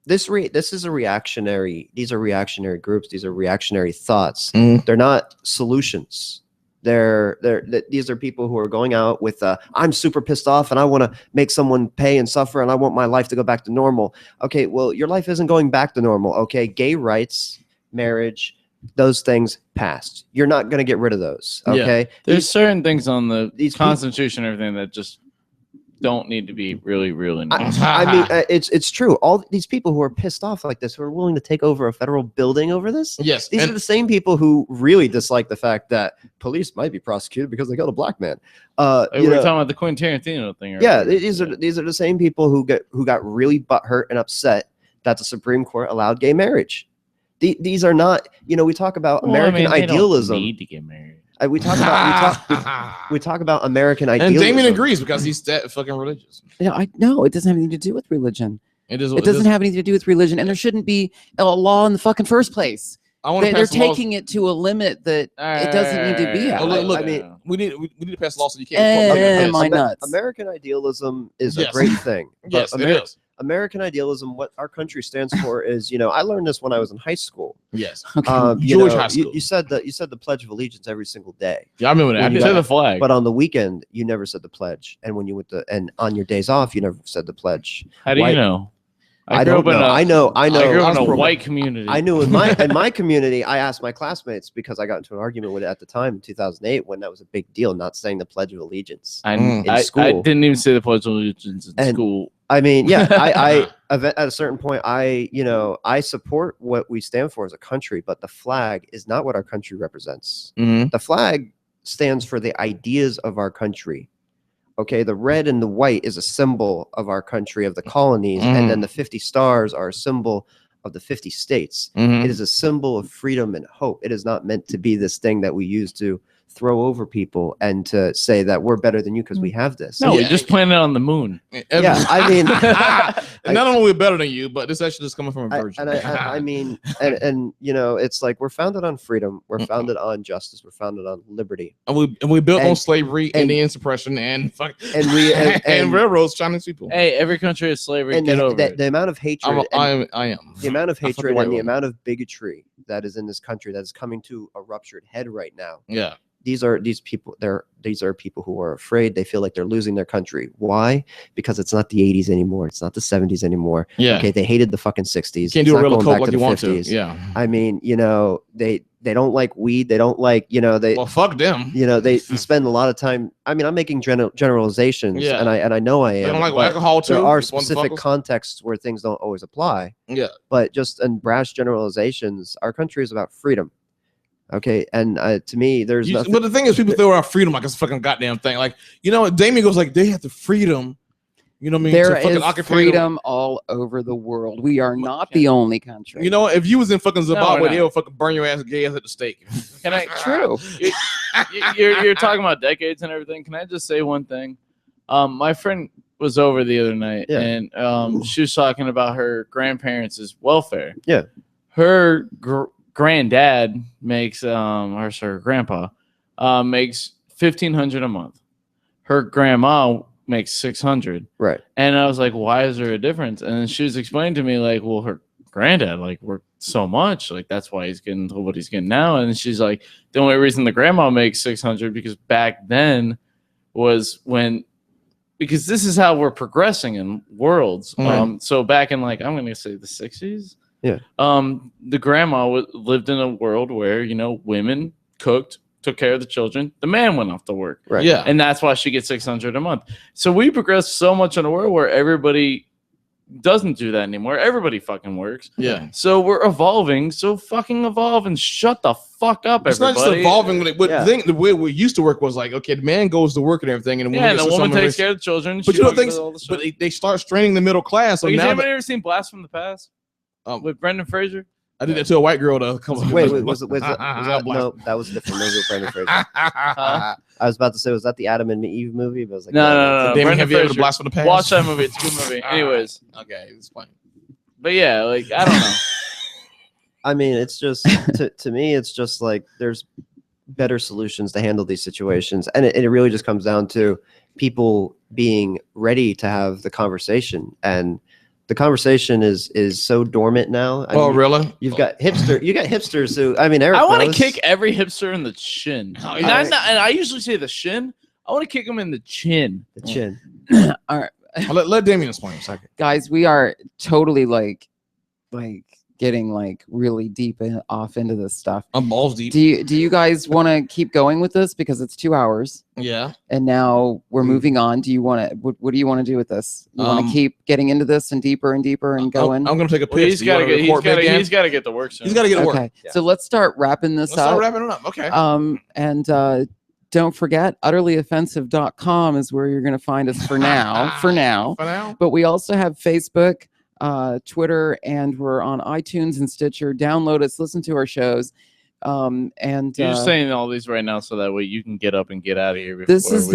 this is a reactionary. These are reactionary groups. These are reactionary thoughts. Mm. They're not solutions. These are people who are going out with I'm super pissed off and I want to make someone pay and suffer and I want my life to go back to normal. Okay, well, your life isn't going back to normal. Okay, gay rights, marriage, those things passed. You're not going to get rid of those. Okay, Yeah. There's certain things on the Constitution and everything that just don't need to be really nice. I mean, it's true. All these people who are pissed off like this, who are willing to take over a federal building over this, Yes, these are the same people who really dislike the fact that police might be prosecuted because they killed a black man. We were talking about the Quentin Tarantino thing. Yeah, these are the same people who got really butthurt and upset that the Supreme Court allowed gay marriage. These are not, we talk about American idealism. They don't need to get married. We talk about American idealism. And Damien agrees because he's that fucking religious. Yeah, it doesn't have anything to do with religion. It doesn't have anything to do with religion, and there shouldn't be a law in the fucking first place. They're taking it to a limit that it doesn't need to be at. Look, I mean, we need to pass laws so you can't. My nuts. American idealism is a great thing. Yes, it is. American idealism, what our country stands for is, I learned this when I was in high school. Yes. George High School. You said the Pledge of Allegiance every single day. Yeah, I remember that. To the flag. But on the weekend, you never said the pledge. And when you and on your days off, you never said the pledge. How do you know? I don't know. I know. I grew up in a white community. I knew in my community, I asked my classmates because I got into an argument with it at the time in 2008 when that was a big deal, not saying the Pledge of Allegiance in school. I didn't even say the Pledge of Allegiance in school. I mean, yeah, I at a certain point, I support what we stand for as a country, but the flag is not what our country represents. Mm-hmm. The flag stands for the ideas of our country. Okay, the red and the white is a symbol of our country, of the colonies, and then the 50 stars are a symbol of the 50 states. It is a symbol of freedom and hope. It is not meant to be this thing that we use to throw over people and to say that we're better than you because we have this. No, we just planted on the moon. Yeah, I mean, and not only we're better than you, but this actually just coming from a virgin. I mean, it's like we're founded on freedom, we're founded on justice, we're founded on liberty, and we built on slavery, Indian suppression, and railroads, Chinese people. Hey, every country has slavery. And Get over it. the amount of hatred, I am. The amount of hatred and the amount of bigotry that is in this country that is coming to a ruptured head right now. Yeah. These are people who are afraid. They feel like they're losing their country. Why? Because it's not the 80s anymore. It's not the 70s anymore. Yeah. Okay. They hated the fucking 60s. Can't do a real coke like you want to. Yeah. I mean, they don't like weed. They don't like, well, fuck them. They spend a lot of time. I mean, I'm making generalizations, yeah. and I know I am. They don't like alcohol too. There are specific contexts where things don't always apply. Yeah. But just in brash generalizations, our country is about freedom. Okay, and to me, there's nothing. But the thing is, people throw out freedom like it's a fucking goddamn thing. Like, Damien goes like, they have the freedom. You know what I mean? There is freedom all over the world. We are not the only country. If you was in fucking Zimbabwe, they would fucking burn your ass gay ass at the stake. Can I? True. You're talking about decades and everything. Can I just say one thing? My friend was over the other night, and she was talking about her grandparents' welfare. Yeah. Her granddad makes her grandpa makes $1,500 a month. Her grandma makes $600. Right. And I was like, why is there a difference? And then she was explaining to me, like, well, her granddad worked so much, that's why he's getting what he's getting now. And she's like, the only reason the grandma makes $600 because back then was because this is how we're progressing in worlds. Right. So back in I'm gonna say the 60s. Yeah. The grandma lived in a world where women cooked, took care of the children. The man went off to work. Right. Yeah. And that's why she gets $600 a month. So we progressed so much in a world where everybody doesn't do that anymore. Everybody fucking works. Yeah. So we're evolving. So fucking evolve and shut the fuck up, it's everybody. not just evolving. The way we used to work was okay, the man goes to work and everything, and the woman takes care of the children. But they start straining the middle class. So has now anybody ever seen Blast from the Past with Brendan Fraser? I did that to a white girl though. Wait, was that no? That was a different movie with Brendan Fraser. I was about to say, was that the Adam and Eve movie? But I was like, no. Damien, have you ever Blast from the Past? Watch that movie. It's a good movie. Anyways, okay, it's fine. But yeah, I don't know. I mean, it's just to me, it's just there's better solutions to handle these situations, and it really just comes down to people being ready to have the conversation and the conversation is so dormant now. I mean, really? You got hipsters who, I mean, Eric I want to knows. kick every hipster in the chin. And I usually say the shin. I want to kick him in the chin. The chin. All right. Let Damien explain a second. Guys, we are totally like getting like really deep off into this stuff. I'm balls deep. Do you guys want to keep going with this because it's 2 hours? Yeah. And now we're moving on. Do you want to? What do you want to do with this? You want to keep getting into this and deeper and going? I'm gonna take a Well, piss. he's got to get to work soon. He's got to get to work. Okay. So let's start wrapping this Let's up. start wrapping it up. Okay. And don't forget, utterlyoffensive.com is where you're going to find us for now. For now. But we also have Facebook, Twitter, and we're on iTunes and Stitcher. Download us, listen to our shows. And You're just saying all these right now so that way you can get up and get out of here. This is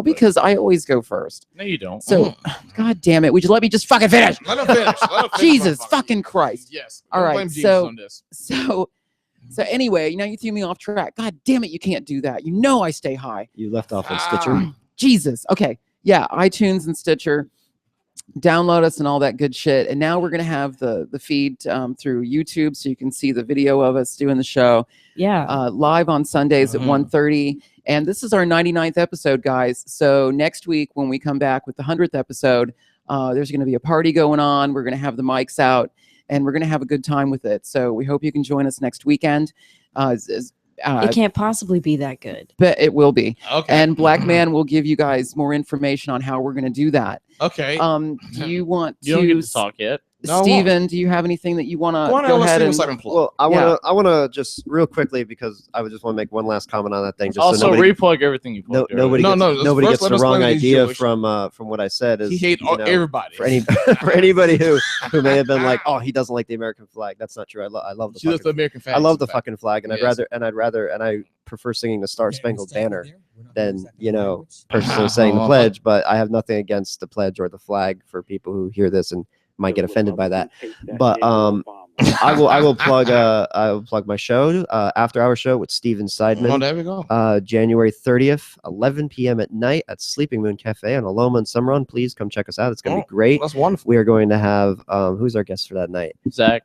because I always go first. No, you don't. So, God damn it! Would you let me just fucking finish? Let him finish. Jesus fucking Christ! Yes. All Don't right. blame Jesus on this. So anyway, now you threw me off track. God damn it! You can't do that. You know I stay high. You left off on Stitcher. Jesus. Okay. Yeah. iTunes and Stitcher. Download us and all that good shit. And now we're gonna have the feed through YouTube, so you can see the video of us doing the show. Yeah. Live on Sundays at 1:30. And this is our 99th episode, guys. So next week when we come back with the 100th episode, there's gonna be a party going on. We're gonna have the mics out, and we're gonna have a good time with it. So we hope you can join us next weekend. It can't possibly be that good. But it will be. Okay. And Blackman will give you guys more information on how we're going to do that. Okay. Do you want You don't get to talk yet. No, I Steven, do you have anything that you want to Why don't go I let ahead Steven and Seidman plug? Well, I want to just real quickly, because I would just want to make one last comment on that thing. Just Also, so nobody, replug everything you plugged. nobody gets the wrong idea from what I said. Is He hate everybody. For anybody who may have been like, oh, he doesn't like the American flag. That's not true. I love the She loves the American flag. I love the fucking flag, and Yes. I prefer singing the Star Spangled Banner than personally saying the pledge. But I have nothing against the pledge or the flag for people who hear this and might get offended by that. But I will plug my show, After Hour Show with Steven Seidman. Oh, there we go. January 30th, 11 p.m. at night at Sleeping Moon Cafe on Aloma and Summer. Please come check us out. It's going to be great. That's wonderful. We are going to have who's our guest for that night? Zach.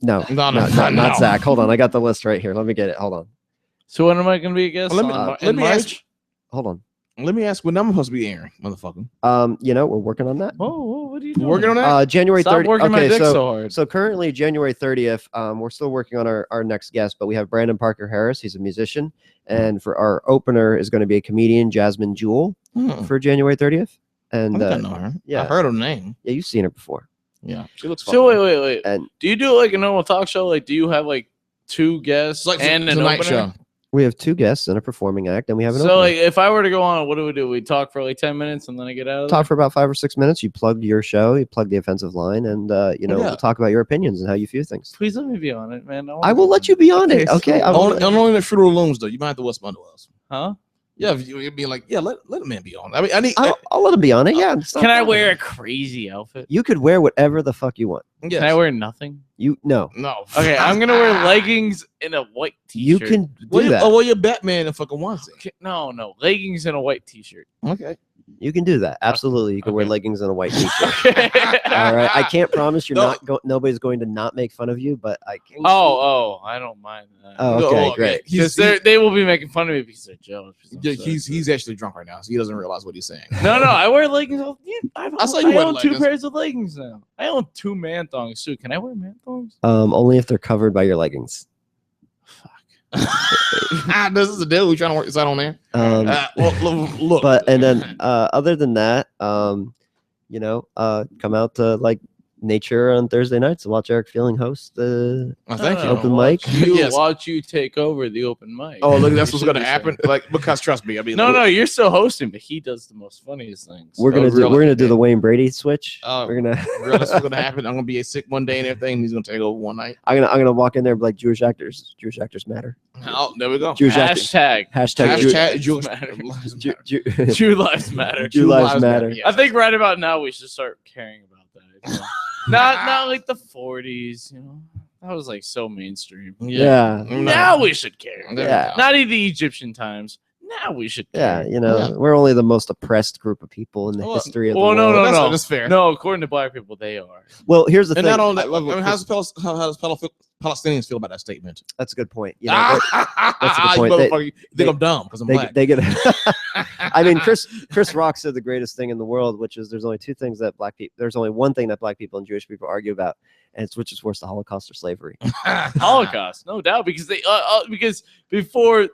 No, not Zach. Hold on, I got the list right here. Let me get it. Hold on. So when am I going to be a guest? Let me ask. Hold on. Let me ask when I'm supposed to be airing, motherfucker. We're working on that. Whoa, what are you doing? Working on that? January 30th. working my dick so hard. So currently January 30th, we're still working on our next guest, but we have Brandon Parker Harris. He's a musician. And for our opener is going to be a comedian, Jasmine Jewell, for January 30th. And I know her. Yeah. I heard her name. Yeah, you've seen her before. Yeah. She looks So wait. And do you do like a normal talk show? Like, do you have like two guests like and an Tonight opener? Show. we have two guests and a performing act, and we have an So opener. like, if I were to go on, what do we do? We talk for like 10 minutes and then I get out of Talk for about 5 or 6 minutes. You plug your show, you plug the offensive line, and we'll talk about your opinions and how you view things. Please let me be on it, man. I will let you be on it. Okay. Only the Fruit of the Looms though. You might have to whisper under us. Huh? Yeah, you'd be like, yeah, let a man be on. I mean, I'll let him be on it. Yeah. Can I wear a crazy outfit? You could wear whatever the fuck you want. Yes. Can I wear nothing? No. Okay, I'm gonna wear leggings and a white t-shirt. You can do that. Oh, well, you're Batman and fucking onesie. No, leggings and a white t-shirt. Okay. You can do that. Absolutely. You can wear leggings and a white t-shirt. All right. I can't promise nobody's going to not make fun of you, but I can. Oh, I don't mind that. Oh, okay, great. Because they will be making fun of me because they're jealous. Yeah, he's actually drunk right now, so he doesn't realize what he's saying. No, I wear leggings. I saw you wear own two leggings. pairs of leggings now. I own 2 man thongs too. Can I wear man thongs? Only if they're covered by your leggings. This is the deal. We trying to work this out on there. Look. But and then other than that, come out to like nature on Thursday nights to watch Eric Feeling host the open mic. Watch you take over the open mic. Oh, look, that's what's gonna happen. Like, because trust me, I mean, no, you're still hosting, but he does the most funniest things. We're gonna do the Wayne Brady switch. We're gonna. That's what's gonna happen. I'm gonna be sick one day and everything. He's gonna take over one night. I'm gonna walk in there and be like, Jewish actors matter. Oh, there we go. Hashtag Jew lives matter. Jew lives matter. I think right about now we should start caring about that. Not like the 40s, That was like so mainstream. Yeah. Now we should care. Yeah. Not in the Egyptian times. now we should. Yeah, care. you know, we're only the most oppressed group of people in the history of the world. No. That's fair. No, according to black people, they are. Well, here's the And thing. not only I that, love I what mean, Chris- how does Palestinians feel about that statement? That's a good point. You know, that's a good You point. motherfucker, you think I'm dumb because I'm black. They get. I mean, Chris Rock said the greatest thing in the world, which is there's only two things that black people. There's only one thing that black people and Jewish people argue about, and it's which is worse, the Holocaust or slavery. Holocaust, no doubt, because they because before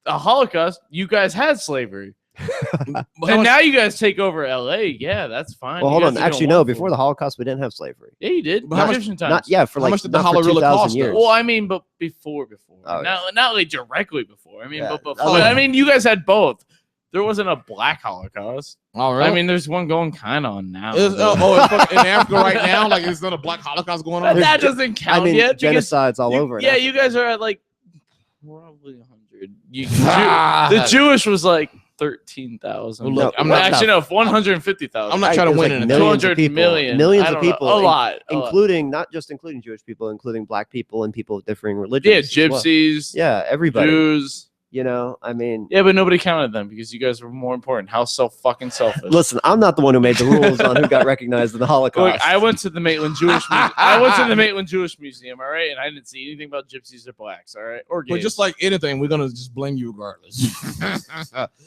the Holocaust, you guys had slavery. And now you guys take over LA. Yeah, that's fine. Well, You hold guys on. are doing Actually, no. wonderful. Before the Holocaust, we didn't have slavery. Yeah, you did. But how much- Egyptian times. Not yeah, for How like much did the not for Holocaust 2,000 cost, years. Well, I mean, but before. Oh, not like directly before. I mean, Yeah. but before. I mean, you guys had both. There wasn't a black Holocaust. Oh, really? I mean, there's one going kind of on now. It's in Africa right now, like there's not a black Holocaust going on. But that doesn't count I mean, yet. because genocides all over. Yeah, you guys are at like probably 100. The Jewish was like 13,000. Well, look, I'm not actually no 150,000. I'm not trying to win like anything. millions 200 of people, million. millions I of don't know. people, A lot. including not just including Jewish people, including black people and people of differing Yeah, religions. as well. gypsies. Yeah, everybody. Jews. You know, I mean, Yeah, but nobody counted them because you guys were more important. How fucking selfish. listen, I'm not the one who made the rules on who got recognized in the Holocaust. Look, I went to the Maitland Jewish. I went to the Maitland Jewish Museum. All right, and I didn't see anything about gypsies or blacks. All right, or gays. But just like anything, we're gonna just blame you regardless.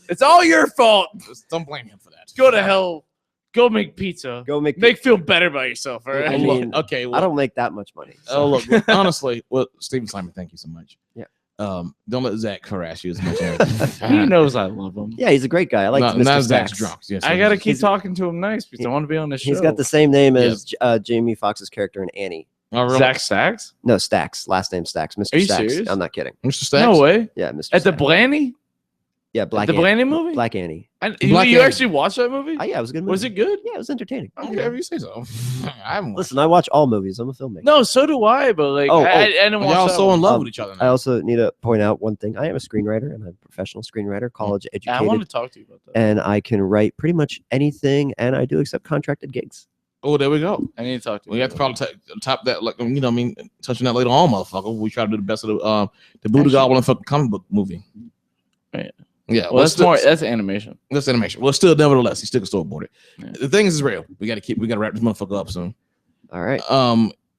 It's all your fault. Just don't blame him for that. Go to hell. Go make pizza. Go make feel better about yourself. All right. I mean, okay. I don't make that much money. so- Oh look, honestly, well, Steven Seidman, thank you so much. Yeah. Don't let Zack harass you as much. He knows I love him. Yeah, he's a great guy. I like Mr. Not Zack's Stacks. drunk. Yes, I gotta keep He's- talking to him nice because I want to be on the show. He's got the same name as Jamie Foxx's character in Annie. Oh, really? Zack Stacks. No, Stacks. Last name Stacks. Mr. Are you Stacks. serious? I'm not kidding. Mr. Stacks. No way. Yeah, Mr. At the Stacks. Blaney. Yeah, Black The Annie. Blaney movie. Black Annie. You Black you Annie. actually watched that movie? Yeah, it was a good movie. Was it good? Yeah, it was entertaining. Okay, whatever you say so. I haven't watched. Listen, I watch all movies. I'm a filmmaker. No, so do I. But like, I didn't watch Y'all that so one. in love with each other. I Now. also need to point out one thing. I am a screenwriter and I'm a professional screenwriter, college I educated, wanted to talk to you about that. and I can write pretty much anything, and I do accept contracted gigs. Oh, there we go. I need to talk to you. We have to probably top that, like you know, I mean, touching that later on, motherfucker. We try to do the best of the Buddha Goblin fucking comic book movie. Right. Yeah, Well, that's more. That's animation. That's animation. Well, still, nevertheless, he's still storyboarded. Yeah. The thing is real. We got to wrap this motherfucker up soon. All right.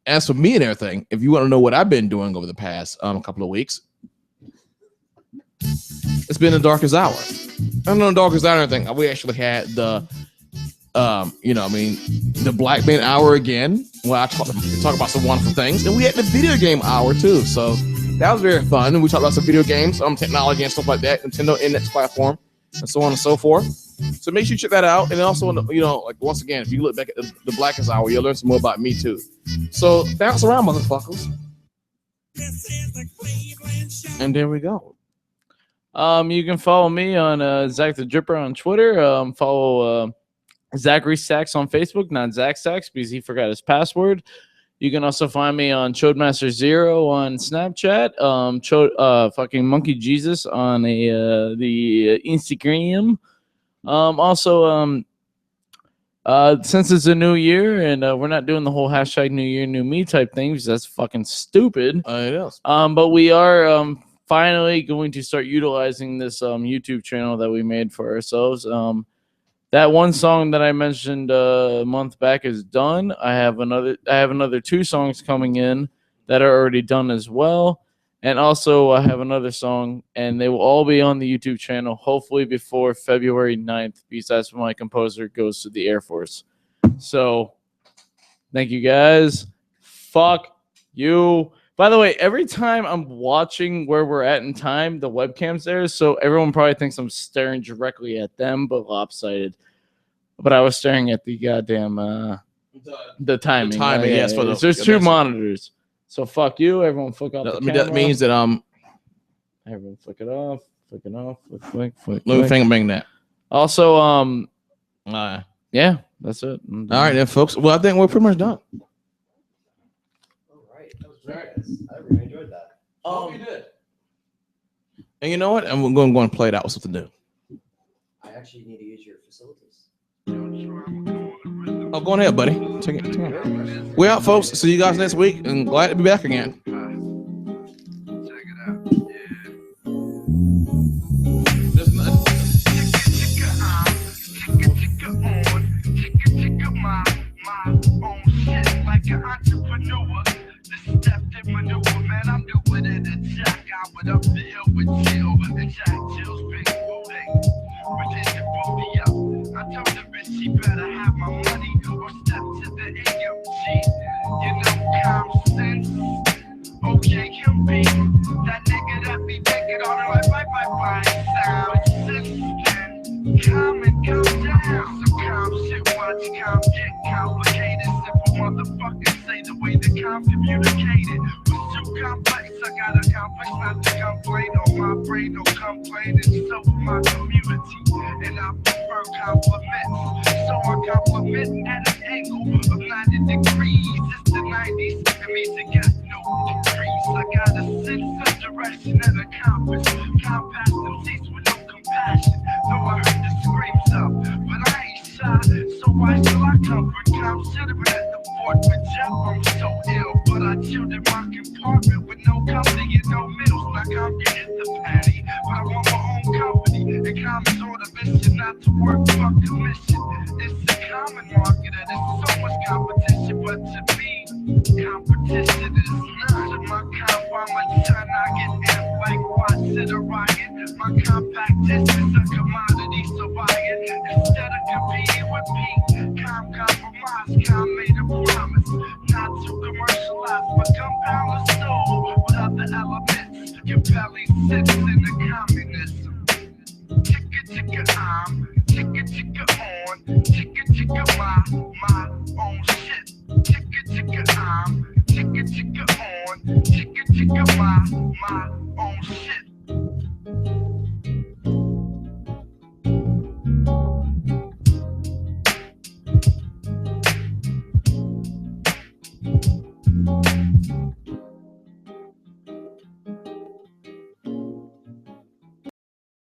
As for me and everything, if you want to know what I've been doing over the past couple of weeks, it's been the darkest hour. I don't know the darkest hour or anything. We actually had the the Blackman hour again. Well, I talk about some wonderful things, and we had the video game hour too. So that was very fun. And we talked about some video games, technology and stuff like that, Nintendo Index platform, and so on and so forth. So make sure you check that out. And also, like once again, if you look back at the Blackest hour, you'll learn some more about me too. So bounce around, motherfuckers. And there we go. You can follow me on Zack the Dripper on Twitter. Follow Zachary Sachs on Facebook, not Zack Sachs because he forgot his password. You can also find me on Chodemaster0 on Snapchat. Fucking Monkey Jesus on the Instagram. Since it's a new year and we're not doing the whole hashtag New Year New Me type thing because that's fucking stupid. It is. But we are finally going to start utilizing this YouTube channel that we made for ourselves. That one song that I mentioned a month back is done. I have another 2 songs coming in that are already done as well. And also I have another song, and they will all be on the YouTube channel, hopefully before February 9th, because that's when my composer goes to the Air Force. So thank you guys. Fuck you. By the way, every time I'm watching where we're at in time, the webcam's there, so everyone probably thinks I'm staring directly at them, but lopsided. But I was staring at the goddamn the timing. The timing, yes. For There's 2 monitors. So fuck you. Everyone flick off the camera. That means that everyone flick it off. Flick it off. Flick. Let me think bang that. Also, yeah, that's it. All right, then, folks. Well, I think we're pretty much done. I really enjoyed that. You did. And you know what? And we're going to go and play it out with something new. I actually need to use your facilities. Oh, go on ahead, buddy. Take it. We're out, folks. See you guys next week, and glad to be back again. Check it out. Yeah. chicka entrepreneur. This step in maneuver, man, I'm doing it at Jack. I went up the hill with Jill, and Jack Jill's big booty. Within the booty up, I told the bitch she better have my money or step to the AMG. You know, common sense. Okay, can be that nigga that be thinking all the right sound. Since then, calm and calm down. So calm shit, watch calm get complicated. Simple motherfuckers say the way the calm communicated was too complex. I got a complex not to complain on my brain, no complaining. So my community, and I prefer compliments. So I compliment at an angle of 90 degrees. It's the 90s, it means it got no degrees. I got a sense of direction and a compass. Compass them seats with no compassion. Though I heard the screams up, but I ain't shy. So why still I comfort? Considering at the fort with Jeff, I'm so ill. But I chilled in my compartment with no company and no meals. Like I'm getting the patty, but I want my own company. And common on a mission not to work for commission. It's a common market and there's so much competition, but to me, competition is none. To my comp, I'm a ton. I get amped like watch it a riot. My compact disc is a commodity, so buy it. Instead of competing with me, compromise, made a promise not to commercialize, but compound the soul with other elements. Compelling sense in the communism. Ticka ticka, I'm ticka ticka,